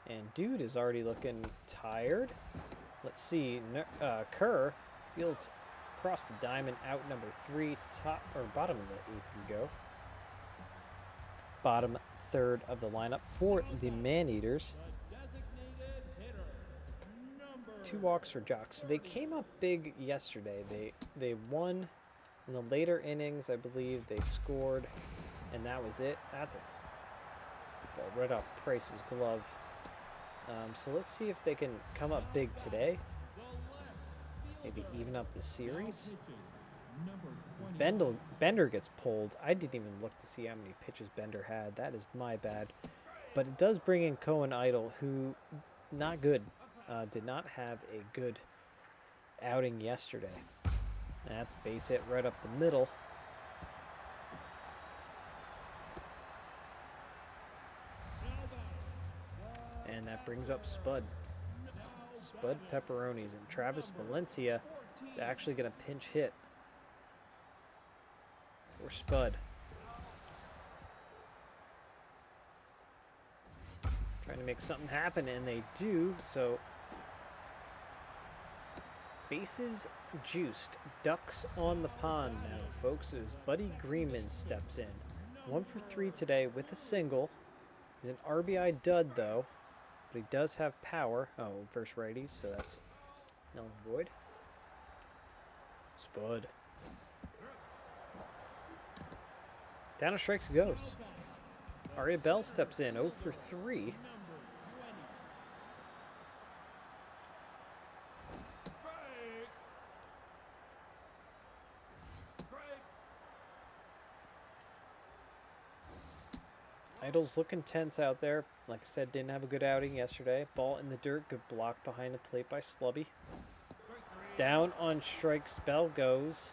And Dude is already looking tired. Let's see. Kerr fields across the diamond, out number 3, top or bottom of the 8th we go. Bottom 3rd of the lineup for the Maneaters. 2 walks for Jocks. They came up big yesterday. They won in the later innings, I believe. They scored, and that was it. That's a ball right off Price's glove. So let's see if they can come up big today. Maybe even up the series. Bender gets pulled. I didn't even look to see how many pitches Bender had. That is my bad. But it does bring in Cohen Idle, who, not good. Did not have a good outing yesterday. That's base hit right up the middle. And that brings up Spud. Spud Pepperonis, and Travis Valencia is actually going to pinch hit for Spud. Trying to make something happen, and they do. So bases juiced. Ducks on the pond now, folks, as Buddy Greenman steps in. 1 for 3 today with a single. He's an RBI dud, though. But he does have power. Oh, versus righties, so that's null and void. Spud. Down to strikes goes. Aria Bell steps in, 0 for 3. Idle's looking tense out there. Like I said, didn't have a good outing yesterday. Ball in the dirt, good block behind the plate by Slubby. Down on strikes, Bell goes.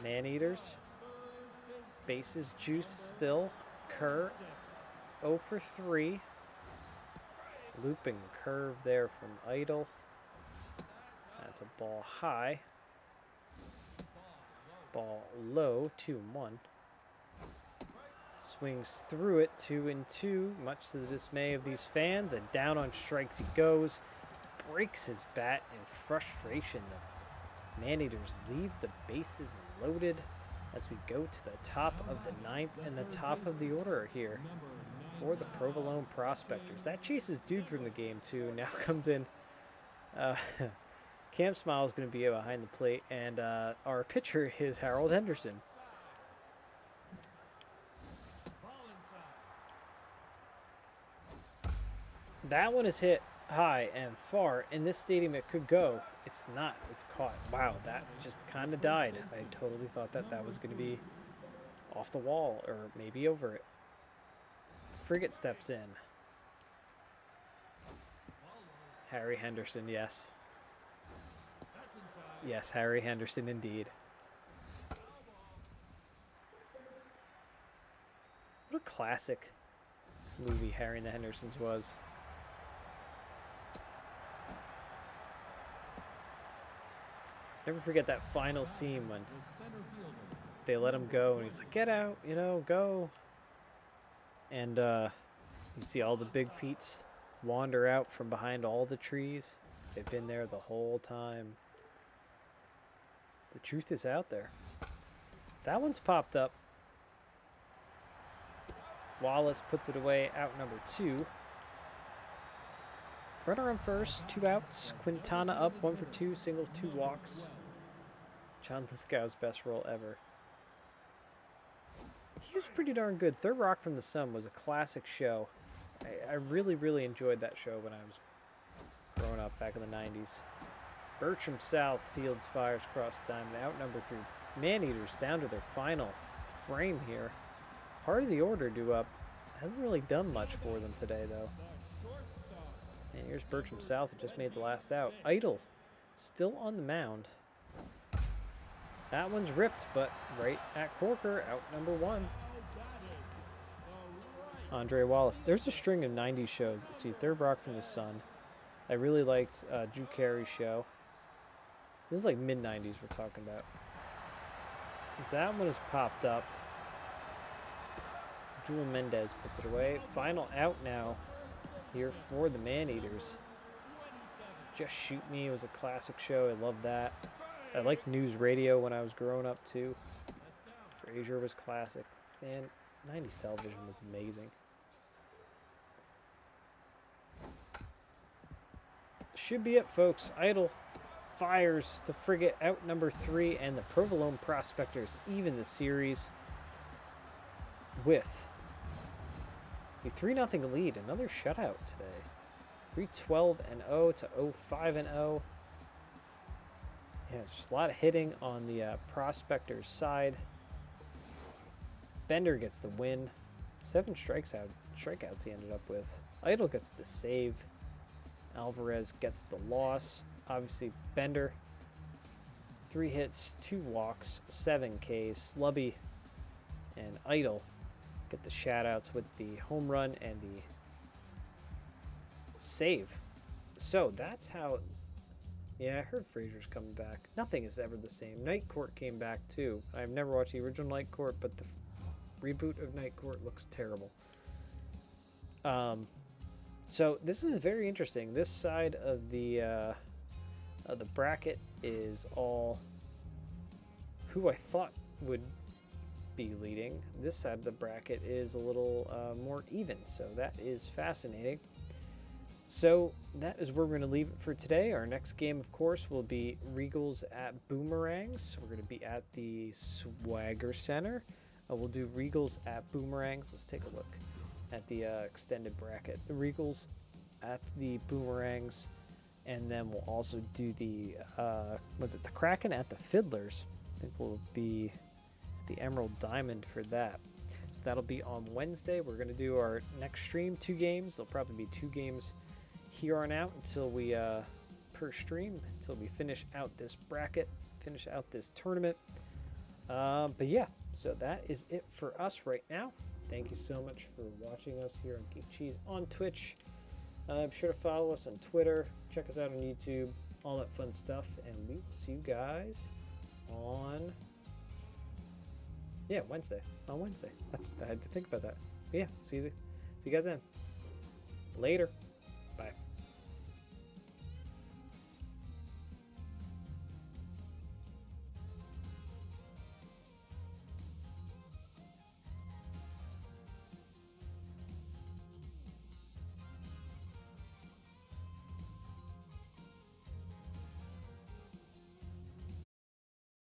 Maneaters. Bases juiced still. Kerr, 0 for 3. Looping curve there from Idle. That's a ball high. Ball low, 2-1. Swings through it, 2-2, much to the dismay of these fans, and down on strikes he goes. Breaks his bat in frustration. The Maneaters leave the bases loaded as we go to the top of the 9th and the top of the order here for the Provolone Prospectors. That chases Dude from the game too. Now comes in Cam Smile is going to be behind the plate, and our pitcher is Harold Henderson. That one is hit high and far. In this stadium, it could go. It's not. It's caught. Wow, that just kind of died. I totally thought that that was going to be off the wall or maybe over it. Frigate steps in. Harry Henderson, yes. Yes, Harry Henderson indeed. What a classic movie Harry and the Hendersons was. Never forget that final scene when they let him go and he's like, get out, you know, go. And you see all the big feets wander out from behind all the trees. They've been there the whole time. The truth is out there. That one's popped up. Wallace puts it away, out number 2. Runner on first, 2 outs. Quintana up, 1 for 2, single, 2 walks. John Lithgow's best roll ever. He was pretty darn good. Third Rock from the Sun was a classic show. I really, really enjoyed that show when I was growing up back in the 90s. Bertram South, Fields fires cross diamond, out number 3. Maneaters down to their final frame here. Part of the order due up. Hasn't really done much for them today, though. And here's Bertram South, who just made the last out. Idle, still on the mound. That one's ripped, but right at Corker, out number 1. Andre Wallace. There's a string of 90s shows. Let's see, Third Rock from the Sun. I really liked Drew Carey's show. This is like mid-90s we're talking about. That one has popped up. Jewel Mendez puts it away. Final out now here for the Maneaters. Just Shoot Me was a classic show. I love that. I liked news radio when I was growing up too. Frasier was classic. And 90s television was amazing. Should be it, folks. Idle fires to Frigate, out number 3, and the Provolone Prospectors even the series with a 3-0 lead. Another shutout today. 3-12-0 to 0-5-0. Yeah, just a lot of hitting on the Prospectors side. Bender gets the win. 7 strikeouts he ended up with. Idle gets the save. Alvarez gets the loss. Obviously, Bender, 3 hits, 2 walks, 7 Ks. Slubby and Idle get the shoutouts with the home run and the save. So that's how. Yeah, I heard Frasier's coming back. Nothing is ever the same. Night Court came back too. I've never watched the original Night Court, but the reboot of Night Court looks terrible. So this is very interesting. This side of the bracket is all who I thought would be leading. This side of the bracket is a little more even, so that is fascinating. So that is where we're going to leave it for today. Our next game, of course, will be Regals at Boomerangs. We're going to be at the Swagger Center. We'll do Regals at Boomerangs. Let's take a look at the extended bracket. The Regals at the Boomerangs, and then we'll also do the the Kraken at the Fiddlers. I think we'll be the Emerald Diamond for that. So that'll be on Wednesday. We're going to do our next stream, 2 games. There'll probably be 2 games here on out until we per stream, until we finish out this bracket, finish out this tournament. But yeah, so that is it for us right now. Thank you so much for watching us here on Geek Cheese on Twitch. Be sure to follow us on Twitter. Check us out on YouTube. All that fun stuff. And we will see you guys on Wednesday. On Wednesday. I had to think about that. But yeah, see you guys then. Later. Bye.